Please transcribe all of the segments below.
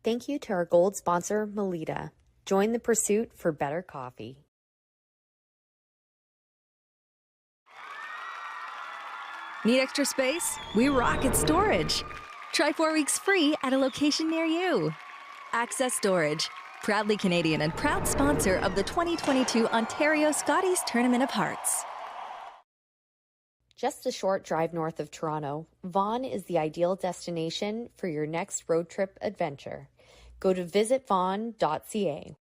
Thank you to our gold sponsor, Melita. Join the pursuit for better coffee. Need extra space? We rock at Storage. Try 4 weeks free at a location near you. Access Storage, proudly Canadian and proud sponsor of the 2022 Ontario Scotties Tournament of Hearts. Just a short drive north of Toronto, Vaughan is the ideal destination for your next road trip adventure. Go to visitvaughan.ca.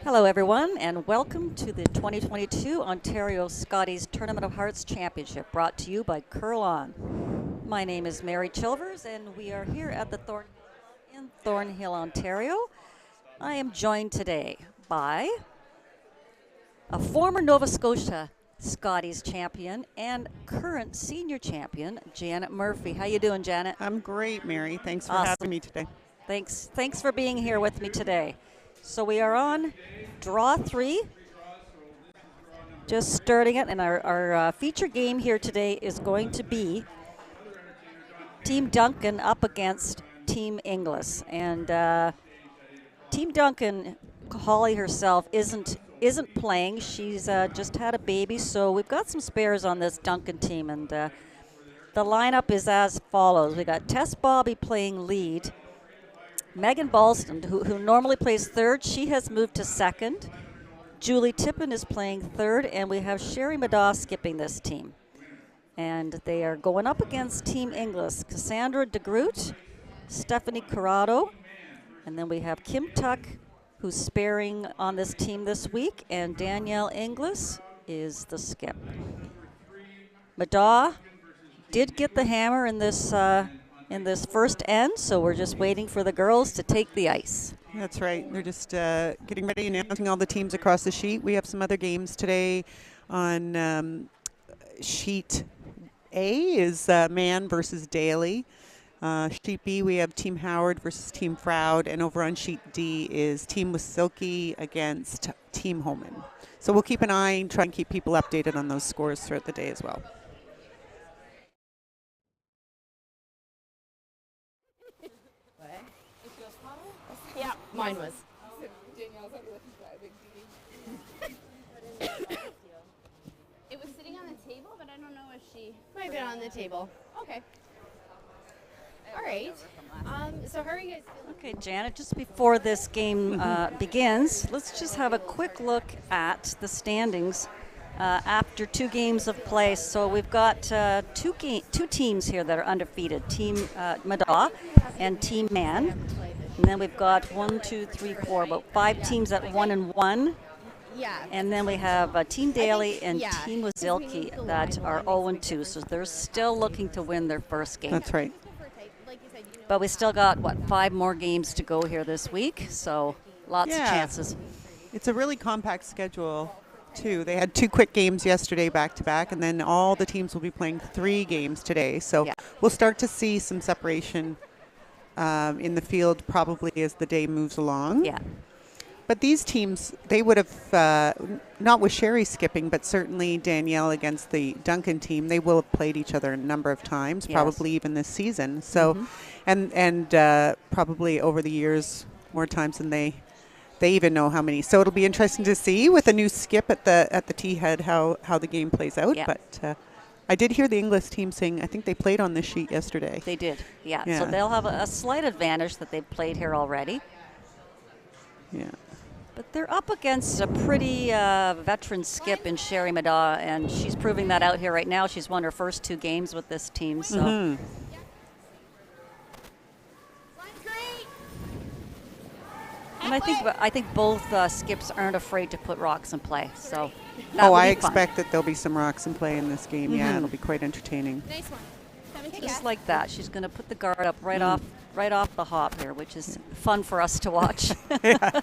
Hello everyone, and welcome to the 2022 Ontario Scotties Tournament of Hearts Championship, brought to you by Curl On. My name is Mary Chilvers, and we are here at the Thornhill, Ontario. I am joined today by a former Nova Scotia Scotties champion and current senior champion, Janet Murphy. How you doing, Janet? I'm great, Mary. Thanks for Awesome. having me today. Thanks for being here with me today. So we are on draw 3, just starting it, and our feature game here today is going to be Team Duncan up against Team Inglis. And Team Duncan, Holly herself, isn't playing. She's just had a baby, so we've got some spares on this Duncan team, and the lineup is as follows. We got Tess Bobby playing lead. Megan Balston, who normally plays third, she has moved to second. Julie Tippin is playing third, and we have Sherry Madaw skipping this team. And they are going up against Team Inglis. Cassandra DeGroot, Stephanie Corrado, and then we have Kim Tuck, who's sparing on this team this week, and Danielle Inglis is the skip. Madaw did get the hammer in this first end, so we're just waiting for the girls to take the ice. That's right. They're just getting ready, announcing all the teams across the sheet. We have some other games today on sheet A is Man versus Daly. Sheet B, we have Team Howard versus Team Froud, and over on sheet D is Team Wasilki against Team Homan. So we'll keep an eye and try and keep people updated on those scores throughout the day as well. Yeah, mine was. It was sitting on the table, but I don't know if she... Might have been on the table. Okay. All right. So how are you guys feeling? Okay, Janet, just before this game begins, let's just have a quick look at the standings after 2 games of play. So we've got two teams here that are undefeated, Team Madaw and Team Man. And then we've got about 5 teams at 1-1. Yeah. And then we have Team Daly and Team Wasilki that are 0-2. So they're still looking to win their first game. That's right. But we still got, 5 more games to go here this week. So lots of chances. It's a really compact schedule, too. They had 2 quick games yesterday back-to-back, and then all the teams will be playing 3 games today. So we'll start to see some separation in the field probably as the day moves along. Yeah. But these teams, they would have, not with Sherry skipping, but certainly Danielle against the Duncan team, they will have played each other a number of times, probably even this season. So, and probably over the years, more times than they even know how many. So it'll be interesting to see with a new skip at the tee head how the game plays out. Yeah. But I did hear the Inglis team saying, I think they played on this sheet yesterday. They did, yeah. So they'll have a slight advantage that they've played here already. Yeah. But they're up against a pretty veteran skip in Sherry Madaw, and she's proving that out here right now. She's won her first 2 games with this team. So And I think both skips aren't afraid to put rocks in play. So I expect that there'll be some rocks in play in this game. Yeah, it'll be quite entertaining. Nice one. 17. Just like that, she's going to put the guard up right off the hop here, which is fun for us to watch. Yeah.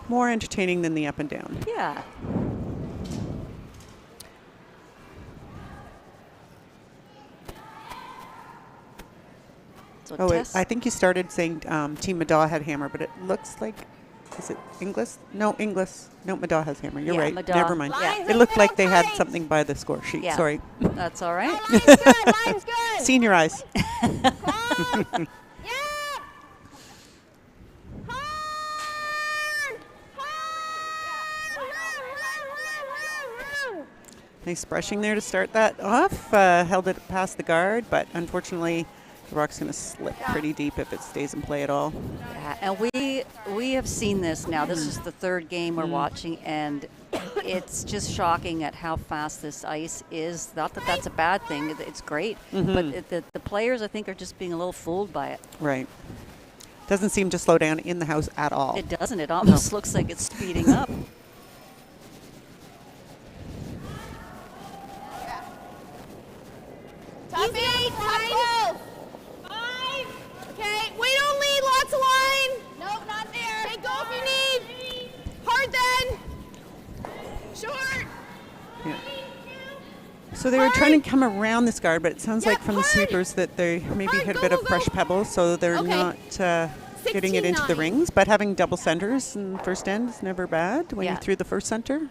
More entertaining than the up and down. Yeah. So I think you started saying Team Madaw had hammer, but it looks like, is it Inglis? No, Inglis. No, Madaw has hammer. You're right. Madaw. Never mind. Yeah. It looked like they had something by the score sheet. Yeah. Sorry. That's all right. Line's good. Line's good. Senior eyes. Come on. Yeah. Hard. Hard. Nice brushing there to start that off. Held it past the guard, but unfortunately the rock's going to slip pretty deep if it stays in play at all. Yeah, and we have seen this now. This is the third game we're watching, and it's just shocking at how fast this ice is. Not that that's a bad thing. It's great. But the players, I think, are just being a little fooled by it. Right. Doesn't seem to slow down in the house at all. It doesn't. It almost looks like it's speeding up. Top 8, top 12. 5. Okay, we don't need lots of line. Nope, not there. Okay, go if you need. Hard then. Short. Yeah. So they were trying to come around this guard, but it sounds like from the hard. sweepers that they maybe Hard, hit a go, bit go, of go. fresh pebbles, so they're Okay. not getting it into the 16-9. rings. But having double centers in the first end is never bad when Yeah. you threw the first center.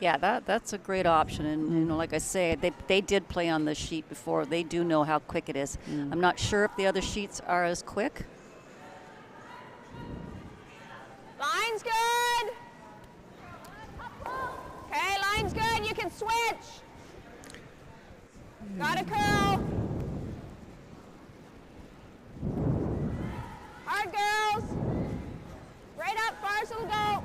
Yeah, that's a great option. And, you know, like I say, they did play on this sheet before. They do know how quick it is. I'm not sure if the other sheets are as quick. Line's good. Okay, line's good. You can switch. Got a curl. Hard, girls. Right up, Barcelona will go.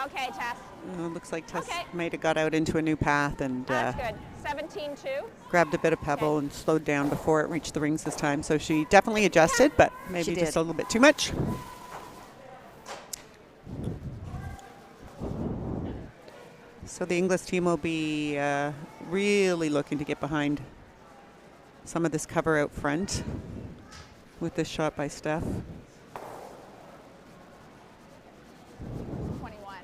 Okay, Tess. Looks like Tess Okay. might have got out into a new path and That's good. 17-2. grabbed a bit of pebble and slowed down before it reached the rings this time. So she definitely adjusted, but maybe She just did. a little bit too much. So the Inglis team will be really looking to get behind some of this cover out front with this shot by Steph. 21.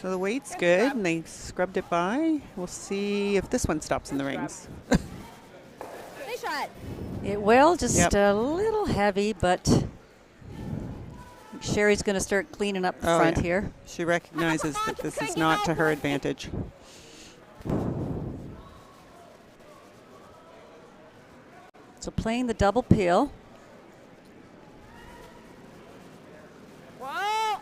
So the weight's good, and they scrubbed it by. We'll see if this one stops in the rings. Nice shot. It will, just Yep. a little heavy, but Sherry's going to start cleaning up the front yeah. here. She recognizes that this is not to her advantage. So playing the double peel. Whoa.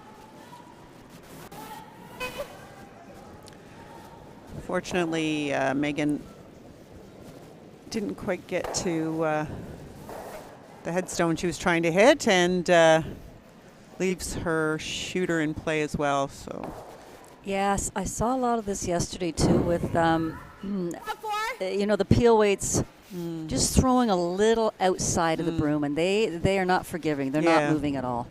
Fortunately, Megan didn't quite get to the headstone she was trying to hit, and leaves her shooter in play as well. So Yes, I saw a lot of this yesterday too with, Top 4. you know, the peel weights just throwing a little outside of the broom, and they are not forgiving. They're Yeah. not moving at all.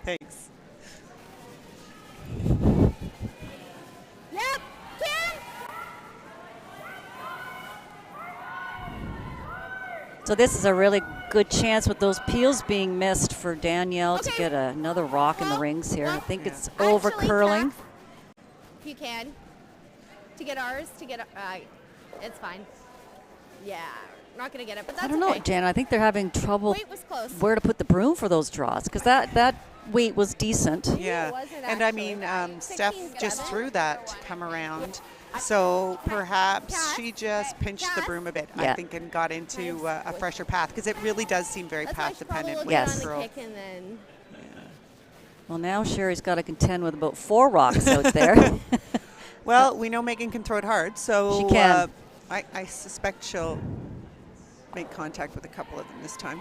thanks. Yep. Kim. So this is a really good chance with those peels being missed for Danielle to Okay. get another rock in the rings here. I think it's Actually, over curling. Tess, if you can, to get ours, it's fine. Yeah, not gonna get it, but that's I don't know, okay. Jan. I think they're having trouble Weight was close. where to put the broom for those draws, because that weight was decent. Yeah, wasn't and I actually mean, bad. Steph 16's just good. threw that to come around, so perhaps Cass, she just pinched the Cass. broom a bit, Yeah. I think, and got into a fresher path, because it really does seem very That's why path she's probably dependent looking with Yes. the on the curl. kick and then Well, now Sherry's got to contend with about 4 rocks out there. Well, we know Megan can throw it hard, so She can. I suspect she'll make contact with a couple of them this time.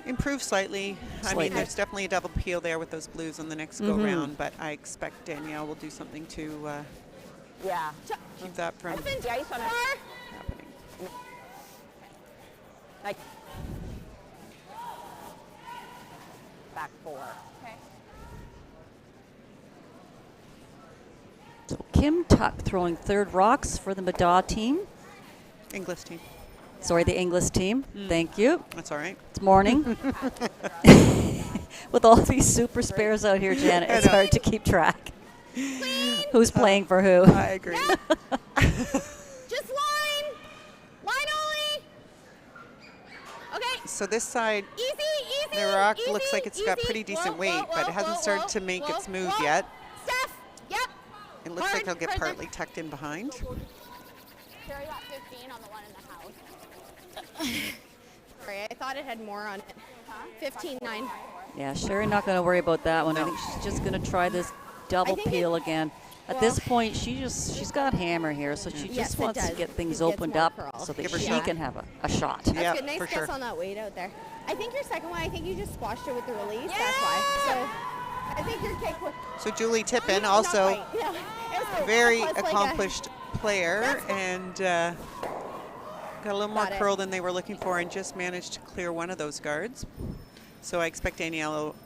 Improve slightly. I mean, there's definitely a double peel there with those blues on the next go round, but I expect Danielle will do something to keep that from happening. Like back 4. Okay. So Kim Tuck throwing 3rd rocks for the Madaw team. English team. Sorry, the Inglis team. Thank you. That's all right. It's morning. With all these super spares out here, Janet, it's hard to keep track. Who's playing for who? I agree. Just line. Line only. Okay. So this side, Easy. the rock easy, looks like it's got easy. pretty decent Whoa, weight, whoa, but it whoa, hasn't whoa, started to whoa, make its whoa, move whoa. yet. Steph. Yep. It looks like Hard, it'll get hard, partly tucked in behind. Sherry got 15 on the one in the house. Sorry, I thought it had more on it. 15-9. Yeah, Sherry not going to worry about that one. I think she's just going to try this double think peel again. At this point, she's got hammer here, so she Yes, just it wants to does. get things It gets opened more up curl. so that Give her she shot. can have a shot. That's Yeah, good. Nice for guess sure. on that weight out there. I think your second one, I think you just squashed it with the release. That's why. So I think your kick was So Julie Tippin, not also quite. Yeah. It was very it was like a- accomplished player, and got a little more Got it. curl than they were looking for, and just managed to clear one of those guards. So I expect Danielle will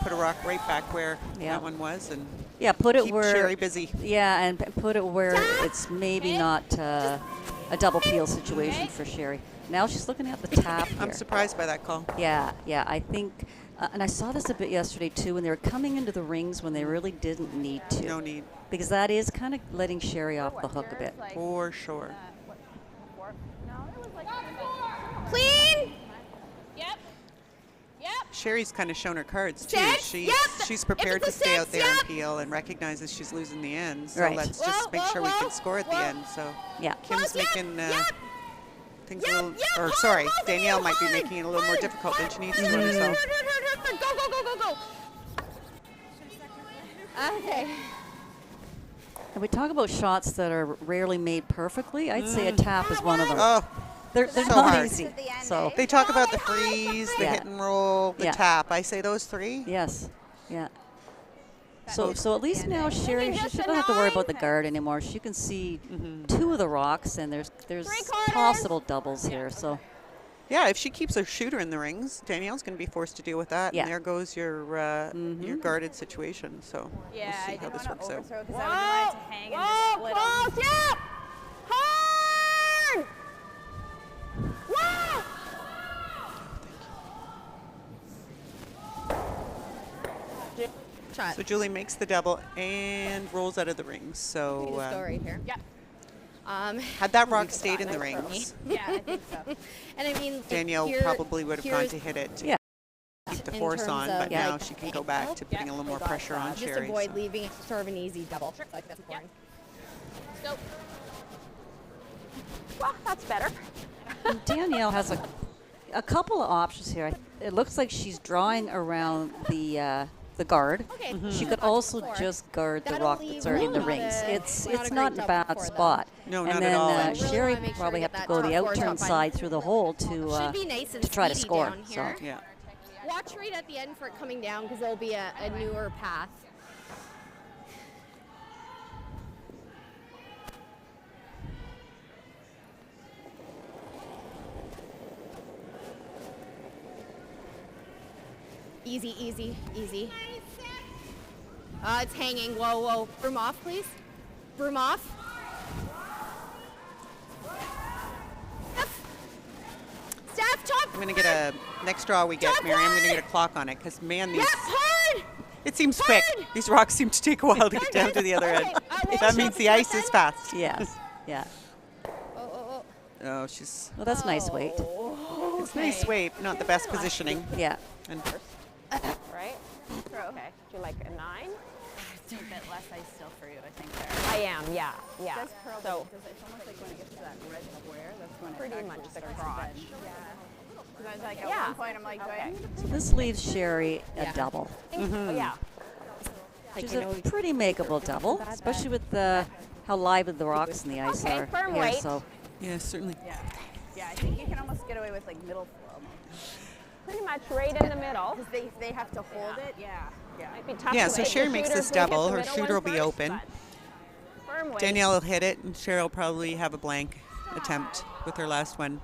put a rock right back where that one was, and Yeah, put it keep where Sherry busy. Yeah, and put it where it's maybe not a double peel situation for Sherry. Now she's looking at the tap here. I'm surprised by that call. Yeah, I think, and I saw this a bit yesterday too, when they were coming into the rings when they really didn't need to. No need. Because that is kind of letting Sherry off the hook a bit. For sure. Clean. Yep. Sherry's kind of shown her cards too. Six, She's prepared If to it's a stay out six, there yep. and peel and recognizes she's losing the end. So Right. let's just make sure we can score at the end. So Yeah. Kim's Close, yep, making yep. things Yep, a little, yep, or hard, sorry, both of you, Danielle might be hard, making it a little more hard, difficult than she needs to hard, on herself. hard. Go. Okay. And we talk about shots that are rarely made perfectly. I'd say a tap is one of them. Oh, They're so not hard. easy. So, they talk about the freeze, the Yeah. hit and roll, the Yeah. tap. I say those three. yes, yeah. So at least now Sherry, she shouldn't have to worry about the guard anymore. She can see 2 of the rocks, and there's possible doubles here. So Yeah, if she keeps her shooter in the rings, Danielle's going to be forced to deal with that. Yeah. And there goes your guarded situation. So we'll see how this works out. Because I would like to hang and just split them. Close, yep. Hard. Wow. Shot. So Julie makes the double and rolls out of the rings. Just So go right here. Yep. had that rock stayed in the rings, Yeah, I think so. And I mean, like, Danielle here- probably would have gone here's- to hit it to Yeah. keep the in force terms on, of, but now like, she can go back to putting a little more pressure on just Sherry. avoid so. leaving sort of an easy double. Like that's boring. So. Well, that's better. and Danielle has a couple of options here. It looks like she's drawing around the guard. Okay. She could also just guard the That'll rock leave that's already in the not rings. a- It's not a not great in a double bad for them. spot. No, and not then at all. I really Sherry wanna make sure probably to have get to that go the top forward outturn top on. side through the hole to Should be nice and try to speedy score. down So here. Yeah. Watch right at the end for it coming down because there'll be a newer path. Easy. It's hanging. Whoa. Broom off, please. Broom off. Yep. Staff, chop. I'm going to get a, next draw we get, Mary, I'm going to get a clock on it because, man, these, Yep, hard. it seems quick. Hard. These rocks seem to take a while to get down to the other end. Okay, That means the ice is fast. yes, yeah. Oh. Oh, she's, Well, that's nice weight. it's nice weight, not the best positioning. Yeah. And Right? Okay. Do you like a 9? a bit less ice still for you, I think. There. I am, yeah. It does curl, though. It's almost like when it gets to that red square, that's when Pretty it much actually the starts crotch. to bend. Yeah. Because I was like, at Yeah. one point, I'm like, do I need to So this leaves Sherry a Yeah. double, Yeah. which is a pretty makeable double, especially with how lively the rocks and the ice Okay, are firm here. weight. So Yeah, certainly. Yeah. Yeah, I think you can almost get away with like middle flow almost. Pretty much right in the middle. Because they have to hold it. Yeah. Yeah. Might be tough Yeah, to so hit Sherry the makes shooters this who hit double. the Her middle shooter will one be first, open. but firm weight. Danielle will hit it, and Cheryl will probably have a blank attempt with her last one.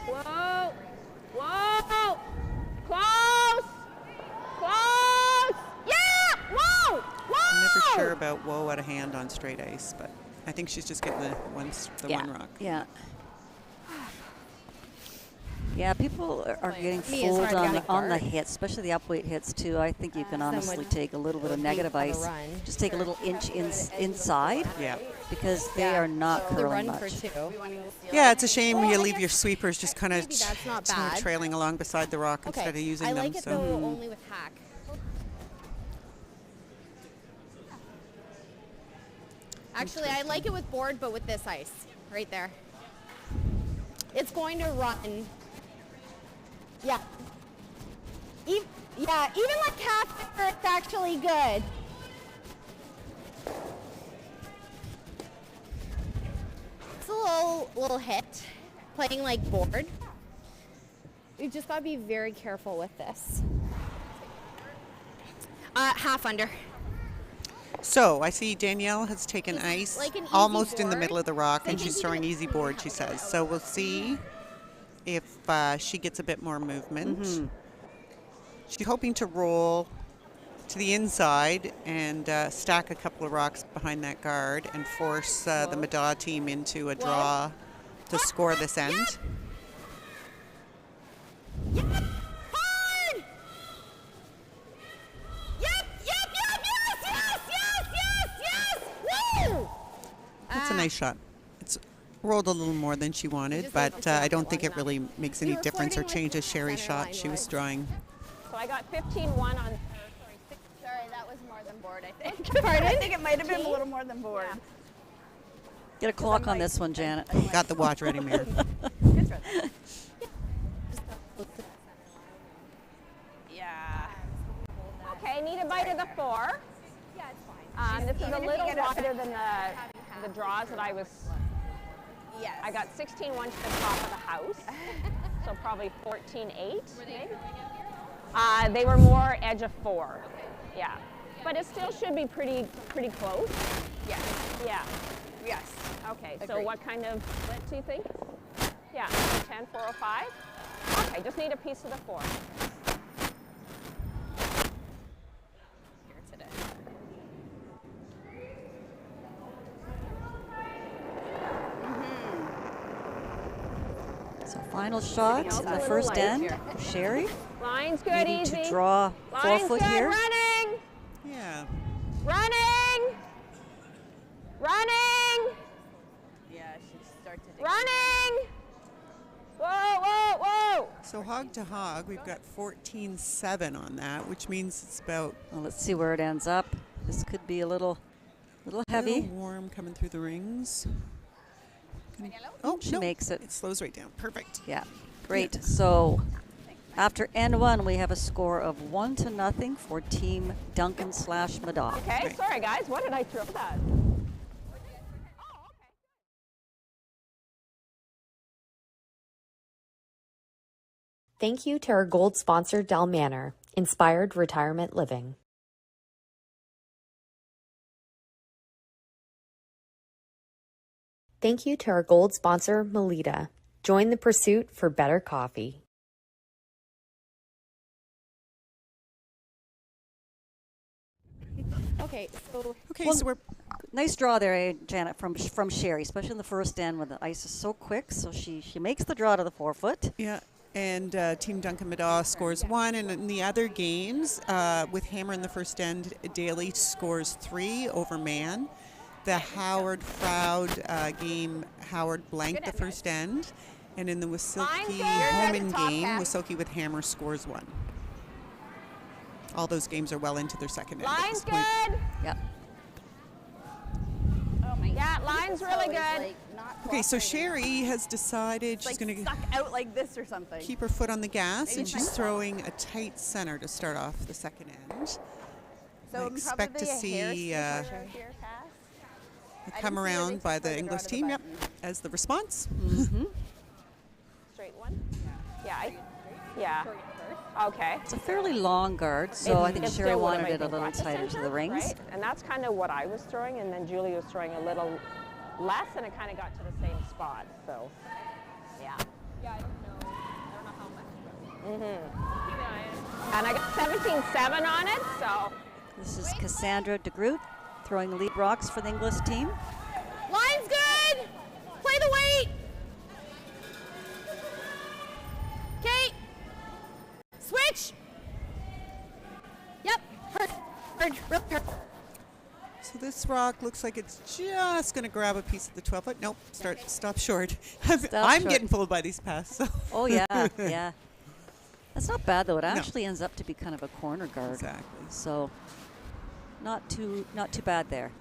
Whoa! Whoa! Close! Close! Yeah! Whoa! Whoa! I'm never sure about whoa out of hand on straight ice, but I think she's just getting the one rock. yeah. Yeah, people are getting Me is fooled hard to on the guard. hits, especially the upweight hits too. I think you can honestly take a little bit of negative for the ice. run. Just take a little inch inside Yeah. because they are not The curling run for much. 2. Yeah, it's a shame you leave your sweepers just kind of Maybe that's not bad. trailing along beside the rock Okay. instead of using I them. like it so. though only with hack. Actually, I like it with board, but with this ice right there. It's going to run. Yeah. Yeah, even like half, it's actually good. It's a little hit, playing like board. You just gotta be very careful with this. Half under. So I see Danielle has taken ice like an easy almost in the board. middle of the rock, So I and think she's you throwing can- easy board, she says. So we'll see if she gets a bit more movement. She's hoping to roll to the inside and stack a couple of rocks behind that guard and force the Madaw team into a draw to score this end. Yep. Hard. Yep. Yes. Woo! That's a nice shot. It's rolled a little more than she wanted, just like but the I don't second think one, it really makes We any were difference or flirting with changes the Sherry's center shot line she was once. drawing. So I got 15-1 on. Sorry, that was more than board, I think. Pardon? I think it might have been a little more than board. Get a clock on this one, Janet. Got the watch ready, Mary. Yeah. Okay, need a bite of the 4. This is a little wider than the draws that I was. Yes. I got 16-1 to the top of the house, so probably 14-8. They were more edge of 4. Yeah, but it still should be pretty close. Yes. Yeah. Yes. Okay. So Agreed. what kind of split do you think? Yeah, 10, 4, or 5. Okay, just need a piece of the 4. Here today. So final shot in the first end for Sherry. Line's good, Needing easy. to draw Line's 4 foot good. here. Running. Yeah. Running. Running. Yeah, she start to dig. Running. Whoa. So hog to hog, we've got 14-7 on that, which means it's about Well, let's see where it ends up. This could be a little a little heavy. warm coming through the rings. Oh, she no, makes it. It slows right down. Perfect. Yeah, great. So after end 1, we have a score of 1-0 for Team Duncan / Madaw. Okay, Right. sorry guys. What did I throw that? Thank you to our gold sponsor, Del Manor, Inspired Retirement Living. Thank you to our gold sponsor, Melita. Join the pursuit for better coffee. Okay, so Okay, Well, so we're Nice draw there, Janet, from Sherry, especially in the first end when the ice is so quick. So she makes the draw to the 4 foot. yeah, and Team Duncan Madaw scores 1, and in the other games, with Hammer in the first end, Daly scores 3 over Man, the Howard Froud game, Howard blanked the first end. And in the Wisilki Homan game, Wisilki with hammer scores 1. All those games are well into their second end at this point. Good. Yep. Oh my Yeah, line's really good. Like, not Okay, so cooperating. Sherry has decided she's Like going to stuck out like this or something. keep her foot on the gas, Maybe and she's try- throwing a tight center to start off the second end. So I expect to probably a hair see switcher here, Cass. a come around by the Inglis team, yep, as the response. Straight one? Yeah. Yeah. Okay. It's a fairly long guard, so I think It Sherry still would've, wanted I it a think, little brought the tighter to center, the rings. Right? And that's kind of what I was throwing, and then Julie was throwing a little less, and it kind of got to the same spot. So, yeah. Yeah, I don't know. I don't know how much. And I got 17-7 on it, so. This is Cassandra DeGroot throwing lead rocks for the Inglis team. Line's good. Play the weight. Okay. Switch. Yep. Hurt. So this rock looks like it's just going to grab a piece of the 12-foot. Nope, stop short. I'm short. getting fooled by these paths. So. Oh yeah, yeah. That's not bad though. It actually ends up to be kind of a corner guard. Exactly. So not too bad there.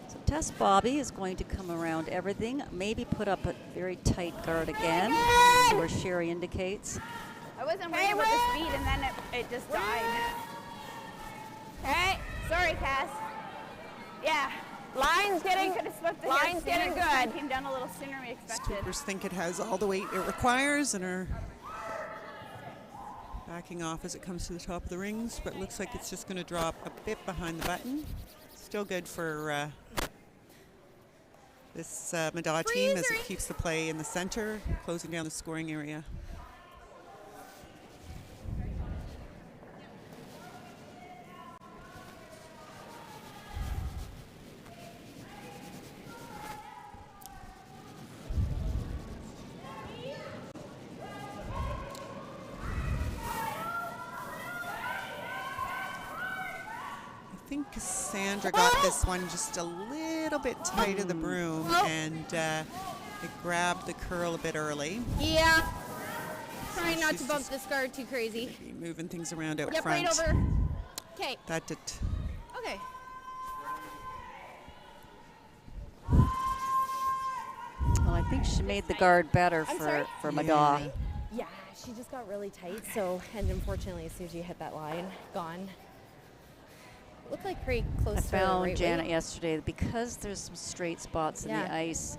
So Tess Bobby is going to come around everything, maybe put up a very tight guard again, where Sherry indicates. I wasn't worried about the speed, and then it just died. Hey, Sorry, Cass. Yeah. line's We getting, could have swept the line's getting good. Came down a little sooner than we expected. Troopers think it has all the weight it requires and are backing off as it comes to the top of the rings, but it looks like it's just going to drop a bit behind the button. Still good for this Madaw team as it keeps the play in the center, closing down the scoring area. I think Cassandra got this one just a little bit tight of the broom, and it grabbed the curl a bit early. Yeah. Trying not she's to bump just this guard too crazy. Maybe moving things around out Yep, front. right over. Okay. That did. Okay. Well, I think she made the guard better for Madaw. Yeah, she just got really tight. So, and unfortunately, as soon as you hit that line, gone. Looked like pretty close I to found right Janet weight. yesterday because there's some straight spots in Yeah. the ice.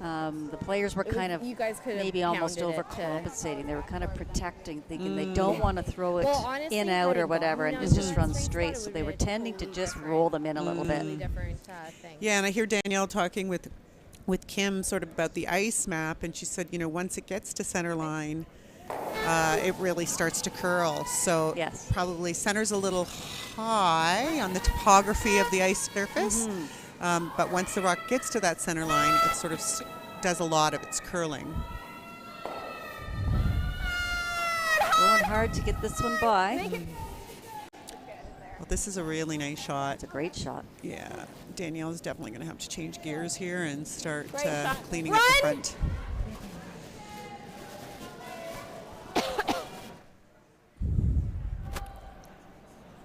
The players were It was- kind of you guys could have maybe almost pounded it to- overcompensating. They were kind of protecting, thinking they don't want to throw it Well, honestly, in, had out, it or whatever, gone and down it just to runs that straight. spot, So it they were would've been tending to totally just different. roll them in a little Totally bit. different thing. Yeah, and I hear Danielle talking with Kim sort of about the ice map, and she said, you know, once it gets to center line, it really starts to curl. So Yes. probably center's a little high on the topography of the ice surface, but once the rock gets to that center line, it sort of does a lot of its curling. Going hard to get this one by. Well, this is a really nice shot. It's a great shot. Yeah, Danielle's definitely going to have to change gears here and start Great shot. cleaning up the front.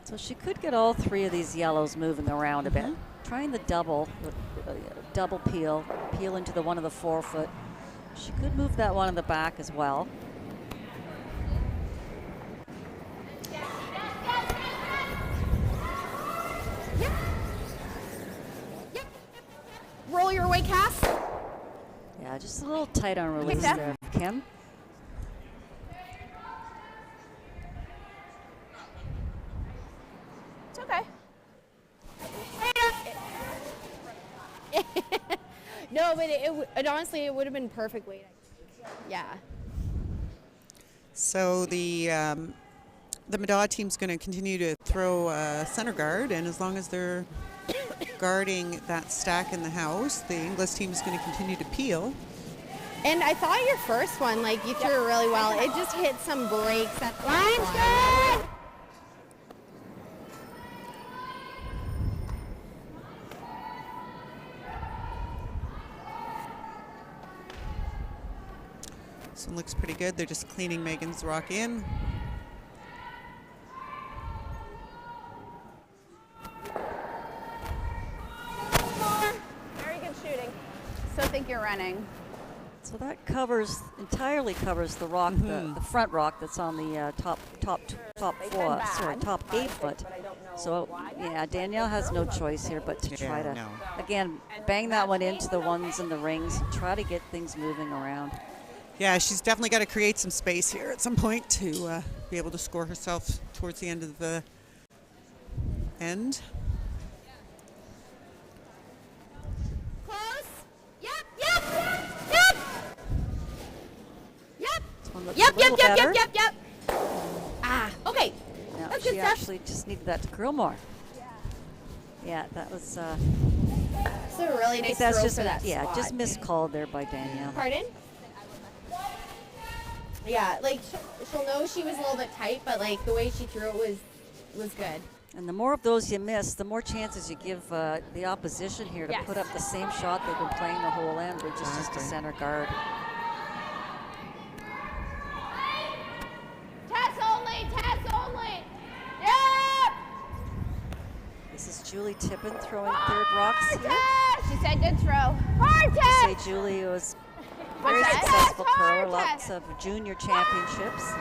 So she could get all three of these yellows moving around a bit. Trying the double peel into the one of the 4-foot. She could move that one in the back as well. Roll your way, Cass. Yeah, just a little tight on release Steph. there, Kim. It's okay. No, but it honestly, it would have been perfect weight. Yeah. So the Madaw team's going to continue to throw center guard, and as long as they're guarding that stack in the house, the Inglis team is going to continue to peel. And I thought your first one, like, you threw it really well. It just hit some breaks at the line. This one looks pretty good. They're just cleaning Megan's rock in. Very good shooting. Still think you're running. So that entirely covers the rock, the front rock that's on the top four, sorry, top 8 foot. So yeah, Danielle has no choice here but to try to, again, bang that one into the ones in the rings and try to get things moving around. Yeah, she's definitely got to create some space here at some point to be able to score herself towards the end of the end. Close. Yep, yep, yep. Yep. This one looks Yep, a little better. yep. Ah, okay. Now, That's she good stuff. actually just needed that to curl more. Yeah, that was. It's a really nice That's throw just for that yeah, spot. just miscalled there by Danielle. Pardon? Yeah, like she'll know she was a little bit tight, but like the way she threw it was good. And the more of those you miss, the more chances you give the opposition here to put up the same shot they've been playing the whole end, which is just a center guard. Test only. Yep. This is Julie Tippin throwing third rocks here. She said good throw. Hard I test. say Julie was very successful curler, lots of junior championships.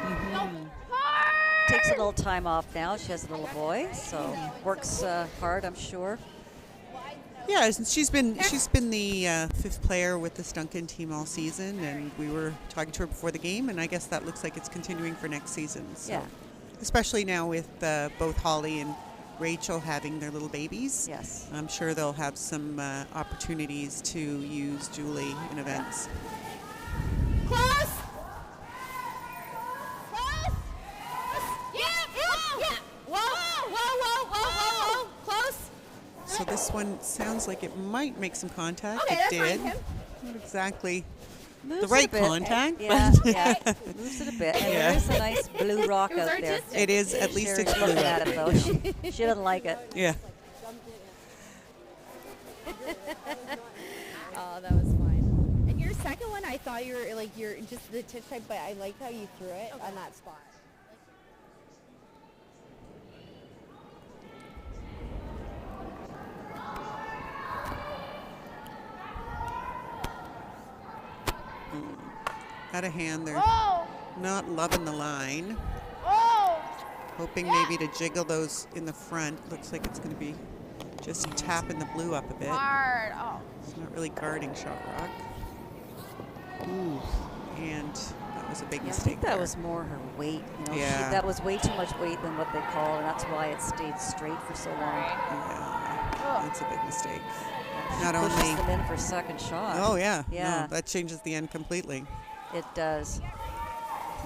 Takes a little time off now. She has a little boy, so works hard, I'm sure. Yeah, she's been the 5th player with this Duncan team all season, and we were talking to her before the game, and I guess that looks like it's continuing for next season. So. Yeah. Especially now with both Holly and Rachel having their little babies. Yes. I'm sure they'll have some opportunities to use Julie in events. Close. Close. Yeah. Whoa. Close. So this one sounds like it might make some contact. Okay, it that's did. fine, Kim. Not exactly Moves the it right a bit. contact, Yeah, but yeah. Moves it a bit. And Yeah. there's a nice blue rock It was out there. artistic. it is at least Sherry's it's blue. looking at it though. She doesn't like it. Yeah. Oh, that was fine. And your second one, I thought you were like you're just the tip type, but I liked how you threw it on that spot. Out of hand, they're Oh. not loving the line. Oh. Hoping maybe to jiggle those in the front. Looks like it's going to be just tapping the blue up a bit. Hard. Oh. It's not really guarding shot rock. Ooh, and that was a big I mistake. think that there. was more her weight. You know, Yeah. that was way too much weight than what they call, and that's why it stayed straight for so long. Yeah, that's a big mistake. She Not pushes only. them in for second shot. Oh yeah. Yeah. No, that changes the end completely. It does.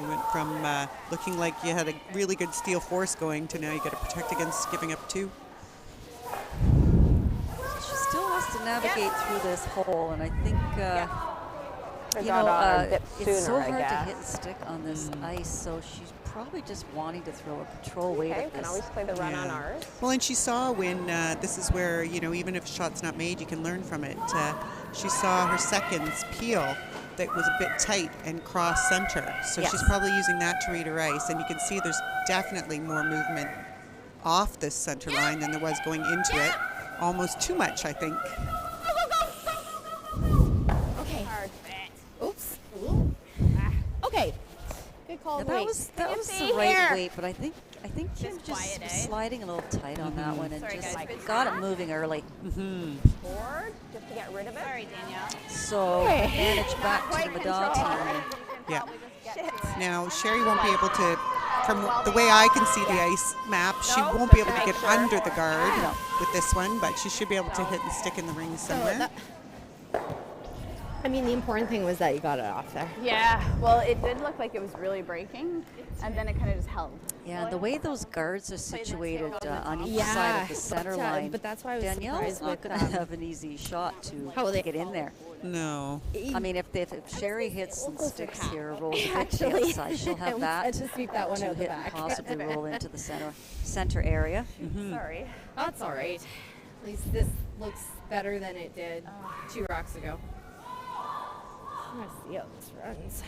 You went from looking like you had a really good steel force going to now you got to protect against giving up 2. She still has to navigate through this hole, and I think you got know on a bit it's so sooner, I hard to guess. hit and stick on this ice. So she's probably just wanting to throw a control weight Okay, at we can this. always play the run on Yeah. ours. Well, and she saw when this is where, you know, even if a shot's not made, you can learn from it. She saw her seconds peel that was a bit tight and cross center. So she's probably using that to read her ice. And you can see there's definitely more movement off this center line than there was going into it. Almost too much, I think. Okay. Hard fit. Oops. Okay. Good call. Yeah, that was see the right here? weight, but I think Kim just quiet, was eh? sliding a little tight on that one and Sorry, just guys. got it moving early. Forward, just to get rid of it. Sorry, Danielle. So advantage back to the Madonna team. Yeah. Now, Sherry won't be able to, from the way I can see the ice map, she No, won't be just able to to make get sure. under the guard with this one, but she should be able to hit and stick in the ring somewhere. I mean, the important thing was that you got it off there. Yeah, well, it did look like it was really breaking, and then it kind of just held. Yeah, the way those guards are situated on each side of the center line, but that's why I was Danielle's surprised not with going to have an easy shot to how they- get in there. No. I mean, if Sherry hits and sticks here, rolls a bit to the Actually, outside, she'll have I that had to sweep that one to out the hit and back. possibly roll into the center area. Sorry. That's all right. At least this looks better than it did 2 rocks ago. I'm gonna see how this runs.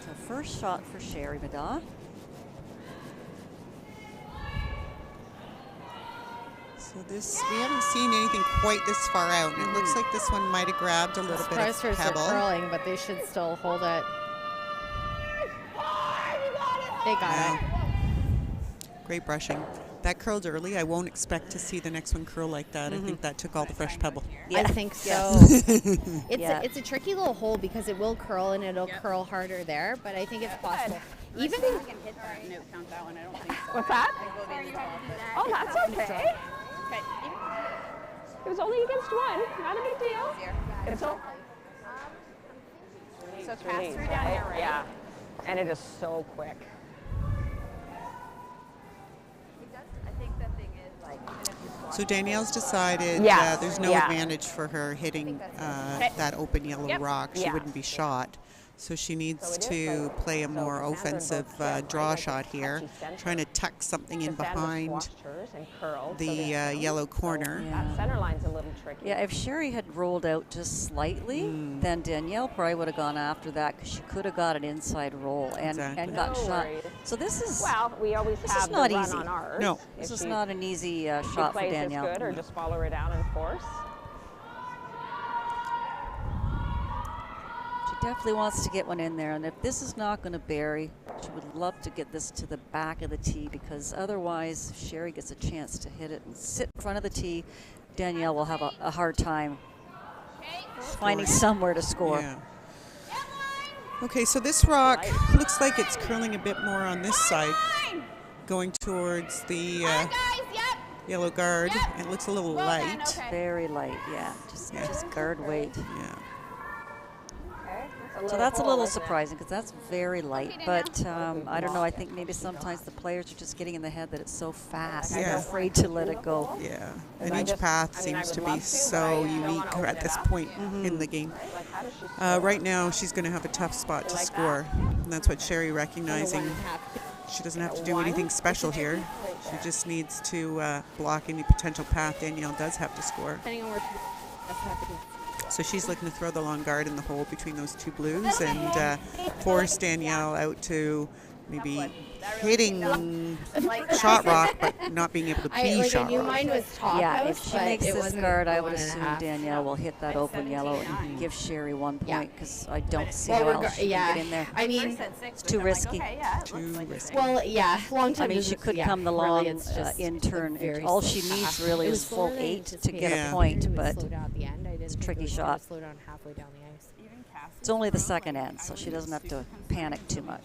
So first shot for Sherry Madaw. So this, we haven't seen anything quite this far out. And it looks like this one might have grabbed a little bit of Surprised hers are pebble. curling, but they should still hold it. They got it. Great brushing. That curled early. I won't expect to see the next one curl like that. I think that took all the fresh pebble. I think so. It's a tricky little hole because it will curl and it'll curl harder there, but I think it's possible. Even I can hit that note count that one. I don't think so. What's that? I go in the top, but- Oh, that's okay. Okay. It was only against one. Not a big deal. It's all. So cast through down here, right? Yeah. And it is so quick. I think the thing is, like, even if you squat, So Danielle's decided Yes, there's no yeah. advantage for her hitting that open yellow Yep. rock. She Yeah. wouldn't be shot. So she needs So it is to like- play a so more Cassandra offensive both said, right, draw like shot it's here, touchy center. trying to tuck something in Cassandra behind squashed hers and curled, so the there's no- yellow corner. Yeah. That center line's a little tricky. Yeah, if Sherry had rolled out just slightly, then Danielle probably would have gone after that because she could have got an inside roll and Exactly. got No shot. worries. So this is Well, we always This have is the not run easy. on ours. No. this If is she- not an easy she shot for plays this Danielle. good or just follow her down and force. She definitely wants to get one in there, and if this is not going to bury, she would love to get this to the back of the tee because otherwise, if Sherry gets a chance to hit it and sit in front of the tee, Danielle will have a hard time finding somewhere to score. Yeah. Okay, so this rock looks like it's curling a bit more on this side, going towards the yellow guard. And it looks a little light. Very light, yeah. Just guard weight. Yeah. So that's a little surprising because that's very light. But I don't know. I think maybe sometimes the players are just getting in the head that it's so fast. Yeah. They're afraid to let it go. Yeah, and I each just- path I mean, I seems to would be love to, so but I don't unique wanna open at it this up. point in the game. Like, how does she score? Right now, she's going to have a tough spot to like score, and that's what Sherry recognizing. She doesn't have to do anything special here. She just needs to block any potential path Danielle does have to score. depending on where that's happening. So she's looking to throw the long guard in the hole between those two blues and force Danielle out to maybe hitting shot rock, but not being able to be I shot knew rock. mine was top Yeah, house, if she but makes it this wasn't guard, I the would 1.5. assume Danielle will hit that open yellow and give Sherry 1 Yeah. point because I don't see Well, how else she yeah. can get in there. I mean, It's too risky. Too risky. well, yeah, long time. I mean, she isn't- could yeah, come the really, long it's just in turn. very All slow she needs path. really It is was slower full than 8 to anticipated. get Yeah. a point, It was but slow down at the end. I didn't it's a think tricky it was shot. Slow down halfway down the ice. it's only the second end, so she doesn't have to panic too much.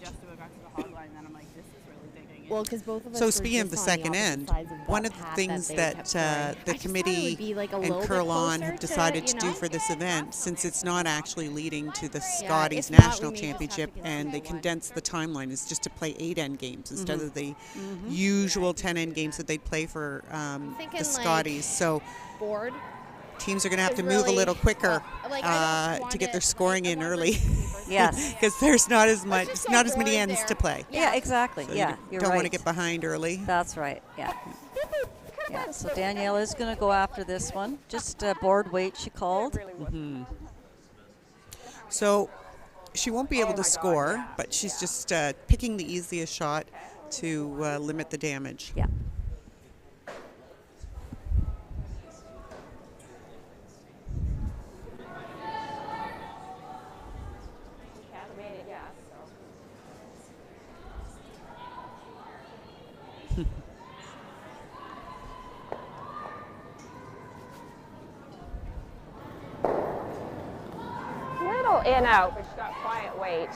Well, because both of us So were speaking of the just on second opposite end, sides of that one of the path things they that kept throwing. I the just thought it committee would be, like, a and little bit Curl On closer have decided to you do know? for this event, since it's not actually leading to the Yeah, Scotties if not, we National may just have to Championship, consider and they one. condensed the timeline, is just to play 8 end games instead of the usual 10 end games that they play for thinking, the like, Scotties. So Board. teams are going to have is to move a really- little quicker like, I don't to want get their it, scoring like, in I want early. Yes. Because there's not as much, just go not as many forward ends there. to play. Yeah, exactly. So yeah, you you're don't right. want to get behind early. That's right. Yeah. Yeah. So Danielle is going to go after this one. Just board weight, she called. So she won't be able to score, but she's just picking the easiest shot to limit the damage. Yeah. Little in out, but she's got quiet weight.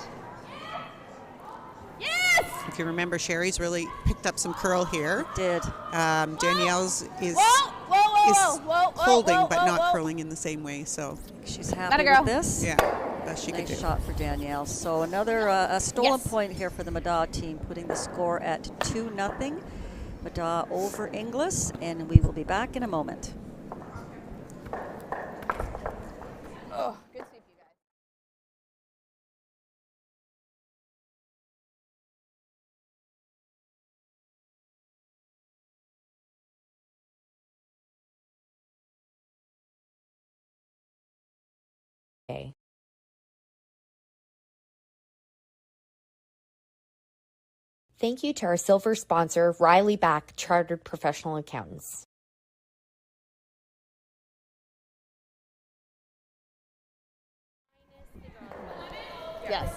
Yes! If you remember, Sherry's really picked up some curl here. Did. Danielle's is Whoa, holding but not curling in the same way. So She's happy girl. with this. yeah, best she could Nice do. shot for Danielle. So another a stolen point here for the Madaw team, putting the score at 2-0. Madaw over Inglis, and we will be back in a moment. Thank you to our silver sponsor, Riley Back Chartered Professional Accountants. Yes.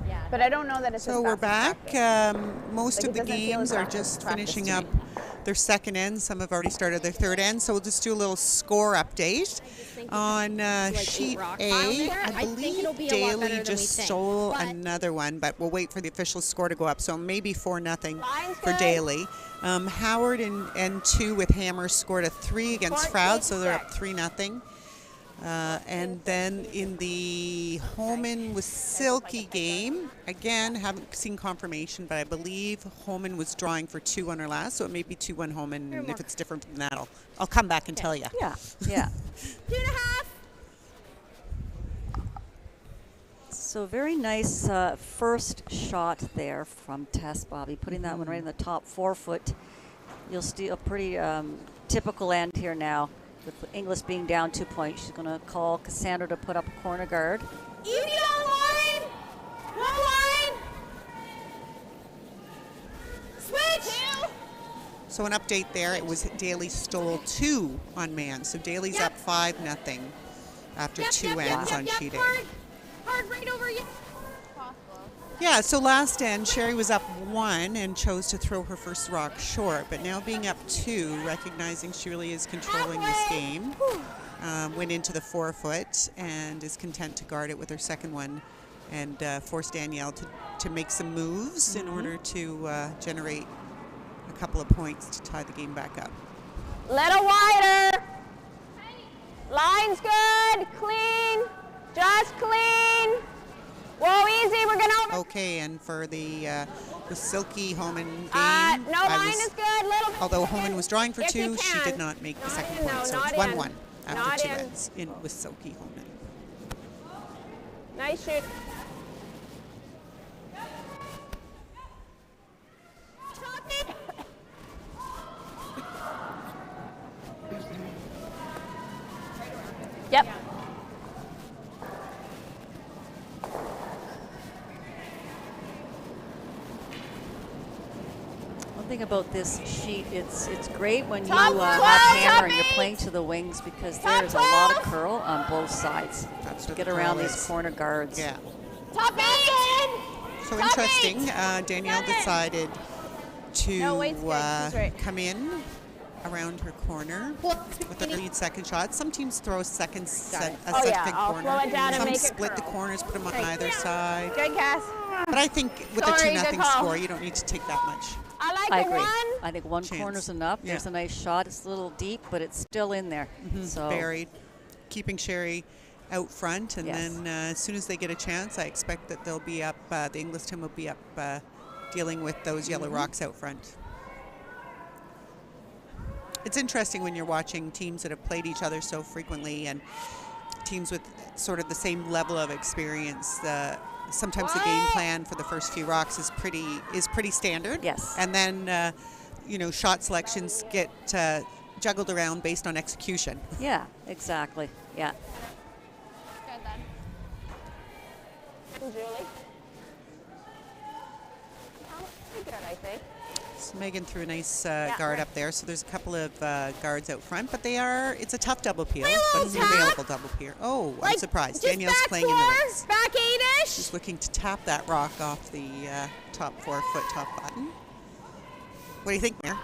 Yeah. But I don't know that it's So as we're fast as back. practice. Most Like, of it the doesn't feel games as are fast as just practice finishing to up me. their second end. Some have already started their third end. So we'll just do a little score update. On sheet A, I believe Daly just stole another one, but we'll wait for the official score to go up. So maybe 4-0 for Daly. Howard and 2 with Hammer scored a 3 against Froud, so they're up 3-0. And then in the Holman with Silky game, again, haven't seen confirmation, but I believe Holman was drawing for 2 on her last, so it may be 2-1 Holman. And if it's different than that, I'll come back and tell you. Yeah, yeah. 2.5. So very nice first shot there from Tess Bobby, putting that one right in the top 4 foot. You'll see a pretty typical end here now. With Inglis being down 2 points, she's going to call Cassandra to put up a corner guard. Evie on line. One line. Switch. So an update there, it was Daly stole 2 on man. So Daly's up 5-0 after 2 ends on sheet A. Hard right over you. Yeah, so last end, Sherry was up 1 and chose to throw her first rock short, but now being up 2, recognizing she really is controlling this game, went into the 4 foot and is content to guard it with her second one and force Danielle to make some moves in order to generate a couple of points to tie the game back up. Little wider. Line's good. Clean. Just clean. Whoa, easy. We're gonna. Okay, and for the Silky Holman game, no, line is good. Little bit. although Holman was drawing for If you 2, she can. did not make the second in, point, though, so not it's in. 1-1 after Not 2 in. ends with Silky Holman. Nice shoot. Yep. One thing about this sheet, it's great when you Top have 12, hammer and top you're 8. playing to the wings because Top there's a lot of 12. curl on both sides. That's To what get the around curl these is. corner guards. Yeah. Top 8. So Top interesting. 8. Danielle decided to No, wait's good. She's right. come in around her corner with the lead second shot. Some teams throw a second Oh, yeah, second I'll corner. slow it down and Some make it split the curl. corners, put them on either side. Good, Cass. But I think with Sorry, a 2-0 good call. score, you don't need to take that much. I like I the agree. one. I think one Chance. corner's enough. Yeah. There's a nice shot. It's a little deep, but it's still in there. So Buried, keeping Sherry out front, and Yes. then as soon as they get a chance, I expect that they'll be up. The English team will be up, dealing with those yellow rocks out front. It's interesting when you're watching teams that have played each other so frequently and teams with sort of the same level of experience. Sometimes the game plan for the first few rocks is pretty standard. Yes. And then shot selections get juggled around based on execution. yeah, exactly. Yeah. And Julie. Pretty good, I think. So Megan threw a nice guard up there. So there's a couple of guards out front, but it's a tough double peel, but it's an available double peel. Oh, I'm surprised. Just Danielle's back playing in the wings. Back 8-ish. She's looking to tap that rock off the top 4 foot top button. What do you think, Mare?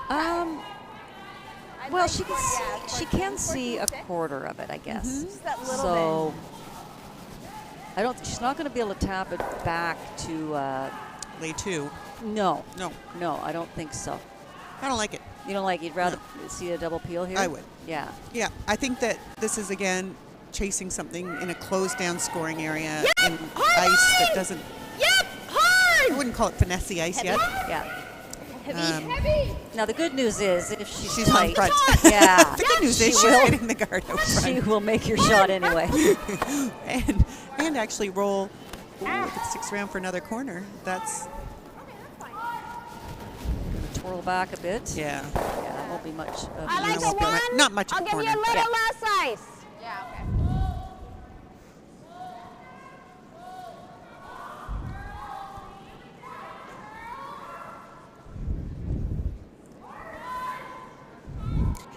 Well, she can see a quarter of it, I guess. Just that little So she's not going to be able to tap it back to. Lay 2. No, No, I don't think so. I don't like it. You don't like? You'd rather see a double peel here. I would. Yeah. Yeah, I think that this is again chasing something in a closed down scoring area in ice that doesn't. Yep, hard. I wouldn't call it finesse ice yet. Yeah. Heavy. Now the good news is if she's on tight, front. yeah, The good news is she's will. hitting the guard out front. she will make your shot anyway. and actually roll. Ooh, if it sticks around for another corner, that's Twirl back a bit. yeah. Yeah, that won't be much. I like that the won't be one. not much of I'll a give you a corner. little Yeah. less ice. Yeah.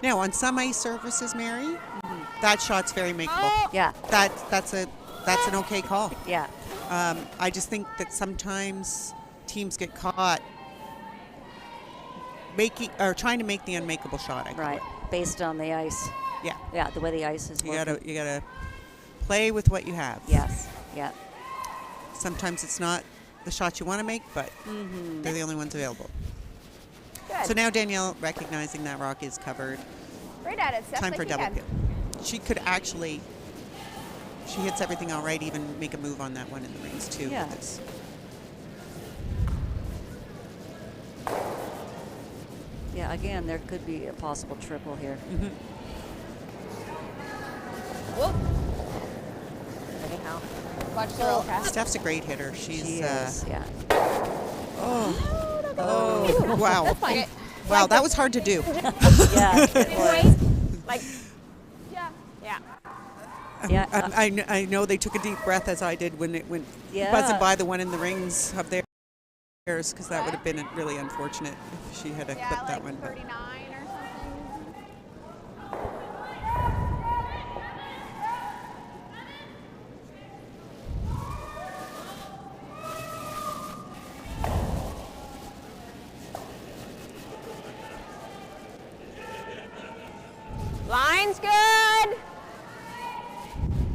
Now, on some ice surfaces, Mary, that shot's very makeable. Yeah. That's an okay call. Yeah. I just think that sometimes teams get caught trying to make the unmakeable shot. I call Right. it. Based on the ice. Yeah. Yeah, the way the ice is working. You gotta play with what you have. Yes. Yeah. Sometimes it's not the shot you want to make, but they're the only ones available. Good. So now Danielle, recognizing that rock is covered, Right at it, Steph. time like for a you double can. peel. She could actually, she hits everything all right, even make a move on that one in the rings too. Yeah. with this. Yeah, again, there could be a possible triple here. Whoop. Anyhow. Watch the roll, Cass. Steph's a great hitter. She's She is, yeah. oh wow. Okay. Wow, that was hard to do. Yeah, it was. Like, yeah. Yeah. I know they took a deep breath as I did when it went Yeah. buzzing by the one in the rings of theirs, because that would have been really unfortunate if she had Yeah, clipped that like one. But 39 or something. Line's good.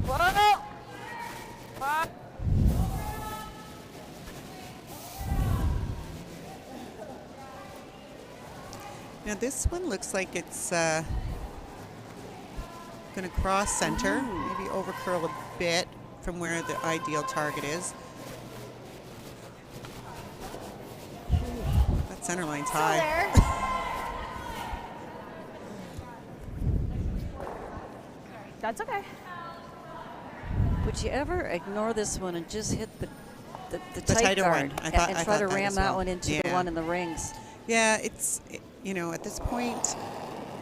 Whoa. Whoa. now this one looks like it's going to cross center, maybe over curl a bit from where the ideal target is. That center line's high. There. That's okay. Would you ever ignore this one and just hit the The tight tighter guard one. I and thought try to that ram as that well. one into the Yeah. one in the rings? Yeah, at this point,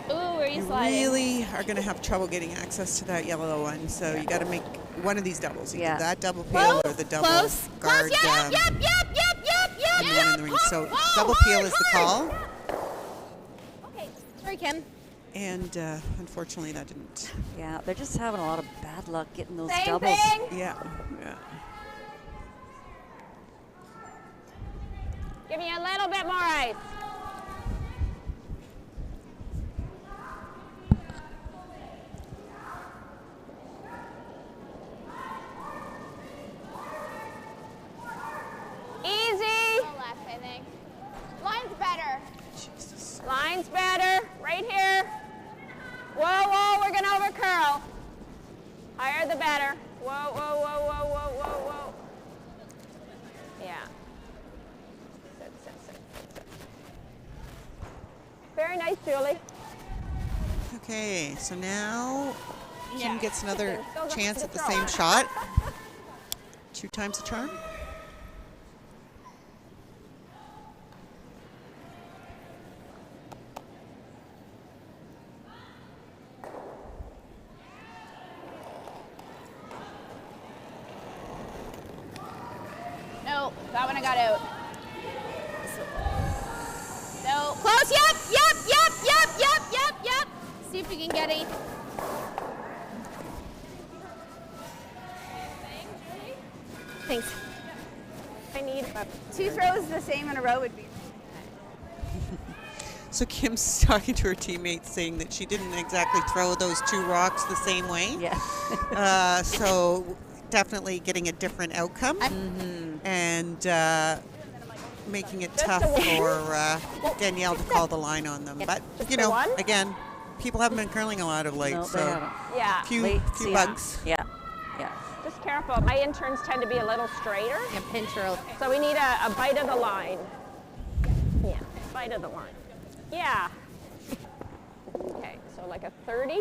Ooh, are you you sliding? really are going to have trouble getting access to that yellow one. So you got to make one of these doubles, either Yeah. that double peel or the double Close. guard. Close. Yep. And the one in the ring. So double peel is the call, Okay. Sorry, Kim. and unfortunately that didn't. Yeah, they're just having a lot of bad luck getting those Same doubles. thing. Yeah. Give me a little bit more ice. Easy. Go left, I think. Line's better. Line's better. Right here. Whoa, whoa, we're gonna over curl. Higher the better. Whoa, whoa, whoa, whoa, whoa, whoa, whoa. Yeah. Sit, sit, sit, sit, sit. Very nice, Julie. Okay, so now Kim gets another Go, go, chance go, at the go. same shot. 2 times the charm. No, that one I got out. No. Close. Yep. See if we can get it. Thanks. I need 2 throws the same in a row would be. So Kim's talking to her teammates, saying that she didn't exactly throw those 2 rocks the same way. Yeah. So definitely getting a different outcome, and making it tough for Danielle to call the line on them. But you know, one? again, people haven't been curling a lot of late, No, they so haven't. yeah. few See, bugs. Yeah. Yeah. Just careful. My interns tend to be a little straighter, Yeah, pinch her. so we need a bite of the line. Yeah, bite of the line. Yeah. Okay, so like a 30.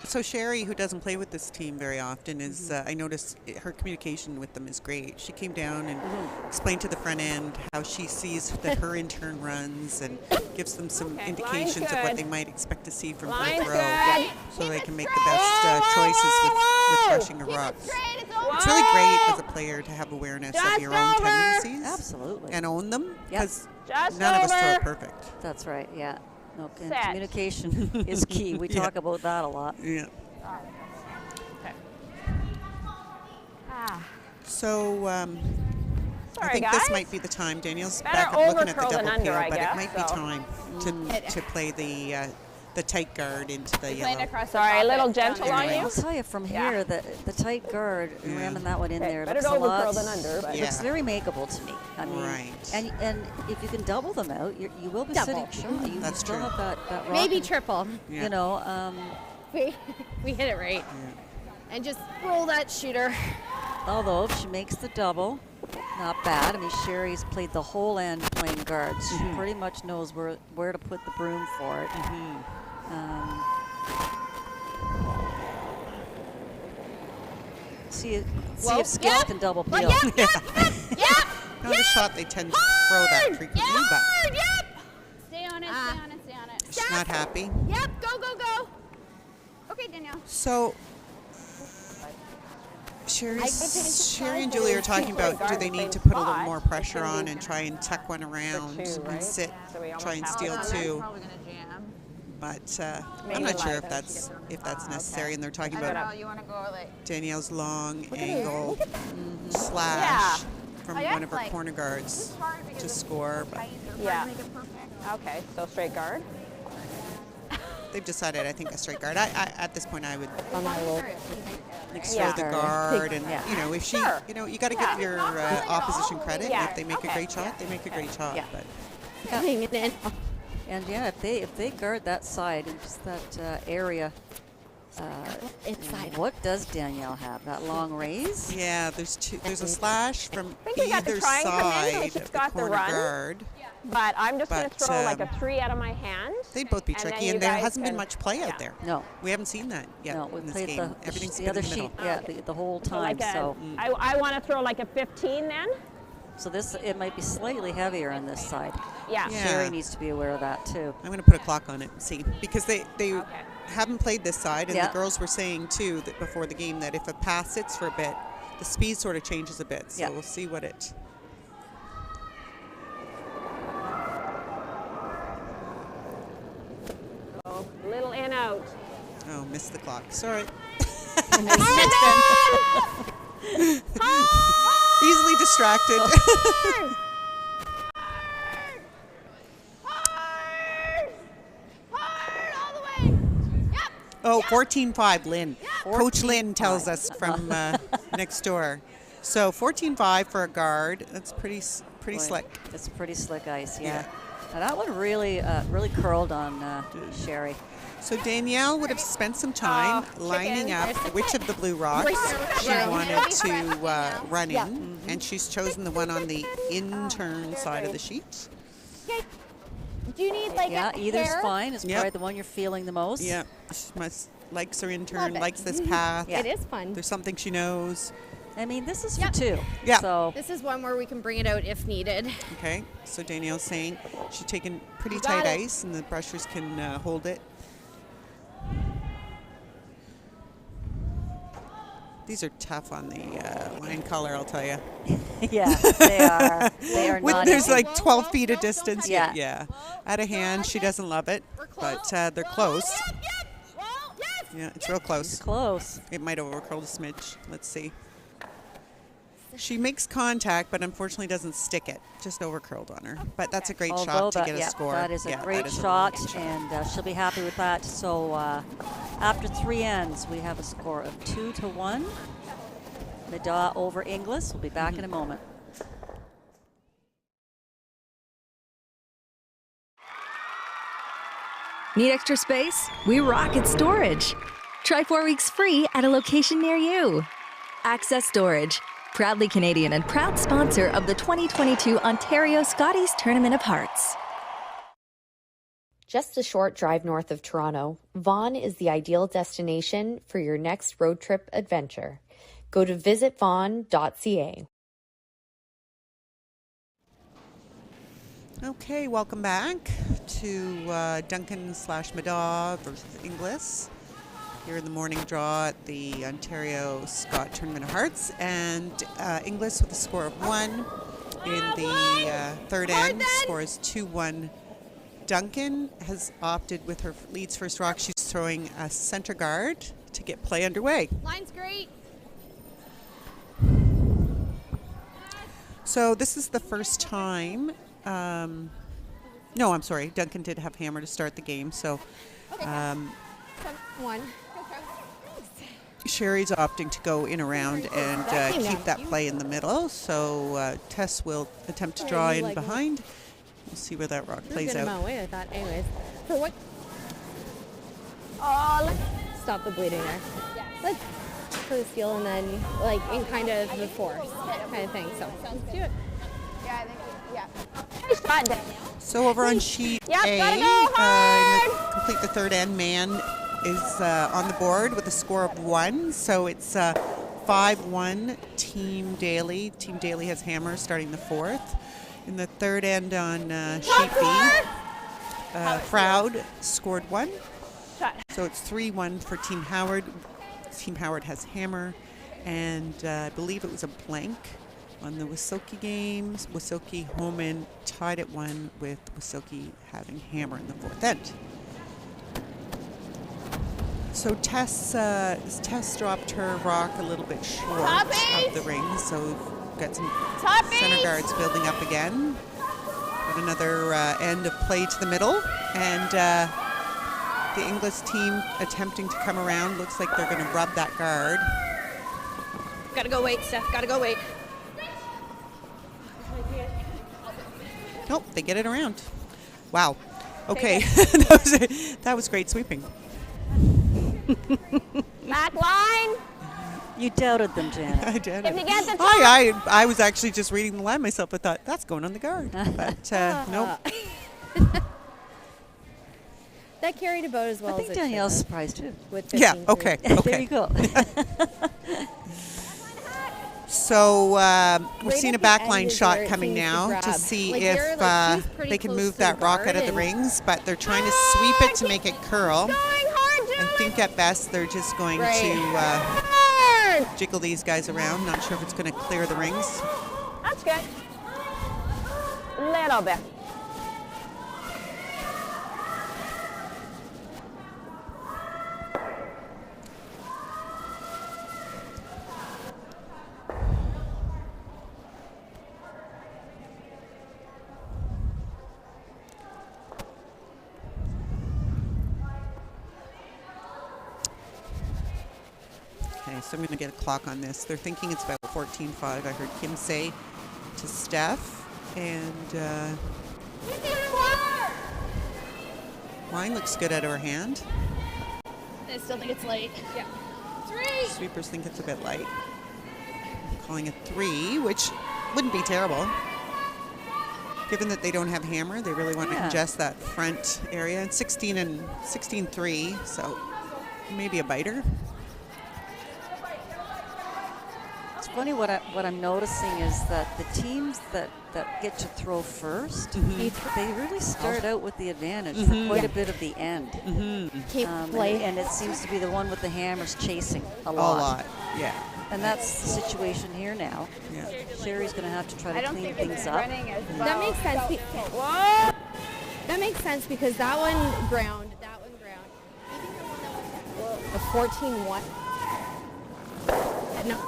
So Sherry, who doesn't play with this team very often, is I noticed her communication with them is great. She came down and explained to the front end how she sees that her intern runs, and gives them some Okay, indications line's of what good. they might expect to see from Line's first row, good. so they can make the Whoa, best choices with whoa. crushing a rock. Straight. It's over. It's really great as a player to have awareness of Just your own over. tendencies Absolutely. and own them, Yep. because Just None of over. us throw it perfect. That's right, yeah. No, and Set. communication is key. We talk about that a lot. Yeah. Okay. Ah. So I Sorry, think guys. this might be the time. Daniel's Better back up looking at the over curl than double under, peel, I but guess, it might be so. time to play the tight guard into the Playing yellow. across the Sorry, a top little it, down gentle the on middle. you. I'll tell you from Yeah. here, the tight guard, Yeah. ramming that one in Okay, there, better looks to a lot. over curl than under, but Looks Yeah. very makeable to me. I mean, Right. and if you can double them out, you will be Double. sitting short. You That's still true. have that Maybe rocking, triple. Yeah. You know, We hit it right. And just roll that shooter. although if she makes the double, not bad. I mean, Sherry's played the whole end playing guards. She pretty much knows where to put the broom for it. See if skill Yep. can double Well, peel. yep. Not a shot they tend to throw that frequently, but Yep. Stay on it, stay on it, stay on it. she's not happy. Yep. Go, go, go. Okay, Danielle. So Sherry and Julie are talking about, do they need to put a little more pressure on and try and tuck one around and sit, try and steal two. Probably gonna jam. But I'm not sure if that's necessary. And they're talking I don't about know, you wanna go like, Danielle's long angle slash from yeah, one of her like, corner guards to score. But Yeah. Okay, so straight guard. they've decided, I think, a straight guard. I at this point, I would like throw Yeah. the guard, and Yeah. you know, if she, Sure. you know, you got to give your opposition credit. Yeah. If they make a Okay. great shot, they make a great shot. Yeah. But Hanging in. And yeah, if they guard that side and just that area, Inside. what does Danielle have? That long raise? yeah, there's a slash from think we got to either try and come in, side but she's of the got the corner run. guard. But I'm just going But, to throw like a um, 3 out of my hand. They'd both be And then tricky, you and there guys hasn't been can- much play yeah. out there. No. We haven't seen that yet No, we in this played game. Everything's the been other in the sheet, middle. yeah, the whole So time. like a, So, I want to throw like a 15 then. so this it might be slightly heavier on this side. Yeah. Yeah. Sherry needs to be aware of that too. I'm going to put a clock on it and see, because they Okay. haven't played this side, and Yeah. the girls were saying too that before the game that if a pass sits for a bit, the speed sort of changes a bit. So Yeah. we'll see what it. So little in out. Oh, missed the clock. Sorry. Easily distracted. all the way. Yep. Oh, 14-5, Lynn. Coach Lynn 14-5. tells us from next door. So 14-5 for a guard. That's pretty Boy, slick. It's pretty slick ice, yeah. Yeah. Now that one really curled on Sherry. So Danielle would have spent some time lining up which of the blue rocks she wanted to run in, and she's chosen the one on the in-turn side of the sheet. Do you need like Yeah, a either's hair? fine. It's Yep. probably the one you're feeling the most. Yeah, she likes her in-turn, Love it. likes this path. Yeah. It is fun. There's something she knows. I mean, this is Yep. for two. Yeah. So This is one where we can bring it out if needed. Okay, so Danielle's saying she's taken pretty You got tight it. ice, and the brushers can hold it. These are tough on the line color, I'll tell you. yeah, they are. They are When not. there's easy. like 12 feet of distance. Yeah. Yeah. Out of hand, she doesn't love it, but they're close. Yeah, it's real close. Close. It might overcurl a smidge. Let's see. She makes contact, but unfortunately doesn't stick it. Just overcurled on her. But that's a great Although shot to that, get a yeah, score. that is a Yeah, great that is a shot, great shot. and she'll be happy with that. So after 3 ends, we have a score of 2-1. Mida over Inglis. We'll be back in a moment. Need extra space? We rock at Storage. Try 4 weeks free at a location near you. Access Storage, proudly Canadian and proud sponsor of the 2022 Ontario Scotties Tournament of Hearts. Just a short drive north of Toronto, Vaughan is the ideal destination for your next road trip adventure. Go to visitvaughan.ca. Okay, welcome back to Duncan / Mida versus Inglis here in the morning draw at the Ontario Scott Tournament of Hearts. And Inglis with a score of 1, in the third end. Score is 2-1. Duncan has opted with her leads first rock. She's throwing a center guard to get play underway. Line's great. So this is the first time. No, I'm sorry. Duncan did have hammer to start the game. So One. Sherry's opting to go in around and keep that play in the middle. So Tess will attempt to draw in behind. We'll see where that rock plays out. Amount of weight, I thought. Anyways, for what? Oh, let's Stop the bleeding there. Let's for the steal and then like in kind of the force kind of thing. So let's do it. Yeah, I think, yeah. nice shot, Danielle. So over on sheet Yep, A, gotta go hard. complete the third end, man is on the board with a score of 1. So it's 5-1 Team Daly. Team Daly has hammer starting the fourth. In the third end on sheet B, Proud scored 1. Shot. So it's 3-1 for Team Howard. Team Howard has hammer, and I believe it was a blank on the Wisilki games. Wisilki home in tied at 1 with Wisilki having hammer in the fourth end. So Tess dropped her rock a little bit short of the ring, so we've got some center guards building up again. Got another end of play to the middle, and the Inglis team attempting to come around. Looks like they're going to rub that guard. Gotta go wait, Steph. Gotta go wait. Nope, they get it around. Wow. Okay, that was great sweeping. Back line. You doubted them, Janet. I did. If you get the top. I was actually just reading the line myself. I thought that's going on the guard, but nope. That carried about as well I think as it Danielle's should surprised too. have with Yeah. 15-3. Okay. There you go. So we're Right seeing a at the end backline is shot where it coming seems to now to grab. see Like, if you're, like, she's pretty they can close move to that the rock out guard of the and- rings, but they're trying to sweep it to make it curl. Going hard, I think at best they're just going to hard. jiggle these guys around. Not sure if it's going to clear the rings. That's good. Little bit. Okay, so I'm going to get a clock on this. They're thinking it's about 14-5. I heard Kim say to Steph. And line looks good out of her hand. I still think it's late. Yeah. Sweepers think it's a bit light. Calling it 3, which wouldn't be terrible. Given that they don't have hammer, they really want to congest that front area. And 16-3, so maybe a biter. It's funny what I'm noticing is that the teams that get to throw first, they really start out with the advantage for quite a bit of the end. And it seems to be the one with the hammers chasing a lot. Yeah. And that's the situation here now. Yeah. Sherry's going to have to try I to don't clean think it's things up. running as well. That makes sense. Whoa. That makes sense because that one ground. A 14-1. No.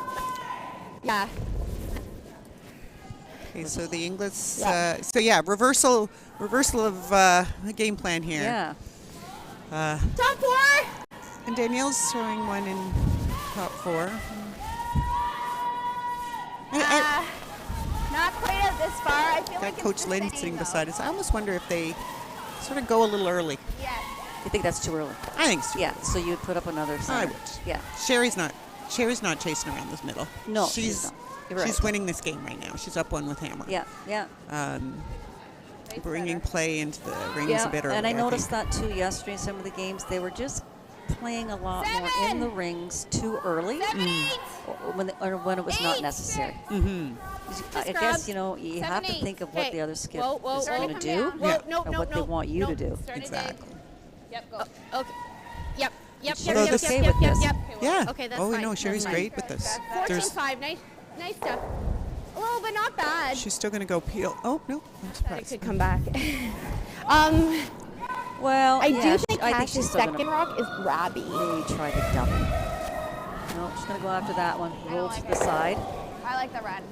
Yeah. Okay, so the Inglis, reversal of the game plan here. Yeah. Top 4. And Danielle's throwing one in top 4. Not quite at this far. I feel like Got it's Coach the Lynn same, sitting though. beside us. I almost wonder if they sort of go a little early. Yes. You think that's too early? I think so. Yeah, so you'd put up another I center. would. Yeah. Sherry's not chasing around this middle. No, she's not. You're right. She's winning this game right now. She's up 1 with hammer. Yeah, yeah. Bringing play into the rings a bit early. And I noticed think. that too yesterday in some of the games. They were just playing a lot more in the rings too early or when it was not necessary. I guess, you have to think of what the other skip is going to do and what they want you to do. Exactly. Yep, go. Okay. Yep. Sherry's okay with this. Yeah. Okay, that's oh, fine. no, Sherry's That's great with this. There's 14-5. Nice stuff. A little but not bad. She's still going to go peel. Oh, no. I'm It surprised. could come back. Well, I do think I think Cash's she's still second gonna rock is grabby. maybe try the double. No, she's going to go after that one. Roll to the side. I like the run.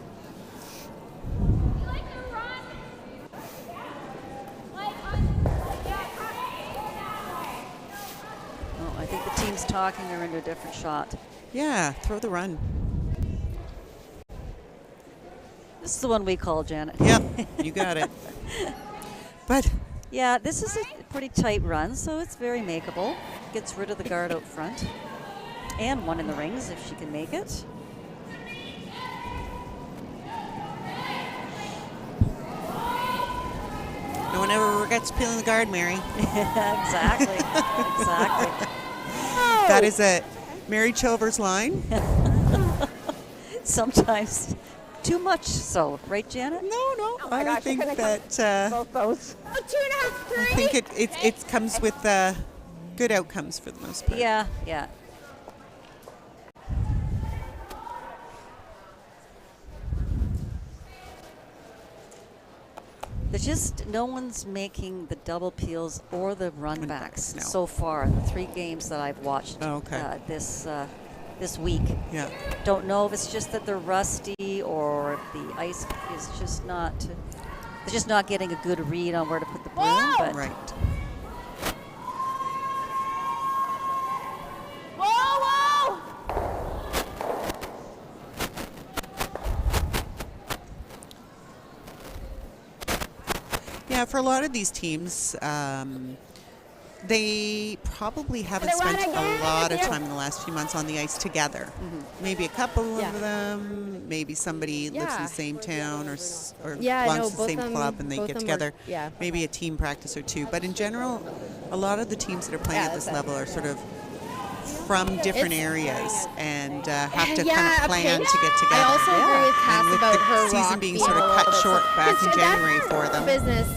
Oh, I think the team's talking her into a different shot. Yeah, throw the run. This is the one we call, Janet. Yep, you got it. But Yeah, this is a pretty tight run, so it's very makeable. Gets rid of the guard out front. And one in the rings if she can make it. no one ever regrets peeling the guard, Mary. Exactly. Exactly. That is a Mary Chilver's line. Sometimes too much so, right, Janet? No, my I gosh, think you're gonna that Both those. 2.5, 3. I think it comes with good outcomes for the most part. Yeah, yeah. There's just no one's making the double peels or the run backs no. so far in the 3 games that I've watched Oh, okay. this week. Yeah. Don't know if it's just that they're rusty or if the ice is just not. They're just not getting a good read on where to put the broom. But Right. Whoa, whoa! Yeah, for a lot of these teams, they probably haven't Gonna run spent again, a lot of yeah. time in the last few months on the ice together. Maybe a couple of them, maybe somebody lives in Yeah. the same town or Yeah, belongs no, to the both same them- club and they both get them together. were- yeah. Maybe a team practice or two. But in general, a lot of the teams that are playing Yeah, at this that's it. level are sort of from different It's- areas and have to Yeah, kind of plan okay. to get together. I also agree with Cass And with about the her season rock being sort of a cut little short bit- back in Because January that's for them. Business.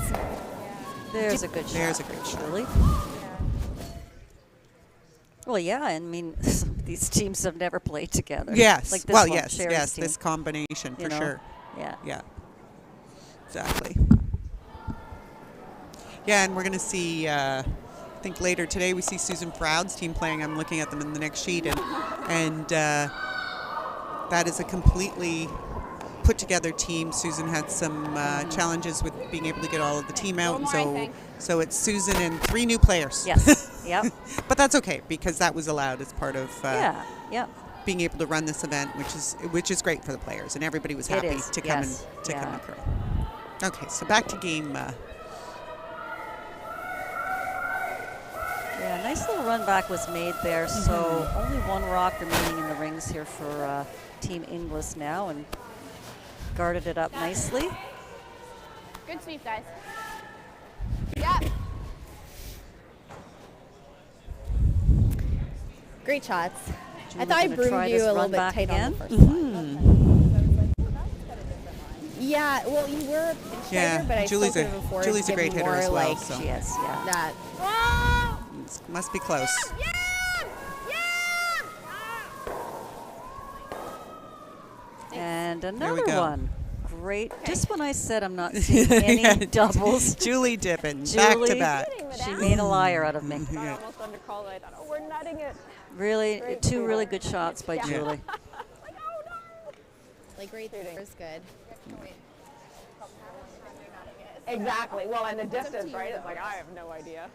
there's a good shot. There's a good shot. Really? Well, yeah. I mean, these teams have never played together. Yes. Like this well, one, yes, Sherry's yes. team, This combination you for know? sure. Yeah. Yeah. Exactly. Yeah, and we're going to see. I think later today we see Susan Froud's team playing. I'm looking at them in the next sheet, and that is a completely put together team. Susan had some challenges with being able to get all of the team out, and more, I think. so it's Susan and 3 new players. Yes. Yep. But that's okay because that was allowed as part of Yeah. Yep. being able to run this event, which is great for the players, and everybody was It happy is, to come yes, and to yeah. come and curl. Okay, so back to game. Yeah, nice little run back was made there. So only 1 rock remaining in the rings here for Team Inglis now, and guarded it up nicely. Good sweep, guys. Yep. Great shots. I thought I gonna try broomed you this a little run bit back tight on again? the first one. Yeah, well, you were a pinch Yeah, hitter, but I Julie's still could have afforded Julie's to a great give hitter more as well. like So Yes, yeah. that. it must be close. And we another go. one. Great. Just when I said I'm not seeing any doubles, Julie dipping back to Julie, back. she made a liar out of me. Yeah. Almost under call. I thought, oh, we're nutting it. Really, 2 really good shots by Yeah. Julie. Like right there is good. Exactly. Well, and the distance, right? It's like, I have no idea.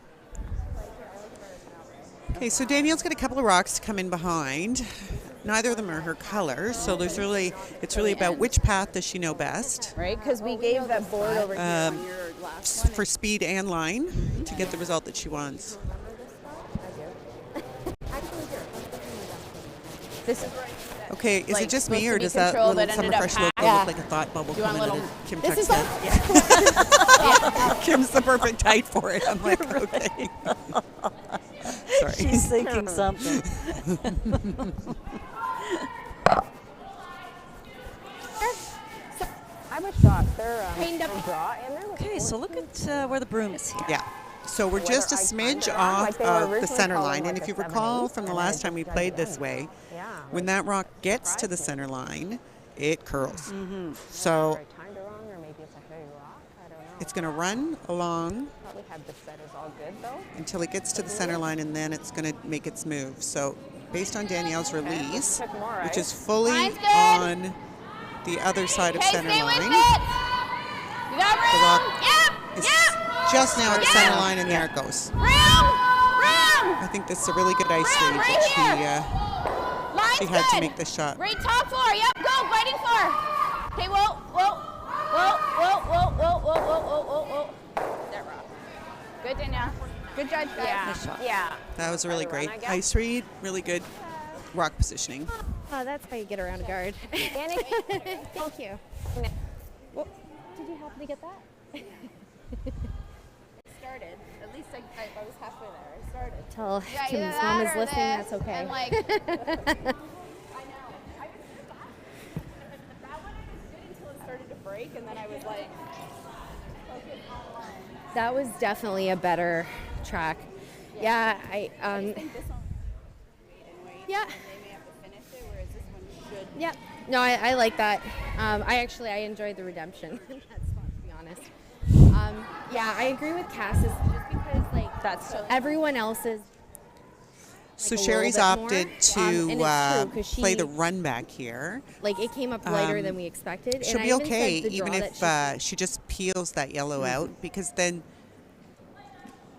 Okay, so Danielle's got a couple of rocks to come in behind. Neither of them are her color, so it's really about which path does she know best Right? Because we gave that board over here on your last one. for speed and line to get the result that she wants. This Okay, is like, it just supposed me, to or be does that controlled, little it summer ended up fresh logo high. look like a thought bubble Do you want coming a out little- of Kim This Tuck's is head? Kim's the perfect height for it. I'm like, okay. Sorry. She's thinking something. I was shocked. They're Cleaned up. draw in there. Okay, so look at where the broom is here. Yeah. So we're just a smidge off of the center line, and if you recall from the last time we played this way, when that rock gets to the center line, it curls. So Timed it wrong, or maybe it's a heavy rock. I don't know. it's going to run along Probably have the setters all good though. until it gets to the center line, and then it's going to make its move. So based on Danielle's release, took more, which right? is fully Line's good. on the other side of Okay, center stay with line, it. You got the room. rock Yep. is Yep. just now at the Yeah. center line, and there it goes. Room. Room. I think this is a really good ice Room, read right that Line's she had good. to make this shot. Right top floor. Yep. Go. Fighting floor. Okay. Whoa. Whoa. Whoa. Whoa. Whoa. Whoa. Whoa. Whoa. Whoa. Whoa. Whoa. That rock. Good, Danielle. Good judge, guys. Yeah. Nice shot. Yeah. That was a really Better run, great I guess. ice read, really good rock positioning. Oh, that's how you get around a guard. Danny. Thank you. Well, did you happen to get that? Started. At least I was halfway there. I started. Tell Yeah, either Kim's that mom is or listening. this, That's okay. And like, I know. That one I was good until it started to break, and then I was like, focus on line. That was definitely a better track. Yeah, I I think this one wait and wait. Yeah. And they may have to finish it, whereas this one should. yeah. No, I like that. I enjoyed the redemption in that spot, to be honest. Yeah, I agree with Cass. Just because like That's so. everyone else is. So a little Sherry's bit opted more. to And it's true, 'cause play she- the run back here. Like it came up lighter than we expected. She'll and be I even said okay, the draw even if that she just peels that yellow out, because then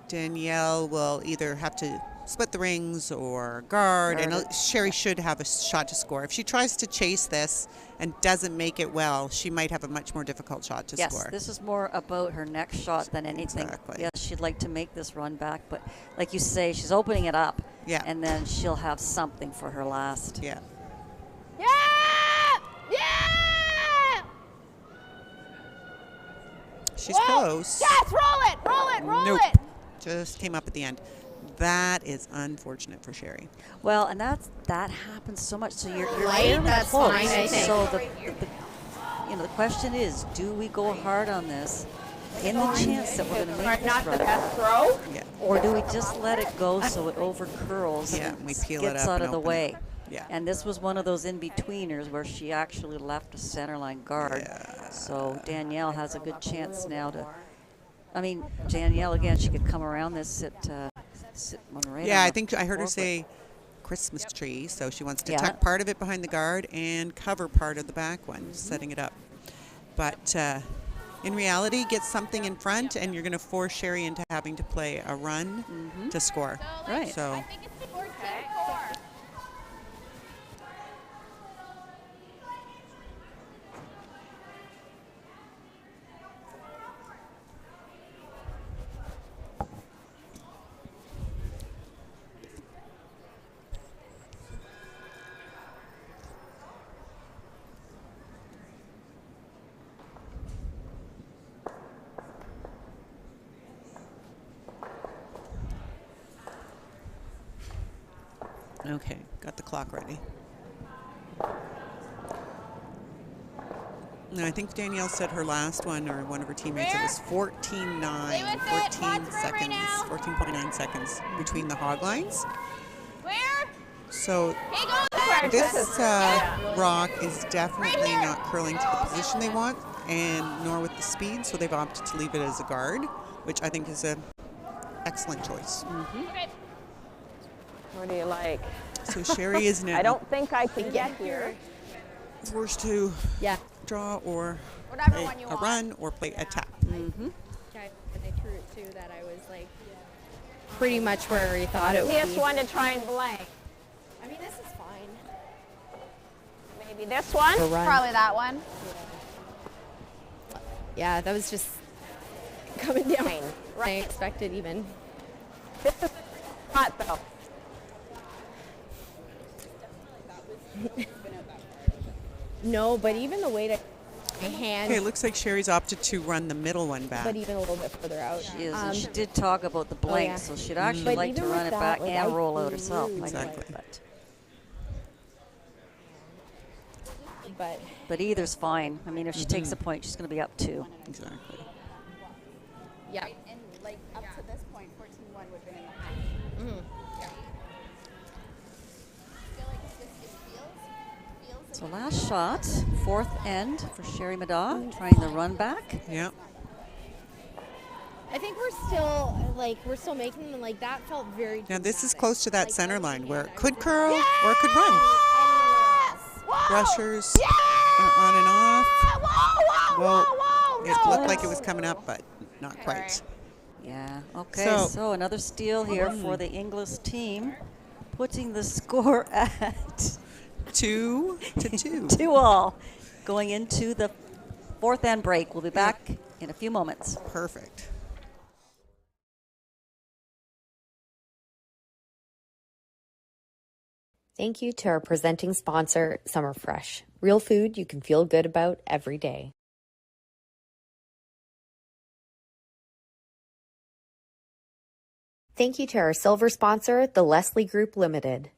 Danielle will either have to split the rings or guard, and Sherry should have a shot to score. If she tries to chase this and doesn't make it well, she might have a much more difficult shot to Yes, score. this is more about her next shot than anything. Exactly. Yes, she'd like to make this run back, but like you say, she's opening it up. Yeah. And then she'll have something for her last. Yeah. yeah, yeah. She's Whoa. close. Yes, roll it, roll it, roll Nope. it. Just came up at the end. That is unfortunate for Sherry. Well, and that happens so much. So you're Right, fairly that's close. fine, I think. So the question is, do we go hard on this in the chance that we're going to make Not this the run, best throw. Yeah. or do we just let it go so it over curls Yeah, and we peel it gets up out and of the open way? it. Yeah. And this was one of those in-betweeners where she actually left a center line guard. Yeah. So Danielle has a good chance now to. I mean, Danielle again, she could come around this, sit one right. Yeah, on I the think I heard her forefoot. say Christmas tree, so she wants to Yeah. tuck part of it behind the guard and cover part of the back one, setting it up. But in reality, get something in front, and you're going to force Sherry into having to play a run to score. Right. So I think it's 14-4. okay, got the clock ready. No, I think Danielle said her last one, or one of her teammates, it was 14.9, Stay with it. 14 Lots of room right seconds, now. 14.9 seconds between the hog lines. Where? So Hey, go there. this rock is definitely not curling to the position they want, and nor with the speed, so they've opted to leave it as a guard, which I think is an excellent choice. Okay. What do you like? So Sherry is now I don't think I can get here. forced to Yeah. draw or Whatever play one you a want. run or play a tap. And they threw it too that I was like pretty much where we thought it would Easiest be. one to try and blank. I mean, this is fine. Maybe this one. For run. Probably that one. Yeah, that was just coming down. Fine. I expected even. This is hot though. No, but even the way to hand, Okay, it looks like Sherry's opted to run the middle one back. but even a little bit further out. She is, and she did talk about the blank, yeah. so she'd actually But like to even run with it that, back like, and I roll out herself. flew, I know, Exactly. but either's fine. I mean, if she takes a point, she's going to be up 2. Exactly. Yeah. And like up to this point, 14-1 would have been in the half. I feel like this feels So last shot, fourth end for Sherry Madaw, trying the run back. Yeah. I think we're still making them, like, that felt very Now this is dramatic. close to that Like, center every line where it hand, could I was curl like, or it could run. Brushers are on and off. Well, it looked like it was coming up, but not quite. Yeah, okay, so another steal here for the Inglis team, putting the score at 2-2. 2-all, going into the fourth end break. We'll be back in a few moments. Perfect. Thank you to our presenting sponsor, Summer Fresh. Real food you can feel good about every day. Thank you to our silver sponsor, the Leslie Group Limited.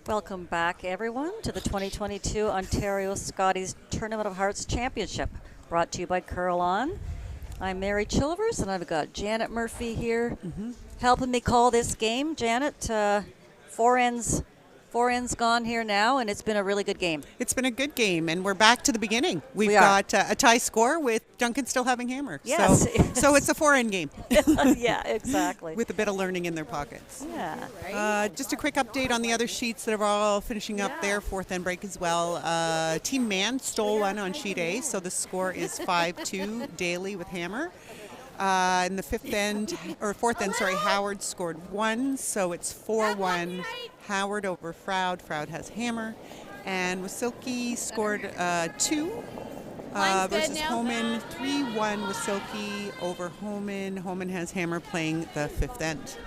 Welcome back, everyone, to the 2022 Ontario Scotties Tournament of Hearts Championship, brought to you by Curl On. I'm Mary Chilvers, and I've got Janet Murphy here helping me call this game. Janet, four ends gone here now, and it's been a really good game. It's been a good game, and we're back to the beginning. We've We are. got a tie score with Duncan still having hammer. Yes. So it's a 4-end game Yeah, exactly. with a bit of learning in their pockets. Yeah. Just a quick update on the other sheets that are all finishing up their 4th end break as well. Team Man stole one on sheet A, so the score is 5-2 Daly with hammer. In the 4th end, Howard scored 1, so it's 4-1 Howard over Froud. Froud has hammer. And Wasilki scored 2 versus Homan. 3-1 Wasilki over Homan. Homan has hammer playing the 5th end.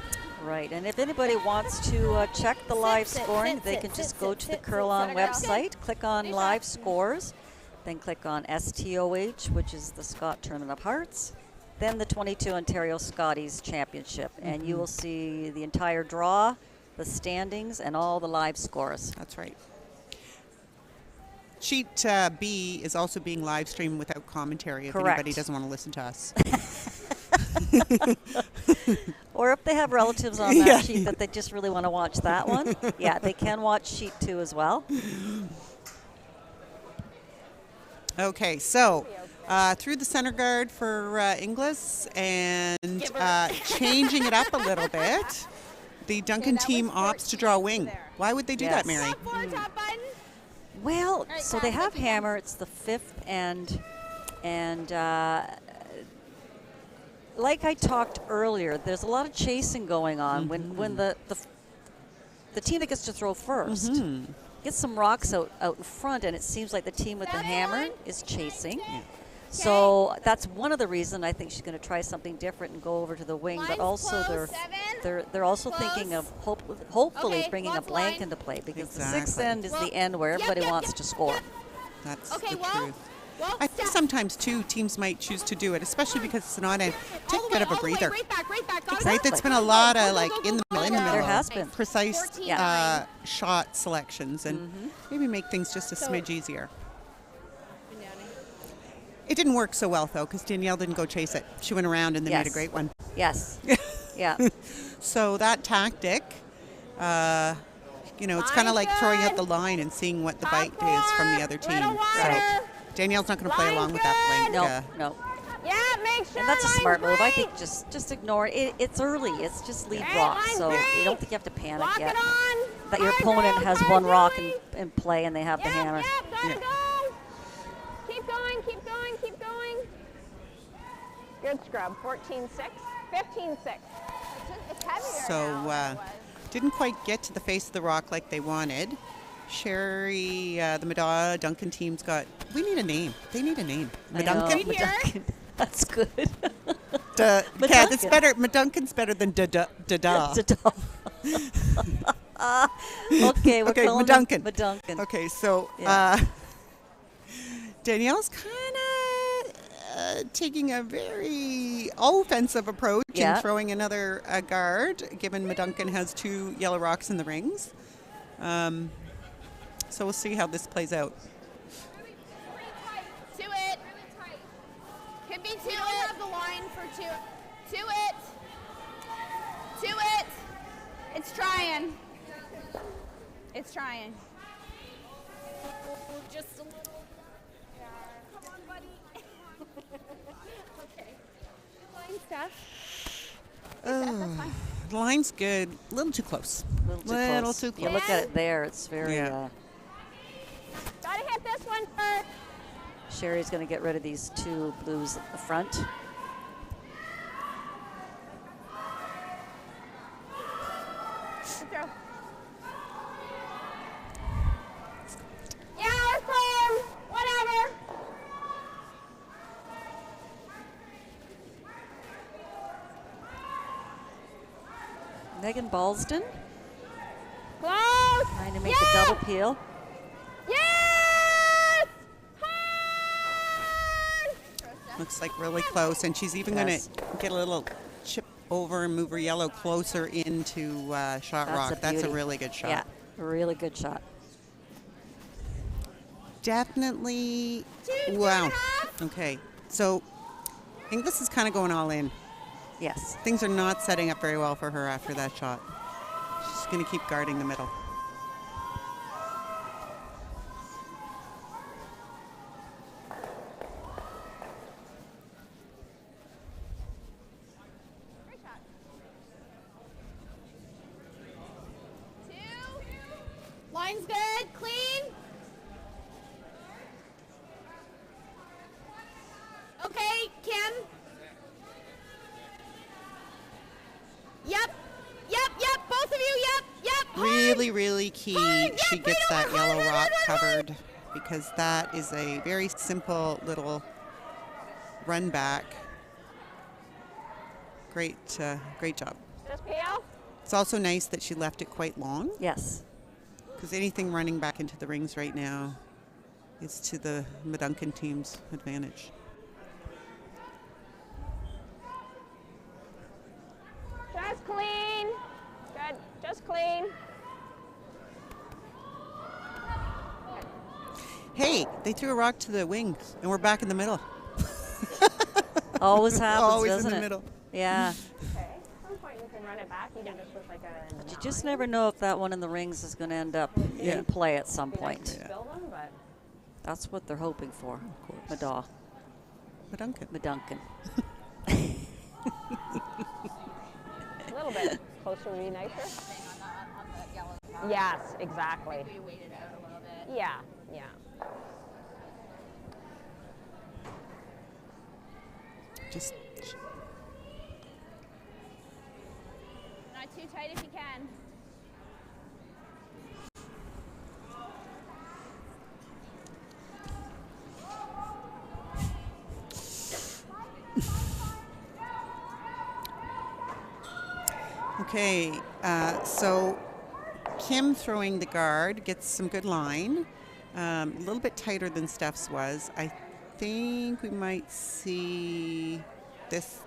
Right, and if anybody wants to check the live scoring, they can just go to the Curl On website, click on live scores, then click on STOH, which is the Scott Tournament of Hearts, then the 22 Ontario Scotties Championship, and you will see the entire draw, the standings, and all the live scores. That's right. Sheet B is also being live streamed without commentary if Correct. anybody doesn't want to listen to us. Or if they have relatives on that sheet that they just really want to watch that one, yeah, they can watch sheet 2 as well. Okay, so through the center guard for Inglis and changing it up a little bit. The Duncan team opts to draw wing. Why would they do that, Mary? Well, so they have hammer. It's the 5th end, and like I talked earlier, there's a lot of chasing going on when the team that gets to throw first gets some rocks out in front, and it seems like the team with the hammer is chasing. Yeah. So that's one of the reasons I think she's going to try something different and go over to the wing. But also they're also thinking of hopefully bringing a blank into play, because the 6th end is the end where everybody wants to score. That's the truth. I think sometimes, too, teams might choose to do it, especially because it's not a take a bit of a breather. Right? There's been a lot of, like, in the middle, There has been. precise shot selections, and maybe make things just a smidge easier. It didn't work so well, though, because Danielle didn't go chase it. She went around and then made a great one. Yes. Yeah. So that tactic, it's kind of like throwing out the line and seeing what the bite is from the other team. So Danielle's not going to play along with that blank. No. Yeah, make sure. And that's a smart move. I think just ignore it. It's early. It's just lead rock, so you don't think you have to panic yet. That your opponent has one rock in play and they have the hammer. Gotta go. Keep going, keep going, keep going. Good scrub. 14-6, 15-6. It's heavier So now. didn't quite get to the face of the rock like they wanted. Sherry, the Madaw Duncan team's got. We need a name. They need a name. Maduncan. Maduncan. That's good. Yeah, that's better. Maduncan's better than da. Okay, we're calling Maduncan. Maduncan. Okay, so Danielle's kind of taking a very offensive approach and throwing another guard, given Maduncan has 2 yellow rocks in the rings. So we'll see how this plays out. To it. Could be to it. Have the line for two. To it. To it. It's trying. It's trying. Just a little. Come on, buddy. Okay. Line stuff. The line's good. A little too close. Little too close. You look at it there, it's very... Gotta hit this one first. Sherry's going to get rid of these 2 blues at the front. Good throw. Yeah, let's play him. Whatever. Megan Balston Close. trying to make the double peel. Yes! Looks like really close, and she's even going to get a little chip over and move her yellow closer into shot rock. That's a really good shot. Yeah, Really good shot. Definitely. Wow. Okay. So Inglis is kind of going all in. Yes. Things are not setting up very well for her after that shot. She's going to keep guarding the middle. Line's good, clean. Okay, Kim. Yep, both of you, yep. Really, really key Hard, she yep, gets right that over, yellow hard, rock hard, hard. covered, because that is a very simple little run back. Great job. Just PL. It's also nice that she left it quite long, Yes. because anything running back into the rings right now is to the Duncan team's advantage. Just clean. Good. Just clean. Hey, they threw a rock to the wing, and we're back in the middle. Always happens, Always doesn't in the it? middle. Yeah. Okay. At some point you can run it back even just with like a. But you just never know if that one in the rings is going to end up Yeah. in play at some point. Yeah. Build them, but. That's what they're hoping for. Of course. Madaw. Duncan. Maduncan. A little bit closer would be nicer. Yes, exactly. We waited out a little bit. Yeah. Just Not too tight if you can. okay. So Kim throwing the guard gets some good line. A little bit tighter than Steph's was. I think we might see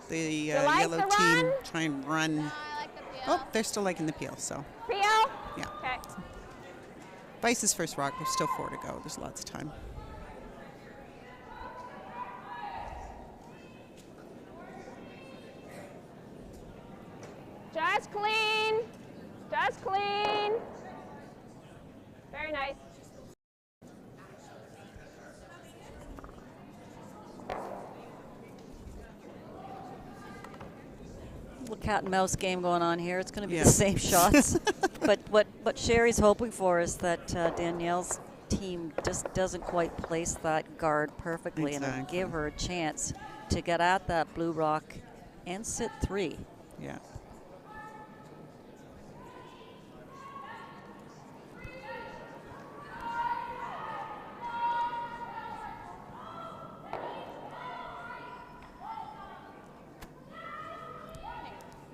the yellow the team run? try and run. I like the peel. Oh, they're still liking the peel, so PL. yeah. Okay. Vice's first rock. There's still 4 to go. There's lots of time. Just clean. Just clean. Very nice. Little cat and mouse game going on here. It's going to be Yeah. the same shots. But what Sherry's hoping for is that Danielle's team just doesn't quite place that guard perfectly and it'll Exactly. give her a chance to get at that blue rock and sit 3. Yeah.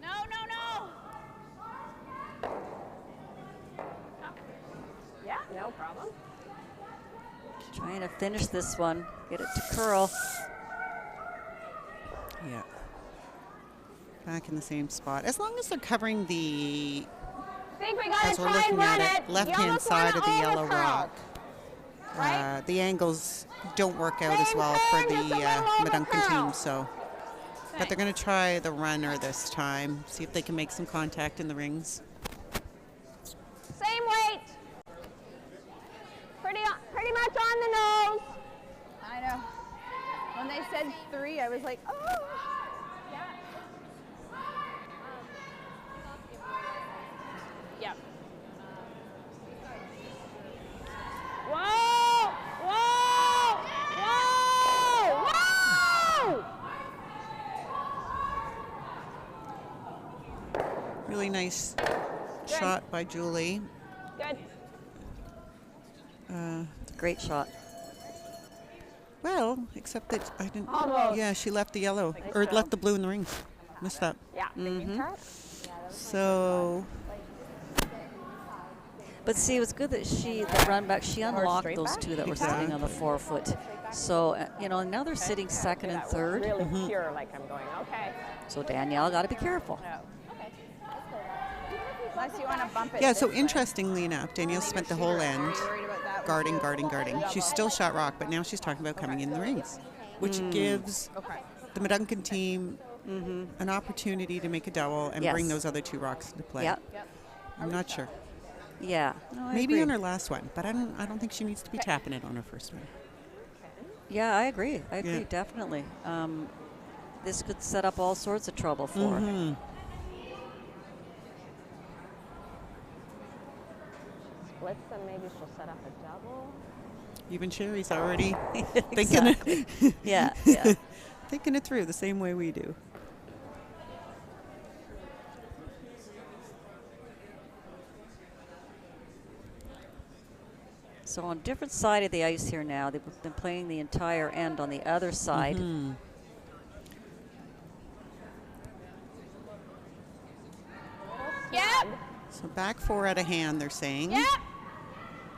No. Yeah, no problem. Trying to finish this one, get it to curl. Yeah. Back in the same spot. As long as they're covering the, I think we gotta as we're try and looking run at it. it, You left-hand almost side wanna of the yellow overcurl. rock, Right? the angles don't work out as Same well for turn, the just a little Maduncan overcurl. team, so. But they're going to try the runner this time, see if they can make some contact in the rings. Same weight. Pretty much on the nose. I know. When they said 3, I was like, oh. Yep. Whoa! Whoa! Whoa! Whoa! Really nice shot by Julie. Good. Great shot. Well, except that I didn't. Almost. Yeah, she left the yellow, or job. left the blue in the rings. Missed that. Yeah. So, But see, it was good that the run back, she unlocked straight those back? 2 that were sitting on the 4-foot. So, now they're sitting second and third. Really pure, like I'm going. Okay. So Danielle got to be careful. No. Okay. Unless you want to bump it. Yeah, this so way. interestingly enough, Danielle spent the whole end Are you worried about that? guarding, guarding, guarding. She still shot rock, but now she's talking about coming in the rings, which gives the Duncan team an opportunity to make a double and bring those other 2 rocks into play. Yep. I'm not sure. Yeah. No, I Maybe agree. on her last one, but I don't think she needs to be tapping it on her first one. Yeah, I agree. I agree, Yeah. definitely. This could set up all sorts of trouble for her. Splits them, maybe she'll set up a double. Even Sherry's already thinking Exactly. Yeah, yeah. thinking it through the same way we do. So on different side of the ice here now. They've been playing the entire end on the other side. Yep. So back 4 out of hand, they're saying. Yep.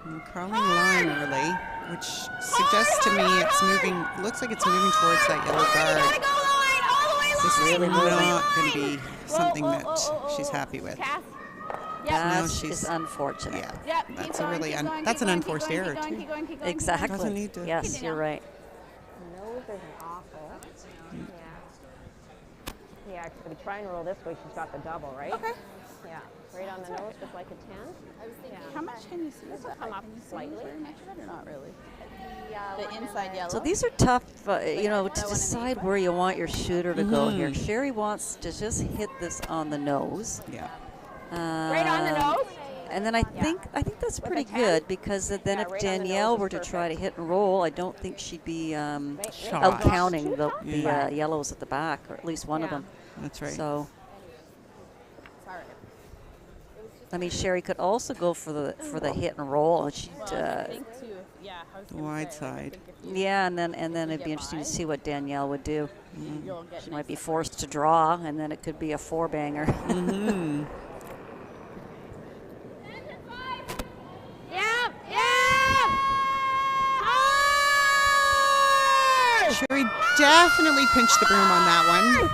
And crawling line early, which suggests to me it's moving, looks like it's moving towards that yellow Gotta guard. go line, all the way line. This is Really moving. not going to be something that she's happy with. Cass. That No, she's- is unfortunate. Yeah, Yep. keep that's a going, really keep going, that's keep an going, unforced keep going, error keep going, too. keep going, keep going. Exactly. Doesn't need to. Yes, you're right. Nose isn't awful. Yeah, because if we try and roll this way, she's got the double, right? Okay. Yeah, right on the nose, just like a 10. How much can you see? This will come up slightly. Very much of it or not really? The inside yellow. So these are tough, to decide where you want your shooter to go here. Sherry wants to just hit this on the nose. Yeah. Right on the nose? And then I think that's pretty a 10? good, because then Yeah, if right on the Danielle nose is were to try to hit and roll, I don't think she'd be Shot. out counting the Yeah. yellows at the back, or at least one of Yeah. them. That's right. So, I mean, Sherry could also go for the hit and roll, and she'd The wide side. yeah, and then it'd be interesting to see what Danielle would do. She might be forced to draw, and then it could be a 4-banger. Yep. Yep. Sherry definitely pinched the broom on that one.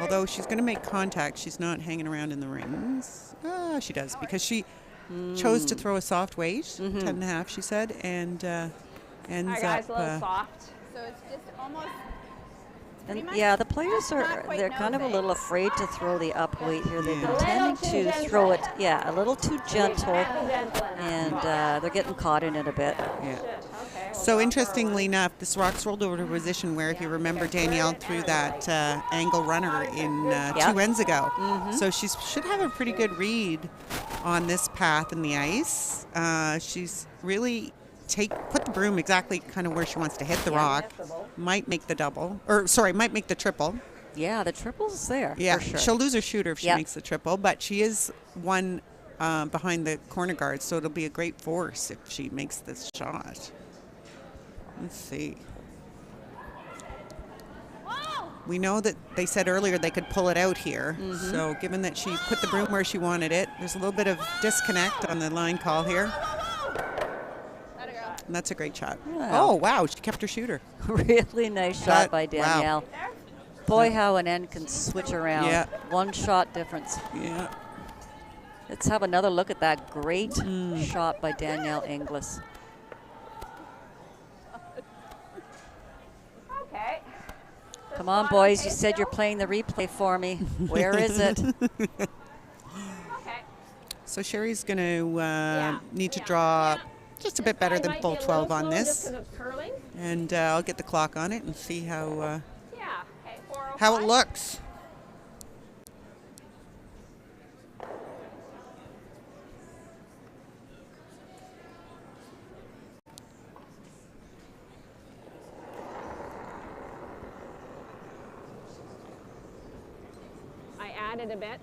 Although she's going to make contact, she's not hanging around in the rings. She does, because she chose to throw a soft weight, 10.5, she said, and ends All right, guys, a little up. soft. So it's just almost. And yeah, the players Not quite they're kind of a nosing. little afraid to throw the up weight here. They've been Yeah. tending Little too to gentle. throw it, a little too gentle, Gentle and they're getting caught in it a bit. Yeah. So interestingly enough, this rock's rolled over to a position where, if you remember, Danielle threw that angle runner in 2 ends ago. So she should have a pretty good read on this path in the ice. She's really put the broom exactly kind of where she wants to hit the rock. Might make the double, might make the triple. Yeah, the triple's there. Yeah, for sure. she'll lose her shooter if she Yep. makes the triple, but she is one behind the corner guard, so it'll be a great force if she makes this shot. Let's see. We know that they said earlier they could pull it out here, so given that she put the broom where she wanted it, there's a little bit of disconnect on the line call here. And that's a great shot. Wow. Oh, wow, she kept her shooter. Really nice shot That- by wow. Danielle. Boy, how an end can switch around. Yeah. One shot difference. Yeah. Let's have another look at that great shot by Danielle Inglis. Okay. Come on, boys. You said you're playing the replay for me. Where is it? Okay. So Sherry's going to need to draw just a bit better than full 12 on this. Just 'cause it's curling. And I'll get the clock on it and see how Yeah. Okay. 405. how it looks. I added a bit.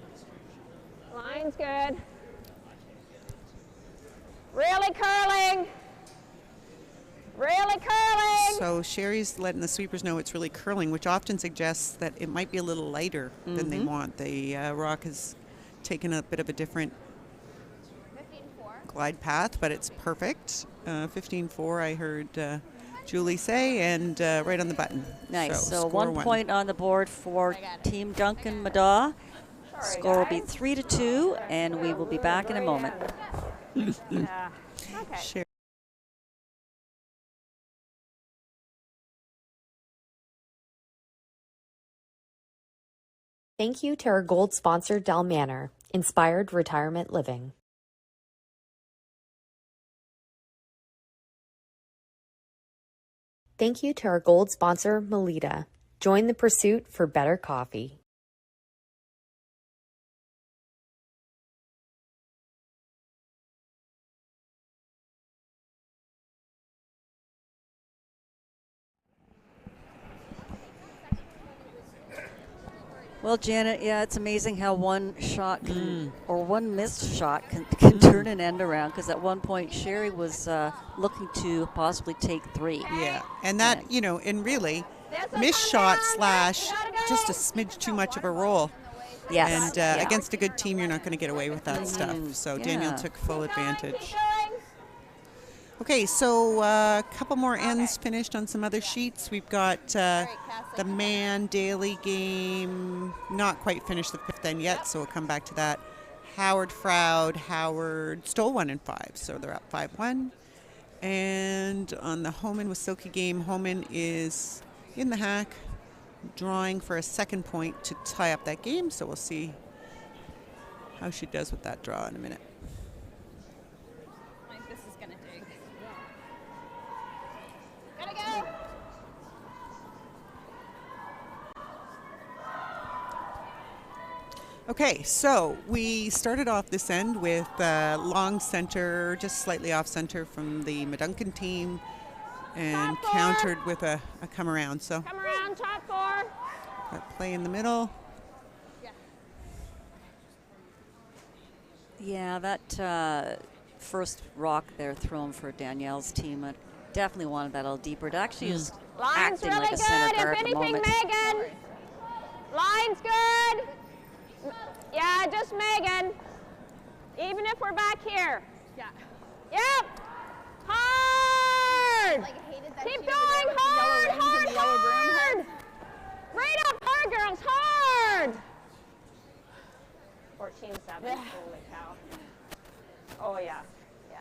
Line's good. Really curling. Really curling. So Sherry's letting the sweepers know it's really curling, which often suggests that it might be a little lighter than they want. The rock has taken a bit of a different glide path, but it's perfect. 15-4, I heard Julie say, and right on the button. Nice. So score 1 point on the board for Team Duncan Madaw. Score will be 3-2, and we will be back in a moment. Okay. Sure. Thank you to our gold sponsor, Del Manor, Inspired Retirement Living. Thank you to our gold sponsor, Melita. Join the pursuit for better coffee. Well, Janet, yeah, it's amazing how one shot can, or one missed shot can turn an end around, because at one point Sherry was looking to possibly take 3. Yeah, and that, you know, and really, missed shot / just a smidge too much of a roll. Yes. And against a good team, you're not going to get away with that stuff. So Danielle Yeah. took full advantage. Okay, so a couple more ends finished on some other sheets. We've got the man daily game, not quite finished the 5th end yet, so we'll come back to that. Howard Howard stole 1 and 5, so they're up 5-1. And on the Homan with Silky game, Homan is in the hack, drawing for a second point to tie up that game, so we'll see how she does with that draw in a minute. This is gonna dig. Gotta go. Okay, so we started off this end with long center, just slightly off center from the Duncan team, and Top 4. countered with a come around. So Come around, top 4. got play in the middle. Yeah, that first rock there thrown for Danielle's team, I definitely wanted that a little deeper. It actually is Line's acting really like a center good. guard If at the anything, moment. Megan. Line's good. Yeah, just Megan. Even if we're back here. Yeah. Yep. Hard. Like, I hated that Keep she going. was there Hard, with the yellow hard, rings and the yellow broom hard. heads. Right up, hard, girls. Hard. 14-7. Holy cow. Oh, yeah. Yeah.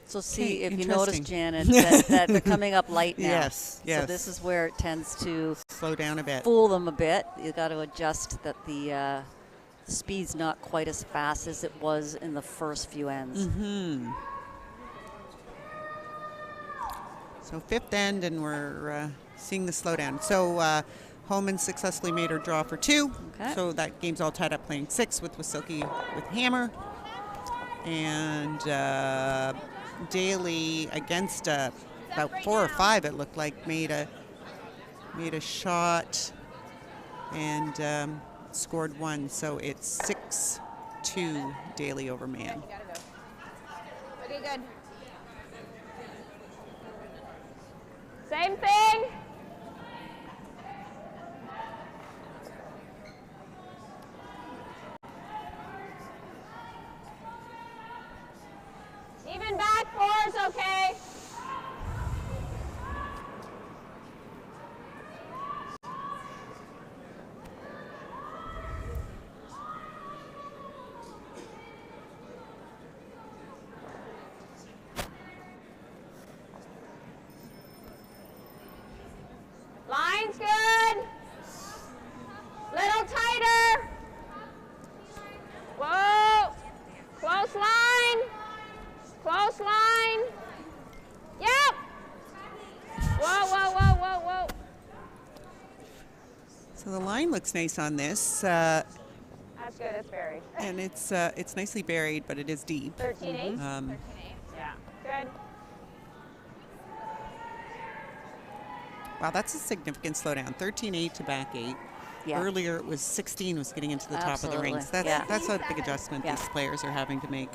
So see, Okay, if you notice, interesting. Janet, that they're coming up light now. Yes, yes. So this is where it tends to Slow down a bit. fool them a bit. You got to adjust that the speed's not quite as fast as it was in the first few ends. So 5th end, and we're seeing the slowdown. So Holman successfully made her draw for 2. Okay. So that game's all tied up playing 6 with Silky with hammer. And Daly against about 4 or 5, it looked like, made a shot and scored 1. So it's 6-2 Daly over man. Okay, good. Same thing. Even back 4 is okay. Line's good. Little tighter. Whoa. Close line. Close line. Yep. Whoa, whoa, whoa, whoa, whoa. So the line looks nice on this, That's good. It's buried. and it's nicely buried, but it is deep. 13-8. Yeah. Good. Wow, that's a significant slowdown. 13-8 to back 8. Yeah. Earlier it was 16 was getting into the top of the Absolutely. rings. That's Yeah. that's a big adjustment Yeah. these players are having to make.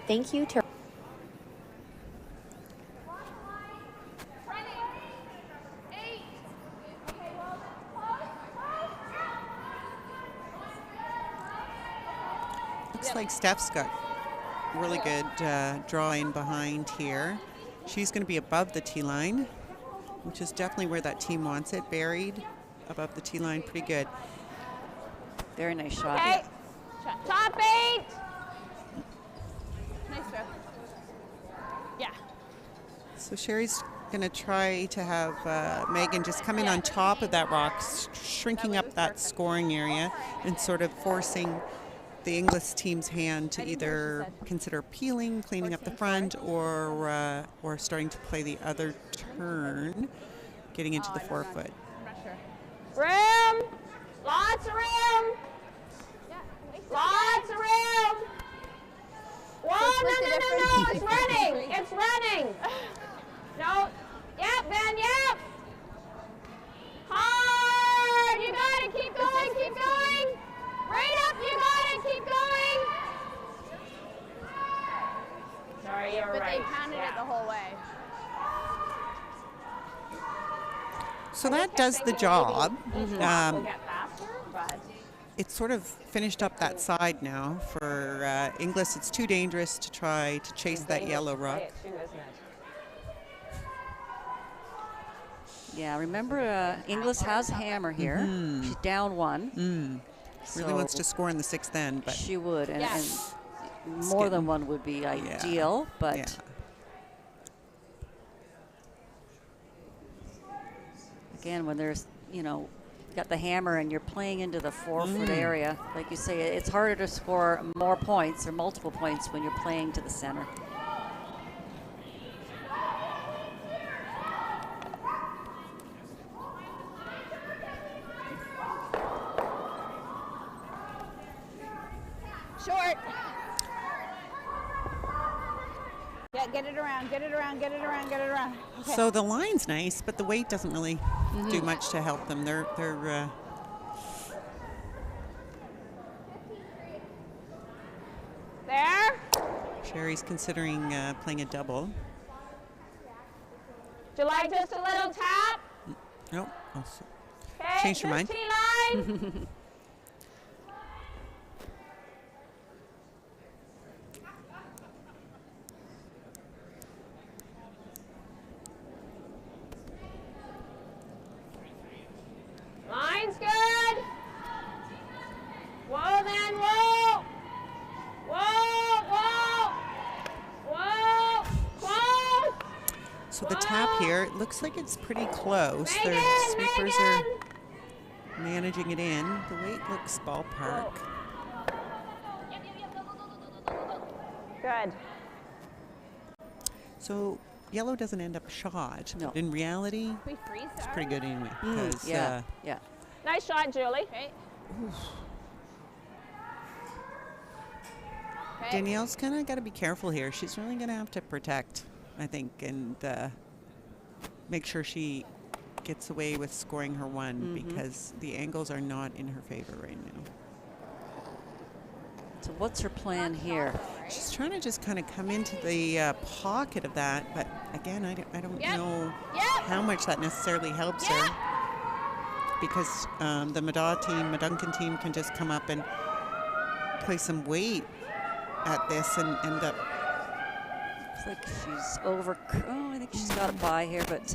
Thank you to Looks like Steph's got really good drawing behind here. She's going to be above the tee line, which is definitely where that team wants it, buried above the tee line. Pretty good. Very nice shot. Okay. Top 8. Nice throw. Yeah. So Sherry's going to try to have Megan just come in on top of that rock, shrinking up that scoring area and sort of forcing the Inglis team's hand to either consider peeling, cleaning up the front, or starting to play the other turn, getting into the 4-foot. Room. Lots of room. Lots of room. Whoa, no, it's running. It's running. No. Yep, Ben, yep. Hard. You got it. Keep going, keep going. Right up, you got it. Keep going. Sorry, you're But right. they pounded it the whole way. So that does the job. We'll get faster, but It's sort of finished up that side now. For Inglis, it's too dangerous to try to chase that yellow rock. too, isn't it? Yeah, remember Inglis has hammer here. She's down 1. Really wants to score in the 6th end, but She would, and Yes. more than one would be ideal, but yeah. again, when there's, got the hammer and you're playing into the 4-foot area, like you say, it's harder to score more points or multiple points when you're playing to the center. Short. Yeah, get it around, get it around, get it around, get it around. Okay. So the line's nice, but the weight doesn't really do much to help them. They're There. Sherry's considering playing a double. Do you like just a little tap? Nope. Okay. Change your mind. Tee line. Line's good. Whoa, then, whoa. Whoa, whoa. Whoa, whoa. So the tap here, it looks like it's pretty close. Megan, Their sweepers are Megan. managing it in. The weight looks ballpark. Good. So yellow doesn't end up shot. No. But in reality, We freeze it's pretty good anyway. Because Yeah. Nice shot, Julie. Okay. Danielle's kind of got to be careful here. She's really going to have to protect, I think, and make sure she gets away with scoring her one because the angles are not in her favor right now. So what's her plan here? She's trying to just kind of come into the pocket of that, but again, I don't know how much that necessarily helps her because the Duncan team can just come up and play some weight at this and end up. Looks like she's over. Oh, I think she's got it by here, but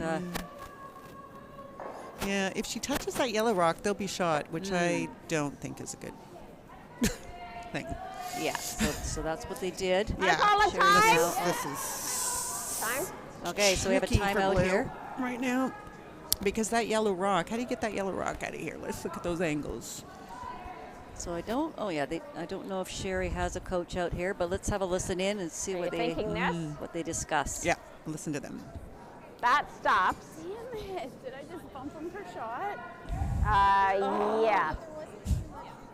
Yeah, if she touches that yellow rock, they'll be shot, which I don't think is a good thing. yeah. So that's what they did. Yeah, call a Sherry's time. out. this is Time. Okay, so we have a tricky for timeout blue here. right now because that yellow rock. How do you get that yellow rock out of here? Let's look at those angles. So I don't. Oh yeah, I don't know if Sherry has a coach out here, but let's have a listen in and see Are what you they thinking this? what they discuss. Yeah, listen to them. That stops. Damn it. Did I just bump him for shot? Yeah.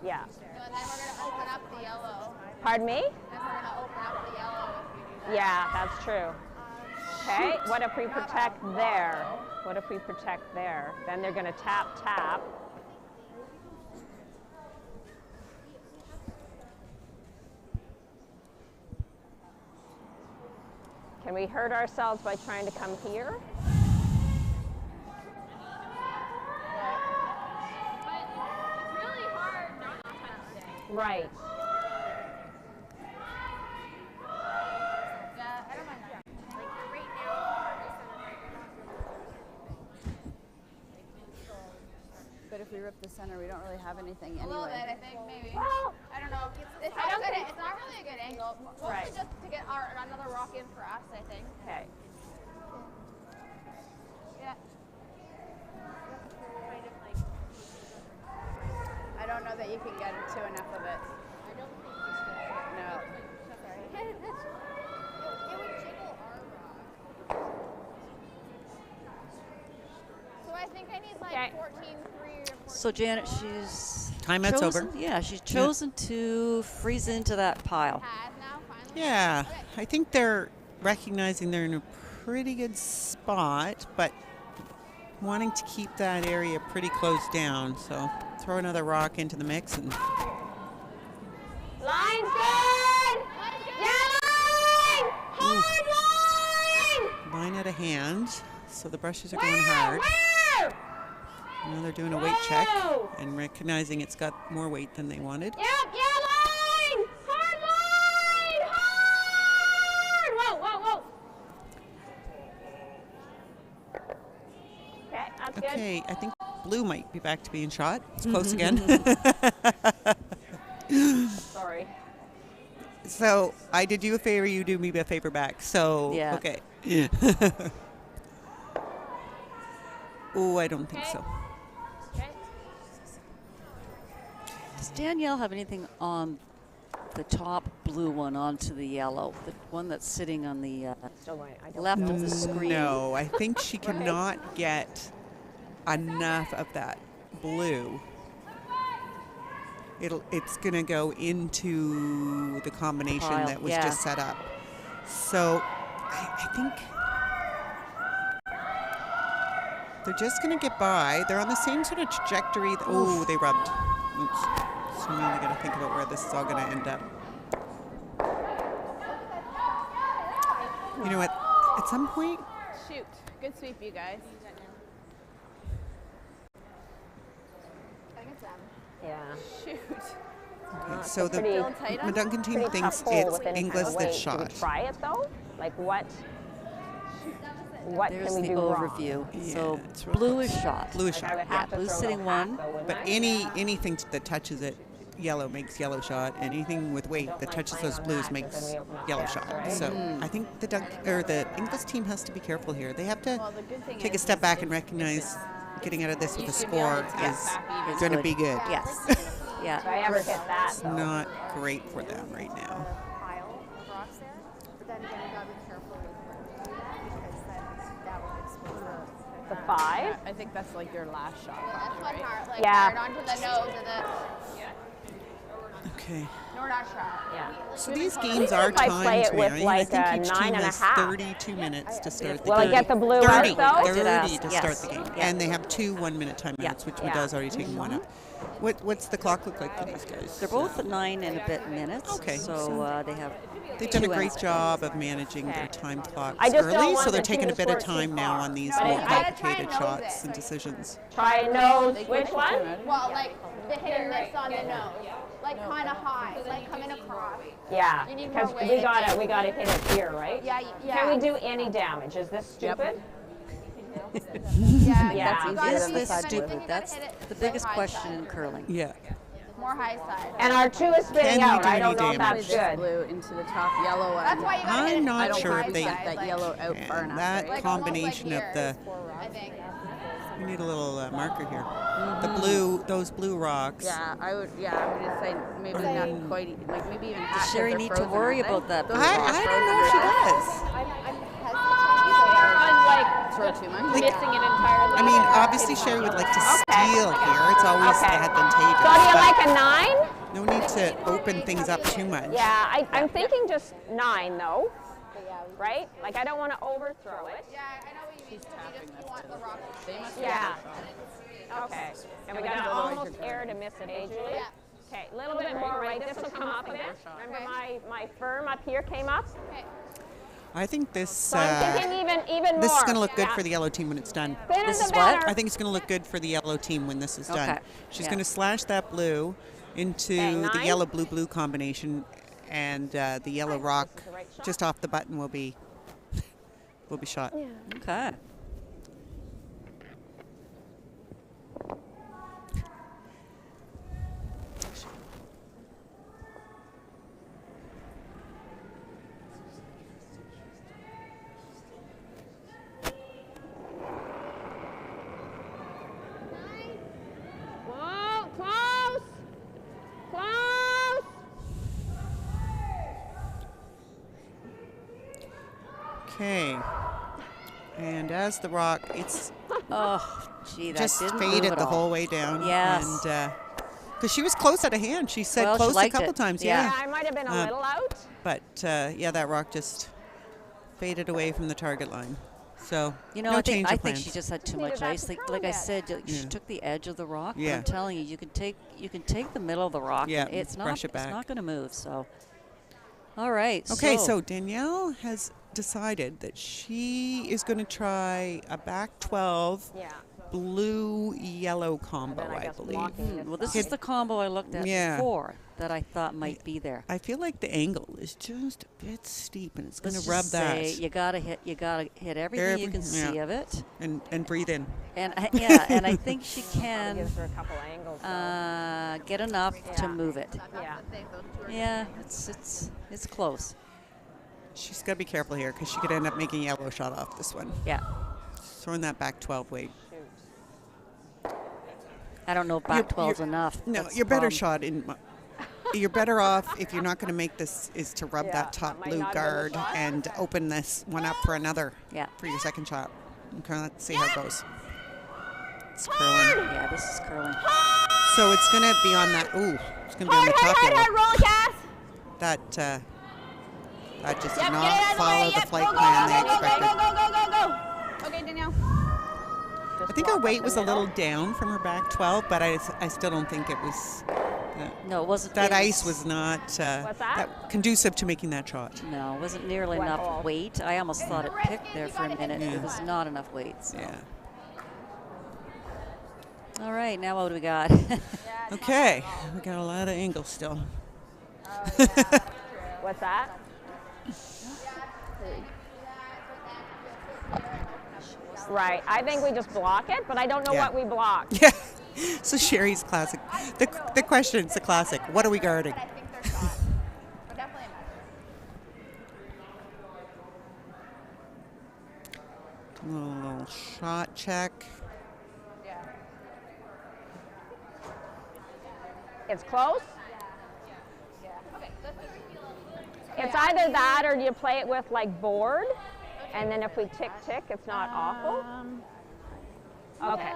Yeah. And then we're going to open up the yellow. Pardon me? Then we're going to open up the yellow if we do that. Yeah, that's true. Okay, what if we protect there? What if we protect there? Then they're going to tap, tap. Can we hurt ourselves by trying to come here? But it's really hard not to touch it. Right. rip the center. We don't really have anything anyway. A little bit, I think, maybe. Well, I don't know. It's not really a good angle. Mostly Right. just to get another rock in for us, I think. okay. Yeah. I don't know that you can get to enough of it. I don't think you should. No. Sorry. It would jiggle our rock. So I think I need like Okay. 14-3 or 14. So Janet, she's Timeout's chosen, over. Yeah, she's chosen to freeze into that pile. Has now, finally. Yeah, I think they're recognizing they're in a pretty good spot, but wanting to keep that area pretty closed down. So throw another rock into the mix and Line's good. Yeah, line. Hard line. line out of hand. So the brushes are going hard. Where? Now they're doing a weight check Whoa. and recognizing it's got more weight than they wanted. Yep, yeah, line. Hard line. Hard. Whoa, whoa, whoa. Okay, that's good. Okay, I think blue might be back to being shot. It's close again. Sorry. So I did you a favor, you do me a favor back. So, Yeah. okay. Oh, I don't think so. Okay. Does Danielle have anything on the top blue one onto the yellow, the one that's sitting on the Still going. I don't left know. of the screen? No, I think she cannot get enough of that blue. It's going to go into the combination Pile, that was yeah. just set up. So I think they're just going to get by. They're on the same sort of trajectory. Oh, they rubbed. Oops. So now they got to think about where this is all going to end up. You know what? At some point, Shoot. Good sweep, you guys. I think it's them. Yeah. Shoot. okay, so the pretty- the Duncan team Pretty thinks tough hole it's with any Inglis kind of that's weight. shot. Should we try it though? Like what? What There's can we the do wrong? overview. Yeah, So it's real blue close. is shot. Blue is Like I would shot. have to blue's throw it sitting all back, one. though, wouldn't But I? anything that touches it, yellow makes yellow shot. Anything with weight that touches those blues makes yellow shot. So I think the Inglis team has to be careful here. They have to Well, the good thing take a is step back and recognize getting out of this with a score is going to be good. Yes. Yeah. If I ever hit that, It's though. not great for them right now. Pile of rocks there, but then again, you gotta be careful with where you do that because that would expose The 5. I think that's like your last shot. that's probably, one right? hard, like Yeah. hard onto the nose of the. Okay. No, we're not shot. Yeah. So these games are if I play timed, it with Mary. I like think a each 9 team and a has half. 32 minutes to start the Will I game. get the blue 30, out though? I did 30 ask, to yes. start the game. Yeah. And they have 2 1-minute timeouts, Yeah. which Yeah. does already take one up. What's the clock look like for these guys? They're both at 9 and a bit minutes. Okay. So they have. They've done a 2 great ends. job of managing their time clocks I just don't early, want so they're the team taking a to bit of score too time now far. on these No, more you gotta try and complicated nose shots it. and decisions. Try nose. Which one? Well, like hitting this on the nose, like kind of high, like coming across. Yeah. You need Because more we weight. gotta hit it here, right? Yeah, yeah. Can we do any damage? Is this stupid? Yeah, Yeah. you That's gotta Is be- this if anything, stupid? you gotta That's hit it the like biggest high question side. in curling. Yeah. More high side. And our 2 is spinning Can we out. do I don't any know if damage? that's good. Blue into the top yellow one. That's why you gotta hit I'm it not like sure high if they side, that like- yellow out far And enough. that right? like combination almost of like the, here, I think. we need a little marker here. The blue, those blue rocks. Yeah, I would just say maybe not quite, like maybe even half. Does Sherry need to worry about that? Those I rocks don't frozen know if she right now. does. I'm hesitant. Throw too much. Like, Missing it entirely. I mean, obviously Sherry would like to steal here. It's always Okay. advantageous. So do you but like a 9? no need to open things up too much. Yeah, I'm thinking just 9 though. Right? Like I don't want to overthrow it. Yeah, I know what you mean. You want the rock to stay. Yeah. Okay. And we got almost air to miss it, eh, Julie? Yeah. Okay, a little bit more right. This will come up a bit. Remember my firm up here came up? Okay. I think this So I'm thinking even more. this is going to look good Yeah. for the yellow team when it's done. Thinner This the is what? better. I think it's going to look good for the yellow team when this is done. Okay. She's Yeah. going to slash that blue into Okay, the 9. yellow blue blue combination, and the yellow rock the right shot. just off the button will be shot. Okay. Okay. And as the rock, it's Oh, gee, that just didn't move faded at the all. whole way down. Yes. And because she was close at a hand. She said Well, she close a liked couple it. times. Yeah. Yeah, I might have been a little out. But yeah, that rock just faded away from the target line. So You know, no I change think of plans. she just had too needed much that ice. to Like I curl said, she Yeah. took the edge of the rock. But Yeah. I'm telling you, you can take the middle of the rock. Yeah, and it's not. brush it It's back. not going to move. So, all right. Okay, so Danielle has decided that she is going to try a back 12 Yeah. blue-yellow combo, then I I guess believe. blocking well, this is the combo I looked at Yeah. before that I thought might be there. I feel like the angle is just a bit steep, and it's going Let's to rub just that. say you gotta hit everything you can see yeah. of it, And breathe in. and and I think she can Gives her a couple angles. though. get enough Yeah. to move it. Yeah. Yeah, it's close. She's got to be careful here because she could end up making a yellow shot off this one. Yeah, Throwing that back 12 weight. I don't know if back 12's enough. No, That's your the better problem. shot you're better off if you're not going to make this is to rub Yeah, that top that might blue not have been the guard shot. and open this one up for another. Yeah. For your second shot. Okay, let's see how it goes. It's curling. Yeah, this is curling. So it's going to be on that. Ooh, it's going to be on the top Hard, yellow. roll, Cass. That just did Yep, not get it out of the way, follow the yep, flight go, go, plan go, they go, go, expected. go, go, go, go. Okay, Danielle. I think her weight was a little down from her back 12, but I still don't think it was. No, it wasn't. That it ice was not What's that? conducive to making that shot. No, it wasn't nearly Wet enough ball. weight. I almost thought it picked there for a minute. Yeah. It was not enough weight. So. Yeah. All right, now what do we got? Okay, we got a lot of angles still. What's that? Right. I think we just block it, but I don't know Yeah. what we block. Yeah. So Sherry's classic. The question's a classic. What are we guarding? A little shot check. It's close. It's either that or you play it with like board, and then if we tick tick, it's not awful. Okay.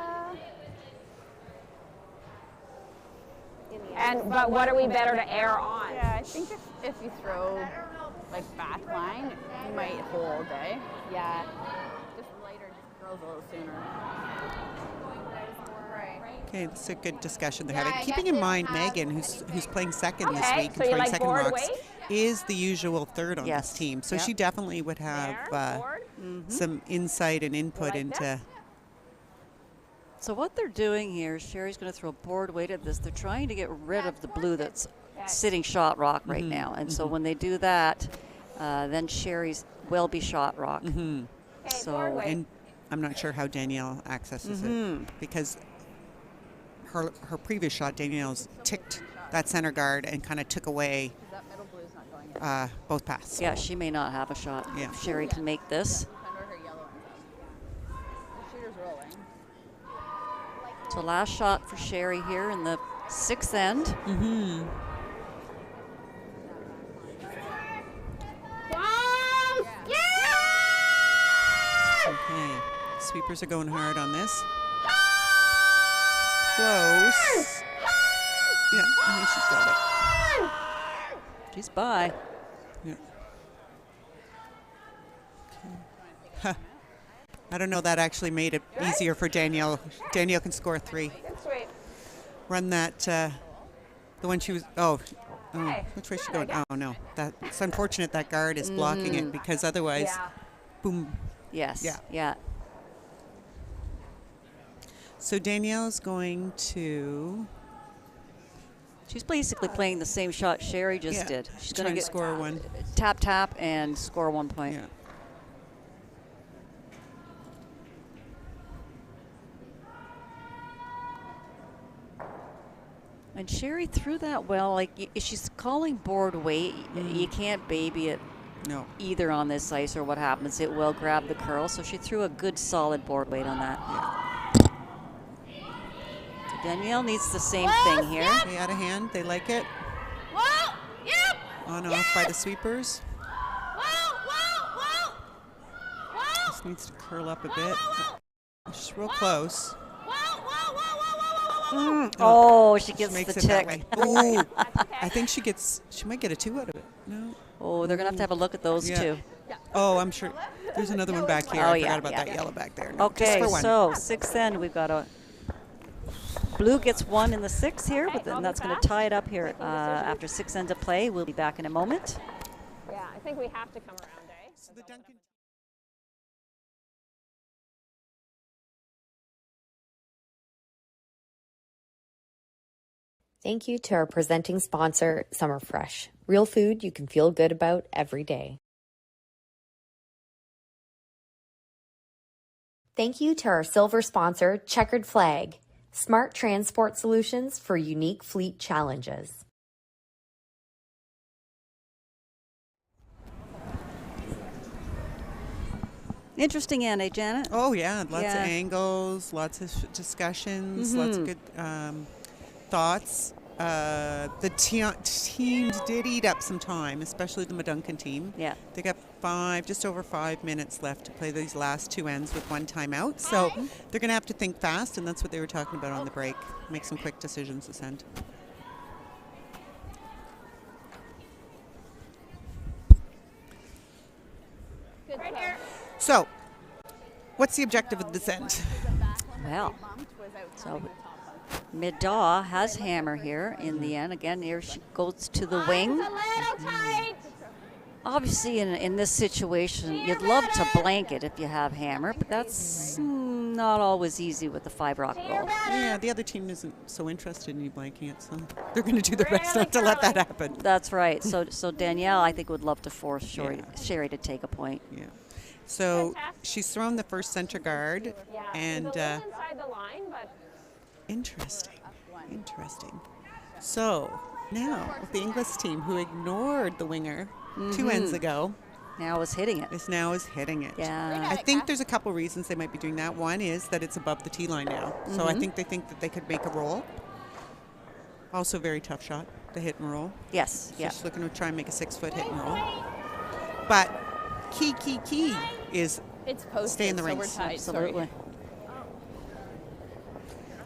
And but what are we better to err on? Yeah, I think if you throw like back line, you might hold all day. Yeah. Just lighter, just curls a little sooner. Okay, it's a good discussion they're having. Keeping in mind, Megan, who's playing second this Okay, week so and you throwing like second board rocks, weight? is the usual third on Yes. this team. So Yep. she definitely would have There, board. some insight and input like into. that? So what they're doing here, Sherry's going to throw board weight at this. They're trying to get rid of the blue that's sitting shot rock right now. And so when they do that, then Sherry's will be shot rock. Okay, board So weight. And I'm not sure how Danielle accesses it because her previous shot, Danielle's ticked that center guard and kind of took away That middle blue's not going in. both paths. yeah, she may not have a shot. Yeah. If Sherry can make this. Depend where her yellow ends up. The shooter's rolling. So last shot for Sherry here in the sixth end. Close! Yeah! Okay. Sweepers are going hard on this. Close. Yeah, I think she's got it. She's by. Yeah. Huh. I don't know. That actually made it easier for Danielle. Danielle can score 3. Good sweep. Run that. The one she was. Oh, Hey, which way is she good, going? Oh no. It's unfortunate that guard is blocking it because otherwise, Yeah. boom. Yes. Yeah. Yeah. So Danielle's going to. She's basically playing the same shot Sherry just Yeah, did. She's try going to and get score 1. tap tap and score 1 point. Yeah. And Sherry threw that well. Like she's calling board weight. You can't baby it No. either on this ice, or what happens? It will grab the curl. So she threw a good solid board weight on that. So Danielle needs the same thing here. They out of hand. They like it. Whoa! Yep! On off by the sweepers. Whoa! Whoa! Whoa! Just needs to curl up a bit. She's real close. Oh, she gets makes the it that tick. way. Ooh. I think she might get a 2 out of it. No. Oh, they're going to have a look at those two. Oh, I'm sure. There's another one back here. Oh, I yeah, forgot about yeah. that yellow back there. No, just Okay, for one. so 6th end, we've got a blue gets 1 in the 6th here, but then that's going to tie it up here after 6 ends of play. We'll be back in a moment. Yeah, I think we have to come around, eh? So the Duncan. Thank you to our presenting sponsor, Summer Fresh. Real food you can feel good about every day. Thank you to our silver sponsor, Checkered Flag. Smart transport solutions for unique fleet challenges. Interesting end, eh, Janet? Oh, yeah. Lots of angles, lots of discussions, lots of good thoughts. The teams did eat up some time, especially the Duncan team. Yeah. They got just over 5 minutes left to play these last 2 ends with 1 timeout. So they're going to have to think fast, and that's what they were talking about on the break. Make some quick decisions this end. Right here. So, what's the objective of this end? Well, so Middaw has hammer here in the end. Again, here she goes to the wing. A little tight. Obviously, in this situation, you'd love to blanket if you have hammer, but that's not always easy with the 5-rock roll. Yeah, the other team isn't so interested in you blanking it, so they're going to do their best not to let that happen. That's right. So Danielle, I think, would love to force Sherry to take a point. Yeah. So she's thrown the first center guard, and inside the line, but interesting. So now the Inglis team, who ignored the winger 2 ends ago, now is hitting it. is hitting it. Yeah. I think there's a couple reasons they might be doing that. One is that it's above the tee line now, so I think they think that they could make a roll. Also, very tough shot, the hit and roll. Yes. Yeah. Just looking to try and make a 6-foot hit and roll. But key is It's posted, stay in the so rings. we're tight. Absolutely. Sorry.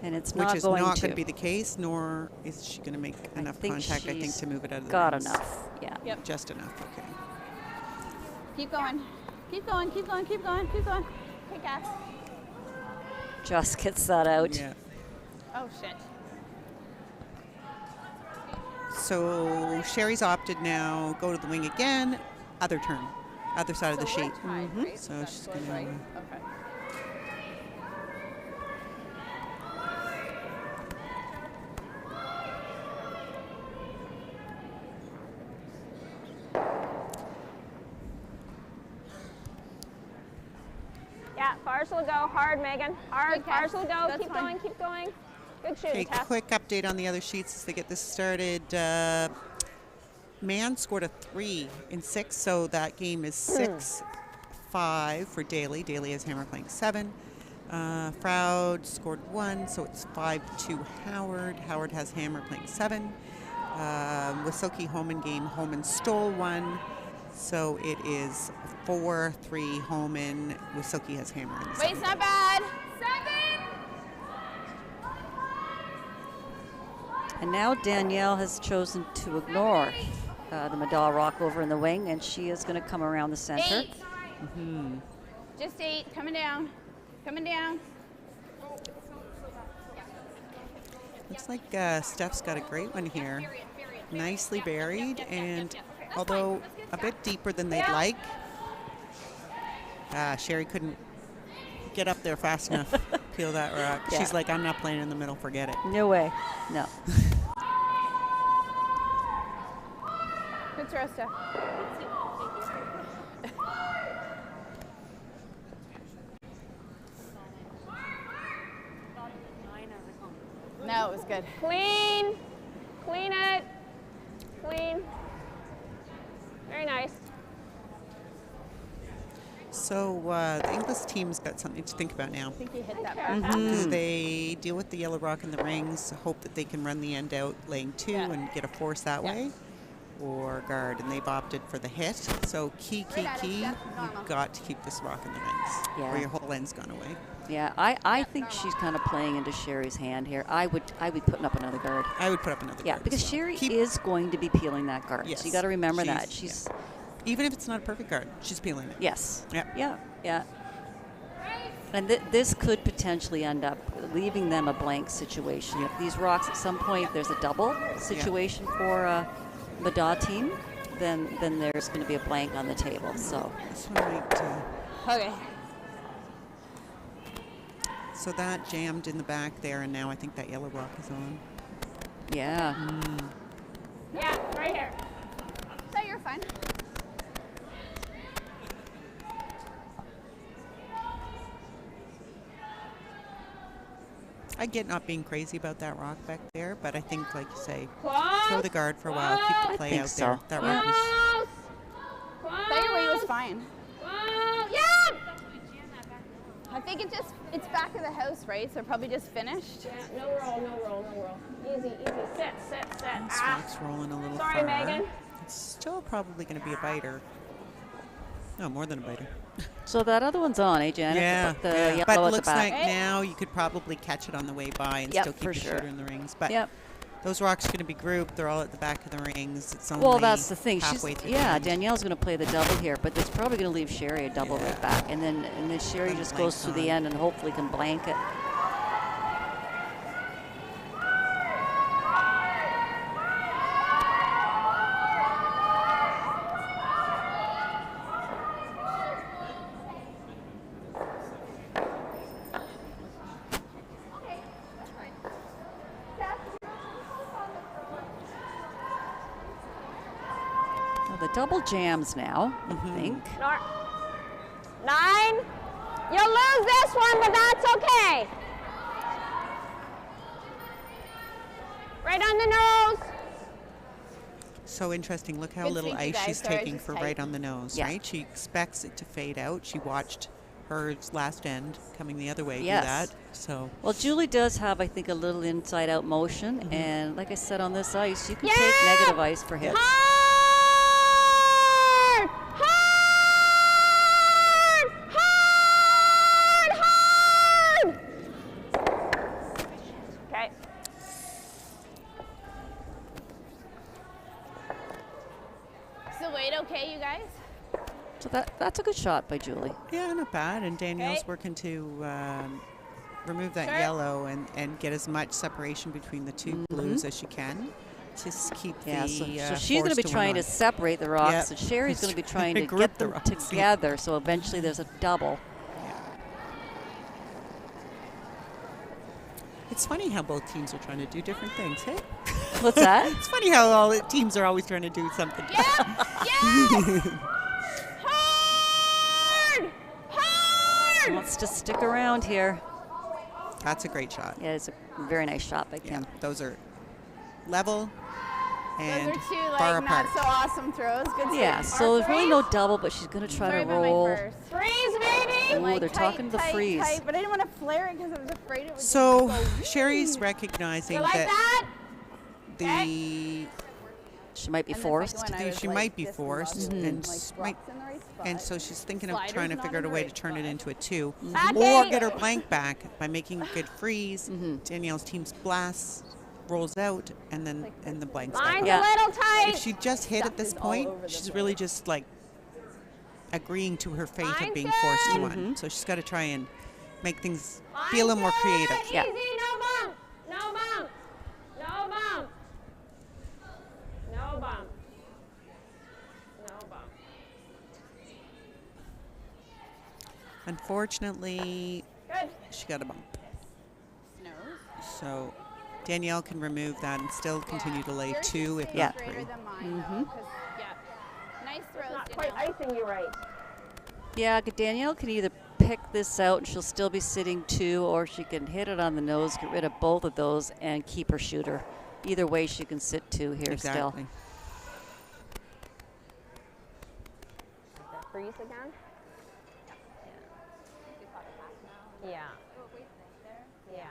And it's Which not is going not to going to be the case, nor is she going to make enough contact, I think, she's to move it out of the got rings. enough. Yeah. Yep. Just enough, okay. Keep going. Keep going. Keep going. Keep going. Keep going. hey, Cass. Just gets that out. Yeah. Oh, shit. So Sherry's opted now, go to the wing again, other turn, other side of the sheet. So she's going to... Okay. Yeah, partial go. Hard, Megan. Hard, Good catch. partial go. That's Keep fine. going, keep going. Good shooting, Okay, Tess. quick update on the other sheets as they get this started. Man scored a 3 in 6, so that game is 6-5 for Daly. Daly has hammer playing 7. Froud scored 1, so it's 5-2 Howard. Howard has hammer playing 7. Wysocki Homan game, Homan stole 1, so it is 4-3 Homan. Wysocki has hammer in the Wait, it's not bad. 7. And now Danielle has chosen to ignore the Middaw rock over in the wing, and she is going to come around the center. 8. Just 8. Coming down. Coming down. Looks like Steph's got a great one here. Nicely buried, and although a bit deeper than they'd like, Sherry couldn't get up there fast enough, peel that rock. Yeah. She's like, I'm not playing in the middle, forget it. No way. No. Good throw, Steph. No, it was good. Clean. Clean it. Clean. Very nice. So the Inglis team's got something to think about now. I think you hit that back. Do they deal with the yellow rock in the rings, hope that they can run the end out laying 2 and get a force that way? or guard, and they've opted for the hit. So key, you've got to keep this rock in the rings, or your whole end's gone away. Yeah, I think she's kind of playing into Sherry's hand here. I would be putting up another guard. I would put up another guard. Yeah, because Sherry is going to be peeling that guard. Yes. So you got to remember that. She's even if it's not a perfect guard, she's peeling it. Yes. Yeah. Yeah. And this could potentially end up leaving them a blank situation. If these rocks at some point there's a double situation for the DAW team, then there's going to be a blank on the table. So this one might. Okay. So that jammed in the back there, and now I think that yellow rock is on. Yeah. Yeah, right here. So you're fine. I get not being crazy about that rock back there, but I think, like you say, Close. throw the guard for a while, keep the play out there. That rock was. That your weight was fine. Yeah. I think it's back of the house, right? So probably just finished. Yeah, no roll. Easy. Set. This rock's rolling a little Sorry, far. Megan. It's still probably going to be a biter. No, more than a biter. So that other one's on, eh, Janet? Yeah, The yellow but at it the looks back. like now you could probably catch it on the way by and still keep your shooter in the rings. But those rocks are going to be grouped. They're all at the back of the rings. It's only well, that's the thing. halfway through. Danielle's going to play the double here, but it's probably going to leave Sherry a double right back, and then Sherry just goes to the end and hopefully can blank it. The double jams now, I think. 9. You'll lose this one, but that's okay. Right on the nose. So interesting. Look how Good little speech, you ice guys. she's Sorry, taking it's for tight. right on the nose, Yeah. right? She expects it to fade out. She watched her last end coming the other way Yes. do that. So Well, Julie does have, I think, a little inside-out motion, and like I said, on this ice, you can take negative ice for hits. Hard! Okay. Is the weight okay, you guys? So that's a good shot by Julie. yeah, not bad. And Danielle's working to remove that yellow and get as much separation between the two blues as she can. Just keep Yeah, the so she's force going to be win trying on. to separate the rocks, Yep. and Sherry's going to be trying to Group get the them rocks. together, so eventually there's a double. It's funny how both teams are trying to do different things, hey? What's that? It's funny how all the teams are always trying to do something. She wants to stick around here. That's a great shot. Yeah, it's a very nice shot by Kim. Those are level and Those are two far like apart. not so awesome throws. Good Yeah, save. so there's really no double, but she's going to try Sorry to about my roll. first. Freeze, baby! Ooh, they're talking to the freeze. Tight, but I didn't want to flare it because I was afraid it would So just go Sherry's recognizing You like that? the She might be And the forced. second one, I was she like might be this forced muscle, and like, might, rocks in the right spot. and so she's thinking of Slider's trying to not figure out in a the way right to turn it spot. into a 2 Back or eight. get her blank back by making a good freeze. Danielle's team's blast rolls out and then the blanks back. Mine's Yeah. a little tight. If she just hit Stuff at this is all point, over the she's place. really just like agreeing to her fate of Mine's being forced to good. one. So she's got to try and make things Mine's be a little more good. creative. Yeah. Easy, no bump. No bump. No bump. No bump. No bump. Unfortunately, Good. she got a bump. So Danielle can remove that and still continue to lay Yours 2, is if way not greater 3. than mine, though, 'cause, nice throws. Not quite icing you right. Yeah, Danielle can either pick this out and she'll still be sitting 2, or she can hit it on the nose, get rid of both of those, and keep her shooter. Either way, she can sit 2 here still. Exactly. Freeze again? Yeah. Yeah.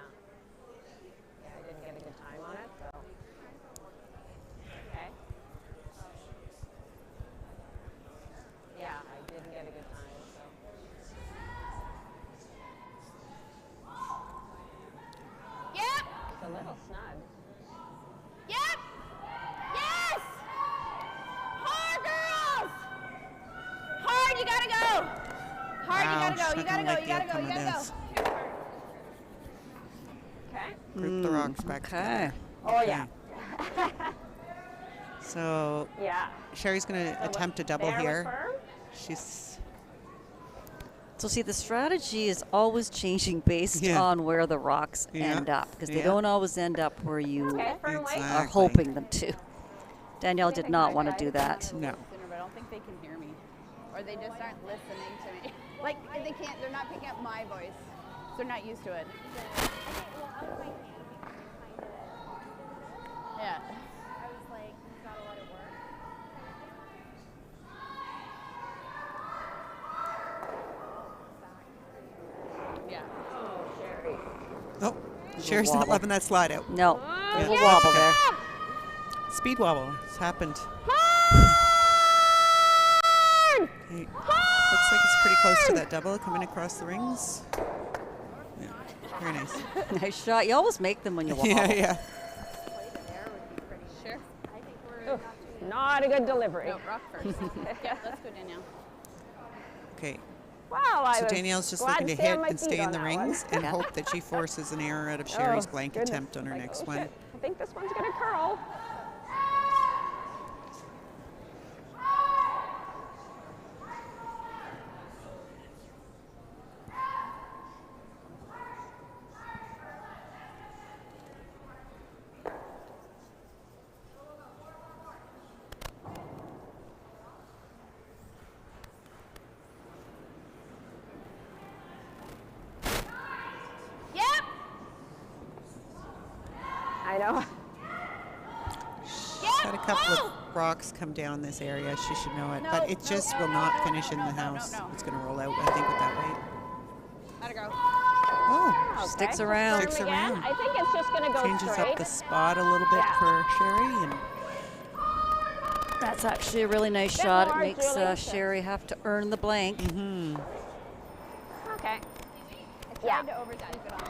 Yeah, I didn't get a good time on it, so. Okay. all snug. Yep. Yes. Hard, girls. Hard, you gotta go. Hard, you gotta go. You gotta go. You gotta go. You gotta go. Okay. Group the rocks back together. Oh, yeah. So Yeah. Sherry's going to attempt a double There here. with firm. She's So see, the strategy is always changing based Yeah. on where the rocks Yeah. end up, because they Yeah. don't always end up where you Okay, firm weight. are hoping them to. Danielle did not want to do that. No. Sooner, but I don't think they can hear me, or they just aren't listening to me. Like they can't. They're not picking up my voice. So they're not used to it. Yeah. I was like, you gotta let it work. Yeah. Oh, Sherry's not wobble. loving that slide out. No, there's a Yeah. wobble there. Speed wobble. It's happened. Okay. Looks like it's pretty close to that double coming across the rings. Yeah, very nice. Nice shot. You always make them when you wobble. Yeah, yeah. Sure. Oof, not a good delivery. No, rock first. Yeah, let's go Danielle. Okay. Wow, I So was Danielle's just glad looking to stay on hit my and feet stay in on the that one. rings and hope that she forces an error out of Sherry's blank goodness. attempt on her Like, next oh, one. shit. I think this one's gonna curl. Yep. I know. Yep. Had a couple of rocks come down this area. She should know it, but it just will not finish in the house. no. It's going to roll out, I think, with that weight. Let it go. Oh, Okay, Sticks so around. firm Sticks again. around. I think it's just gonna go changes straight. up the spot a little bit Yeah. for Sherry, and That's actually a really nice Bit shot. It more, makes Julie. Sherry have to earn the blank. Okay. I tried to oversleep it on her.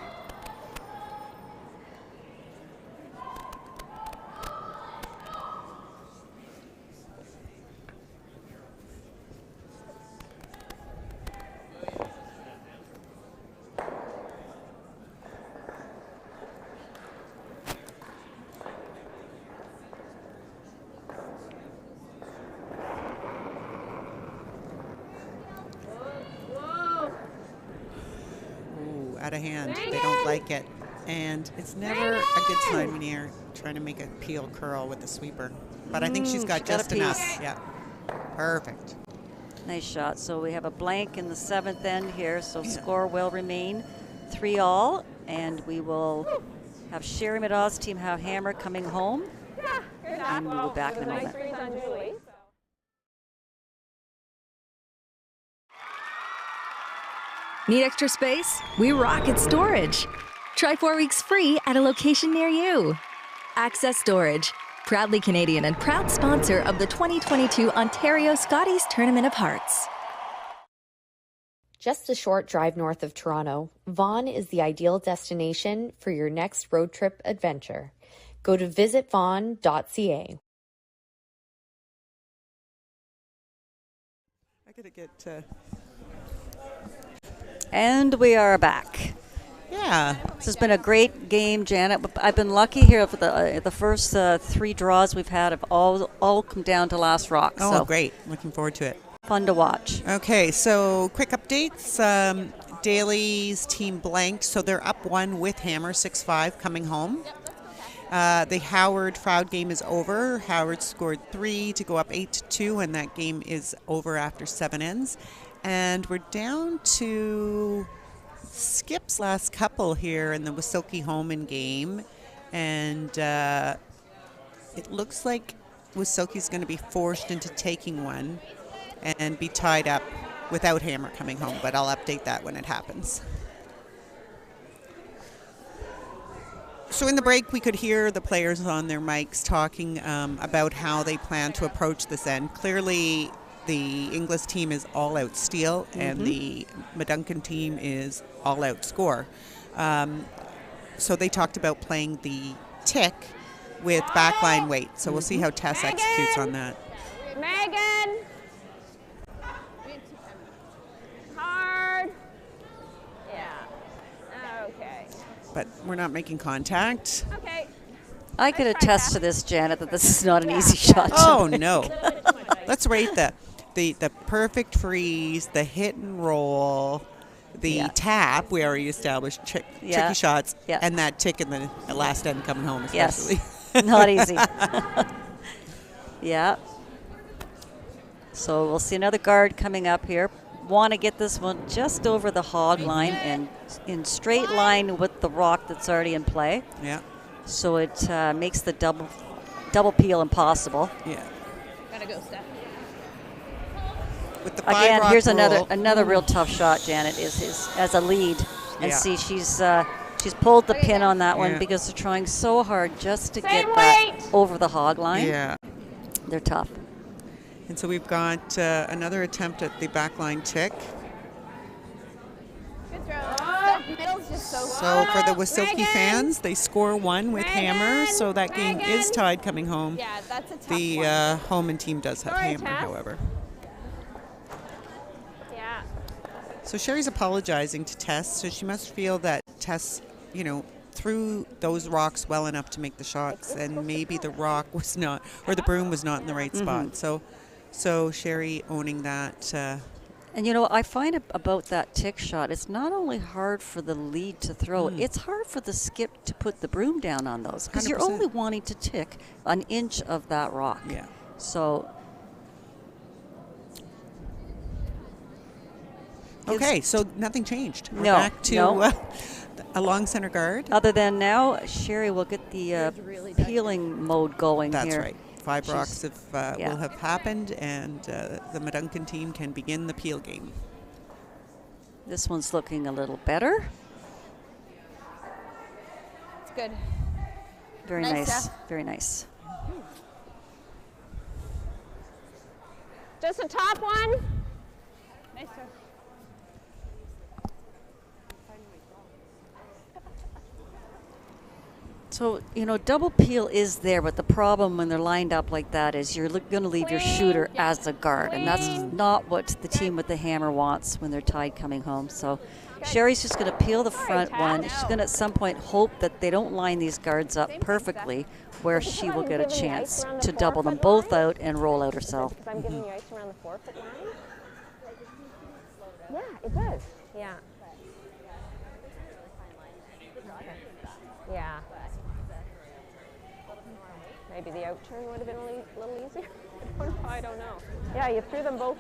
ooh, out of hand. They don't like it. And it's never a good sign when you're trying to make a peel curl with the sweeper. But I think she's got she's got a just enough. piece. Yeah. Perfect. Nice shot. So we have a blank in the 7th end here, so score will remain 3-all, and we will have Sherry Madaw's team have hammer coming home, and we'll be back in a Nice moment. reads on Julie. Need extra space? We rock at storage. Try 4 weeks free at a location near you. Access Storage, proudly Canadian and proud sponsor of the 2022 Ontario Scotties Tournament of Hearts. Just a short drive north of Toronto, Vaughan is the ideal destination for your next road trip adventure. Go to visitvaughan.ca. I gotta get. And we are back. Yeah. This has been a great game, Janet. I've been lucky here for the first 3 draws we've had have all come down to last rock. Oh, so great. Looking forward to it. fun to watch. Okay, so quick updates. Daly's team blanked, so they're up 1 with hammer, 6-5, coming home. The Howard-Froud game is over. Howard scored 3 to go up 8-2, and that game is over after 7 ends. And we're down to Skip's last couple here in the Wisilky-Holman game. And it looks like Wisilky's going to be forced into taking one and be tied up without hammer coming home, but I'll update that when it happens. So in the break, we could hear the players on their mics talking about how they plan to approach this end. Clearly, the Inglis team is all-out steal, and the Duncan team is all-out score. so they talked about playing the tick with backline weight. So we'll see how Tess executes on that. Megan. Hard. Yeah. Okay. But we're not making contact. Okay. I could attest to this, Janet, that this is not an easy shot. Oh, no. Let's rate the perfect freeze, the hit and roll, the tap, we already established, tricky shots, and that tick in the last end coming home especially. Yes, not easy. Yeah. So we'll see another guard coming up here. Want to get this one just over the hog line and in straight line with the rock that's already in play. Yeah. So it makes the double peel impossible. Yeah. Gotta go, Steph. With the Again, here's roll. another real tough shot, Janet, is as a lead. And Yeah. see, she's pulled the pin on that one because they're trying so hard just to get that over the hog line. Yeah. They're tough. And so we've got another attempt at the backline tick. Good throw. Middle's just so So for the Wassilki fans, they score 1 with hammer, so that game is tied coming home. Yeah, that's a tough The one. home and team does have Sorry, hammer, Tess. however. Yeah. So Sherry's apologizing to Tess, so she must feel that Tess, threw those rocks well enough to make the shots, and maybe the rock was not, or the broom was not in the right spot. So Sherry owning that. And I find about that tick shot, it's not only hard for the lead to throw, it's hard for the skip to put the broom down on those, because you're 100%. only wanting to tick an inch of that rock. Yeah. So. Okay, so nothing changed. We're No, back to a long center guard. Other than now, Sherry will get the peeling mode going That's here. right. 5 rocks yeah. will have happened, and the Duncan team can begin the peel game. This one's looking a little better. It's good. Very Nice, nice. Steph. Very nice. Just the top one. Nice throw. So, double peel is there, but the problem when they're lined up like that is you're going to leave your shooter as a guard, and that's not what the team with the hammer wants when they're tied coming home. So Sherry's just going to peel the front one. She's going to at some point hope that they don't line these guards up perfectly, where she will get a chance to double them both out and roll out herself. I'm giving you ice around the 4-foot line. Yeah, it does. Yeah. Yeah. Maybe the out turn would have been a little easier. I don't know. Yeah, you threw them both.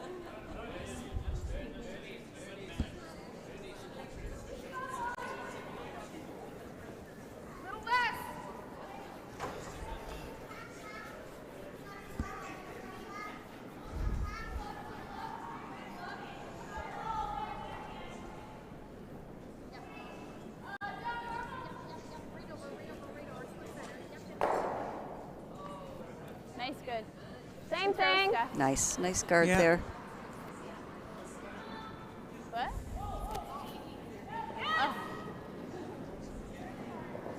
Nice, good. Same thing. Nice guard Yeah. there. What?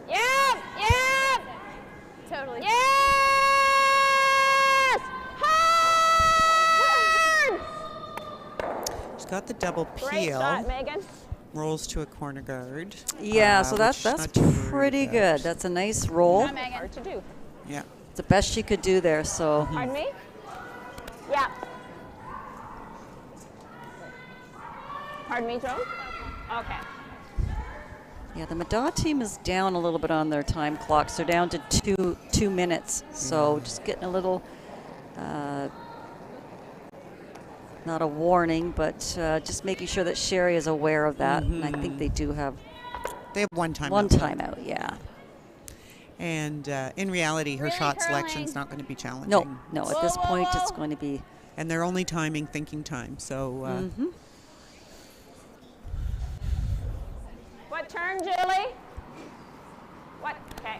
Yep. Totally. Yes! Hard! She's got the double Great shot, peel, Megan. rolls to a corner guard. Yeah, so that's which not too worried pretty about. good. That's a nice roll. Come on, Megan. Hard to do. Yeah. It's the best she could do there. So Pardon me? Yeah. Pardon me, Joe? Okay. yeah, the Madad team is down a little bit on their time clocks. They're down to two minutes. So just getting a little, not a warning, but just making sure that Sherry is aware of that. And I think they do have They have one time. one timeout. Yeah. And in reality, her shot selection's not going to be challenging. No. At this point, it's going to be. And they're only timing thinking time. So What turn, Julie? What? Okay.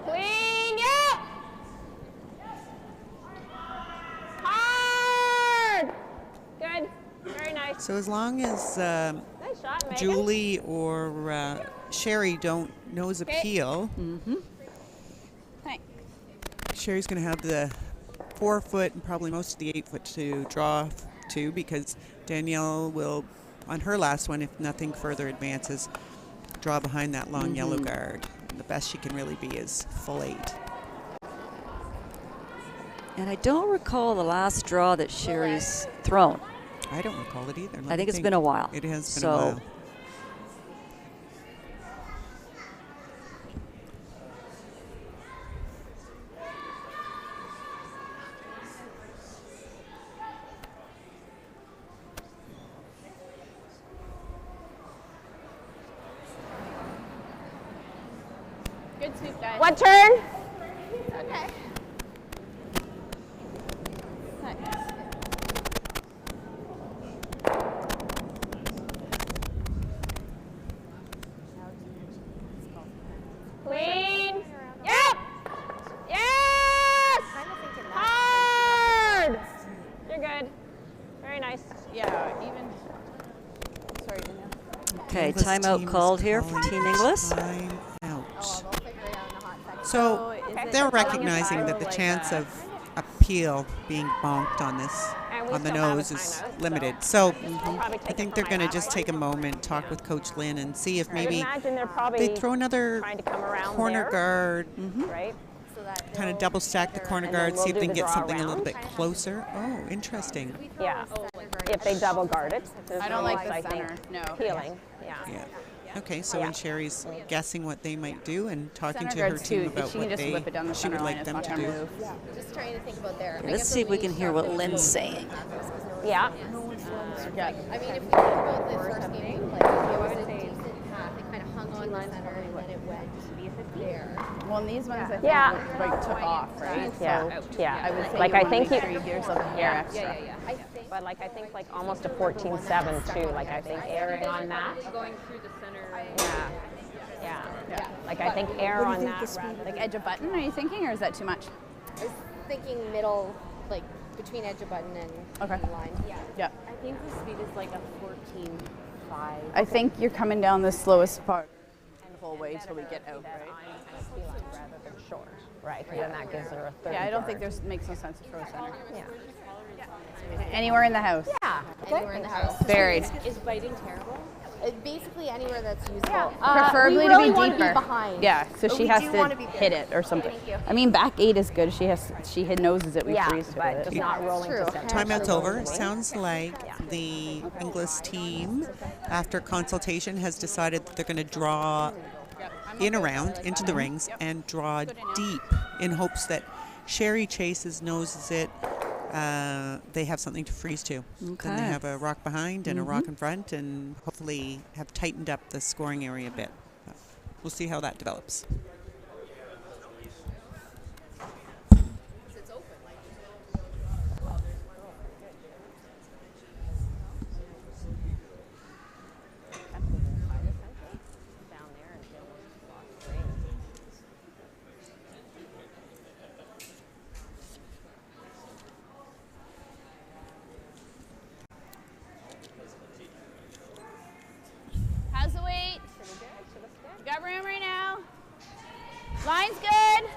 Clean, yep. So as long as Nice shot, Megan. Julie or Sherry don't nose appeal, Thanks. Sherry's going to have the 4 foot and probably most of the 8 foot to draw to, because Danielle will, on her last one, if nothing further advances, draw behind that long yellow guard. The best she can really be is full 8. And I don't recall the last draw that Sherry's thrown. I don't recall it either. I think it's been a while. It has been a while. Good sweep, guys. What turn? Okay. Nice. Clean. Yep. Yes. Hard. You're good. Very nice. Yeah, even. Sorry, Danielle. Okay, Inglis timeout team called is here for calling Team Inglis. time out. They'll figure it out in a hot second. So it they're going recognizing that the like chance that? of appeal being bonked on this, And we on the still have a nose, is timeout, limited. So Probably I take think it they're from going to my just lap. take a moment, talk with Coach Lynn, and see if I maybe imagine they're probably they throw another trying to come around corner there, guard, right? So that kind of they'll double stack the either- corner And then guard, we'll see if do they can the get draw something a around. little bit closer. Oh, interesting. Yeah. If they double guard it, there's I don't like almost, the I think, center. No. peeling. Yeah. Yeah. Okay, so Yeah. when Sherry's guessing what they might do and talking Center to her guards team too. about She can what just whip it down the she center would line. like It's them not to gonna do. move. Just trying to think about their. Let's see if we can hear what Lynn's saying. Yeah. Yeah. I mean, if we think about the first game, like it was a decent path. They kind of hung on the center and then it went there. Well, and these ones I think Yeah. like took off, right? Yeah. So Yeah. I would say Like you I wanna think make you. sure you give yourself a hair extra. I think. But like I think like almost a 14-7 too. Like I think erring on that. Going through the center. Yeah. Yeah. Like I think err on that rather than Like edge of button, are you thinking, or is that too much? I was thinking middle, like between edge of button and Okay. line. Yeah. Yeah. I think the speed is like a 14.5. I think you're coming down the slowest part the whole way till we get out, that right? on kind of feline rather than short. Right. And then that gives her a 30 Yeah, I don't think guard. there's makes no sense to throw a center. Yeah. Anywhere in the house. Yeah. Anywhere in the house. Varied. Is biting terrible? Basically anywhere that's usable. Yeah. Preferably we to really be want deeper. to be behind. Yeah, so But she we has do to wanna be hit bigger. it or something. Thank you. I mean, back 8 is good. She noses it. We Yeah, freeze to but it. just not rolling True. to center. Timeout's over. Sounds like the Inglis team, after consultation, has decided that they're going to draw in around into the rings and draw deep in hopes that Sherry chases, noses it. They have something to freeze to. Then they Okay. have a rock behind and a rock in front, and hopefully have tightened up the scoring area a bit. We'll see how that develops. Down there and Dylan lost range. How's the weight? You got room right now? Line's good.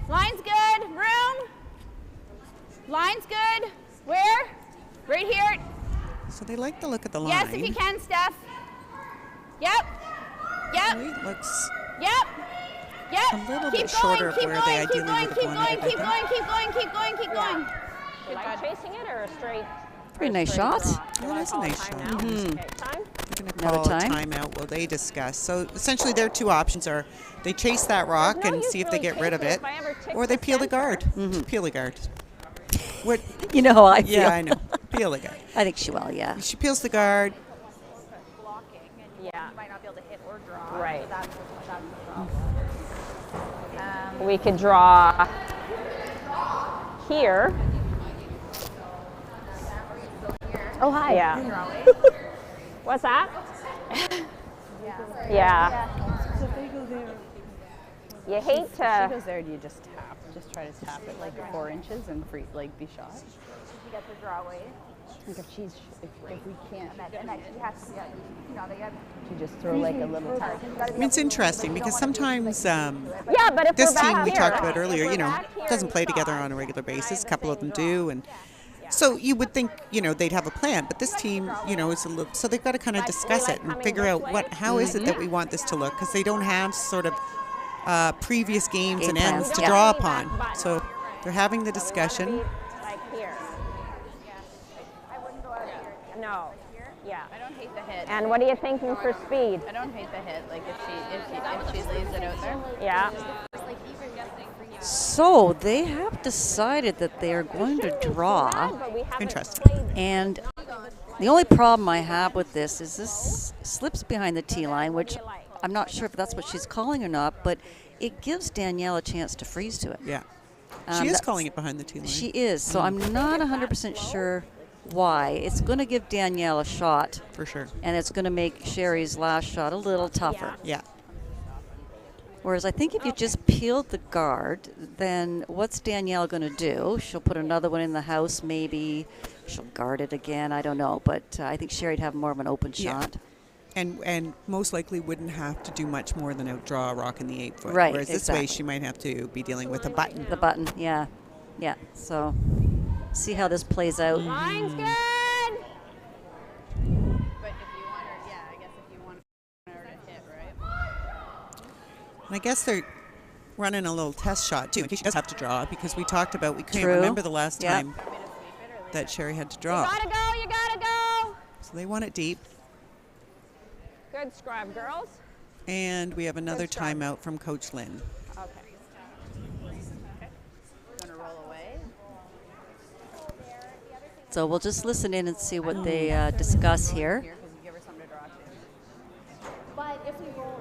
Line's good. Room. Line's good. Where? Right here. So they like the look of the line. Yes, if you can, Steph. Yep. Yep. Right, looks Yep. Yep. a little keep bit going, shorter of keep where going, they keep ideally going, would keep have going, wanted it, keep I going, keep going, keep going, keep going. You like chasing it or a straight? Pretty nice shot. Well, that's a nice shot. Okay, time? They're going to Another call time? a timeout while they discuss. So essentially their two options are they chase that rock no and use see if they really get rid of chasing it, if I ever tick or they the peel the center. guard. Peel the guard. What? You know how I feel. Yeah, I know. Peel the guard. I think she will, yeah. She peels the guard. Yeah. Might not be able to hit or draw. Right. That's the problem. We could draw here. Oh, hi. Yeah. What's that? Yeah. You hate She to. goes there, do you just tap? Just try to tap it like 4 inches and free, like be shot. You get the draw weight. Like if we can't, and she has to, you know, they got to just throw like a little touch. I mean, it's interesting because sometimes Yeah, but if this we're back team we here, talked about earlier, if you we're know, back here doesn't in play together shot, on a regular basis. A I have couple the of them same do, draw. and so you would think, you know, they'd have a plan. But this team, you know, is a little. So they've got to kind of discuss it and figure out how is it that we want this to look, because they don't have sort of previous games and Game ends plans, to yeah. draw upon. So they're having the discussion. Like here. No. Yeah. I don't hate the hit. And what are you thinking for speed? I don't hate the hit. Like if she leaves it out there. Yeah. So they have decided that they are going to draw. But we haven't Interesting. played And the only problem I have with this is this slips behind the tee line, which I'm not sure if that's what she's calling or not, but it gives Danielle a chance to freeze to it. Yeah, she is that's- calling it behind the tee line. She is, so I'm not 100% sure why. It's going to give Danielle a shot, for sure. and it's going to make Sherry's last shot a little tougher. Yeah. Whereas I think if you just peeled the guard, then what's Danielle going to do? She'll put another one in the house, maybe. She'll guard it again. I don't know. But I think Sherry'd have more of an open Yeah. shot. And most likely wouldn't have to do much more than outdraw a rock in the 8-foot. Right, Whereas this way exactly. she might have to be dealing with a button. The button, yeah. Yeah. So see how this plays out. Line's good. But if you want her, yeah, I guess if you want her to hit, right? And I guess they're running a little test shot too, in case she does have to draw, because we talked about, we can't True. remember the last Yep. time that Sherry had to draw. You gotta go. So they want it deep. Good scrub, girls. And we have another timeout from Coach Lynn. Okay. Gonna roll away. So we'll just listen in and see what they discuss here. Here, because you give her something to draw to. But if we roll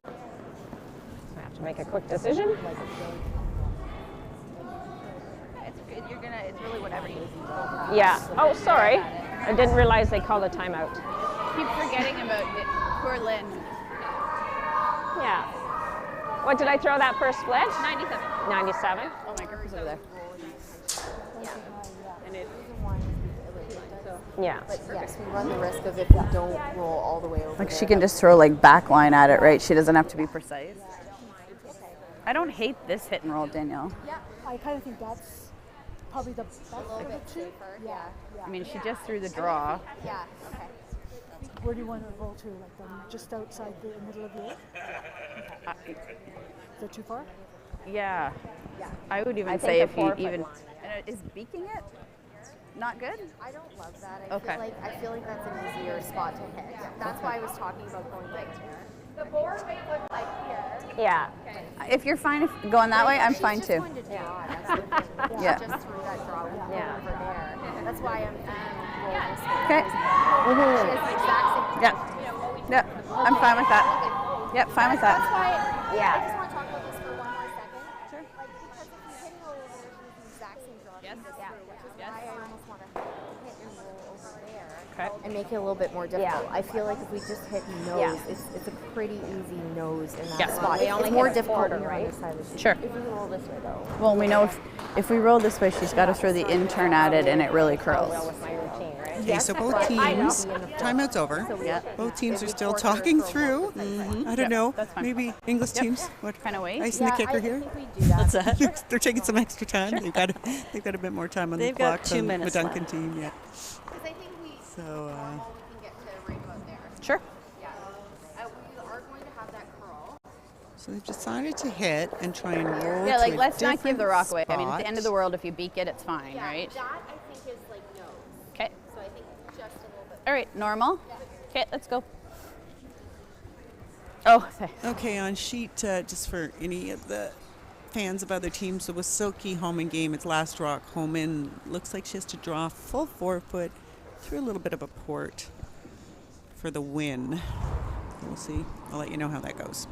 I have to make a quick decision. It's really whatever you. Yeah. Oh, sorry. I didn't realize they called a timeout. Keep forgetting about poor Lynn. Yeah. What did I throw that first split? 97. 97. Oh, my gripper's over there. And it. Yeah. But yes, we run the risk of if we don't roll all the way over. Like she can just throw like back line at it, right? She doesn't have to be precise. I don't hate this hit and roll, Danielle. Yeah, I kind of think that's probably the best of the two. Yeah. I mean, she just threw the draw. Yeah. Okay. Where do you want to roll to? Like just outside the middle of the eight? Is that too far? Yeah. I would even I say think if the you 4-foot even. ones. Is beaking it not good? I don't love that. Okay. I feel like that's an easier spot to hit. That's why I was talking about going right here. The board may look like here. Yeah. If you're fine going that way, I'm She's fine just too. going to draw. That's the thing. Yeah. She just threw that draw Yeah. over there. That's why I'm thinking roll this way. Okay. She has the exact same. Yeah. Yeah. I'm fine with that. Yep, fine with That's that. why Yeah. I just want to talk about this for one more second. Sure. Like, because if you're hitting over there, she's the exact same draw. Yes. Which is why I almost want to hit and roll over there. Okay. And make it a little bit more difficult. Yeah. I feel like if we just hit nose, it's a pretty easy nose in that Yeah. spot. We It's only more hit a difficult quarter, when you're on right? this side of the sheet. Sure. If we roll this way though. Well, we know if we roll this way, she's got to throw the in turn at it, and it really curls. With my routine, right? Okay, so both teams, timeout's over. Yeah. Both teams are still talking through. I don't know. that's fine. Maybe English teams. What? Kinda wait. Ice in the kicker I here. think we do that. What's that? They're taking some extra time. They've got a bit more time on They've the got clock 2 than minutes the Duncan left. team. Yeah. Because I think we So can get to right about there. Sure. Yeah. We are going to have that curl. so they've decided to hit and try and roll. Yeah, like to a let's not give the different rock away. I mean, at the spot. end of the world, if you beak it, it's fine, Yeah, right? that I think is like nose. Okay. So I think just a little bit. All right, normal. Okay, let's go. Oh, Okay, on sheet, just for any of the fans of other teams, it was Silky home in game. It's last rock home in. Looks like she has to draw full 4-foot through a little bit of a port for the win. We'll see. I'll let you know how that goes.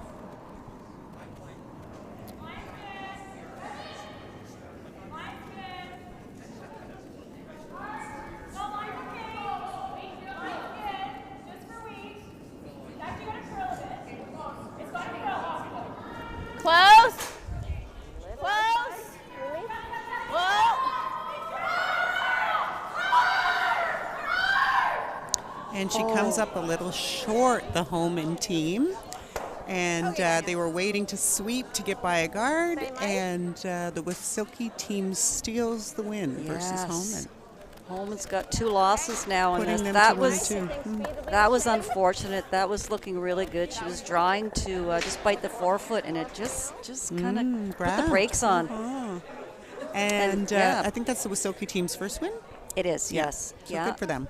close. Close. Whoa. And she comes up a little short, the Homan team. And they were waiting to sweep to get by a guard, and the Wasiilki team steals the win versus Homan. Homan's got 2 losses now in this. That was unfortunate. That was looking really good. She was trying to just bite the forefoot, and it just kind of put the brakes on. And I think that's the Wasiilki team's first win? It is, yes. So good for them.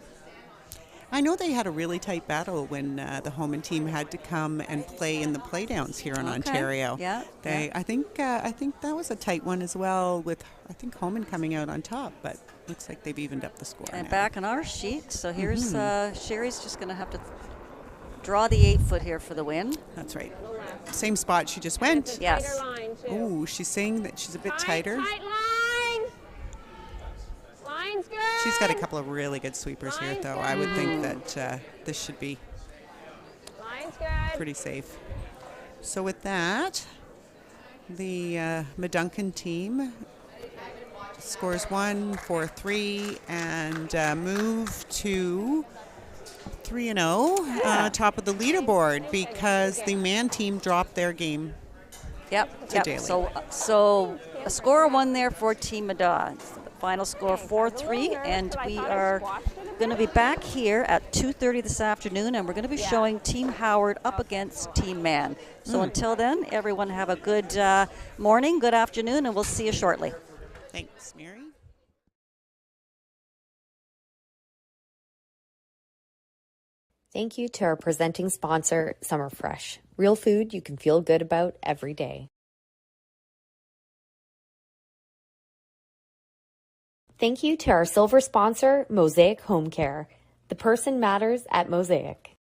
I know they had a really tight battle when the Homan team had to come and play in the playdowns here in Ontario. Yeah. I think that was a tight one as well, with I think Homan coming out on top, but looks like they've evened up the score. And now. back on our sheet, so here's Sherry's just going to have to draw the 8-foot here for the win. That's right. Same spot she just went. Yes. Oh, she's saying that she's a bit tighter. Tight line. Line's good. She's got a couple of really good sweepers here, though. I would think that this should be pretty safe. So with that, the Duncan team scores 1-4-3 and move to 3-0, top of the leaderboard, because the man team dropped their game. Yep. Daily. So a score of 1 there for Team Mada. Final score 4-3, and we are going to be back here at 2:30 this afternoon, and we're going to be showing Team Howard up against Team Man. So until then, everyone have a good morning, good afternoon, and we'll see you shortly. Thanks, Mary. Thank you to our presenting sponsor, Summer Fresh. Real food you can feel good about every day. Thank you to our silver sponsor, Mosaic Home Care. The person matters at Mosaic.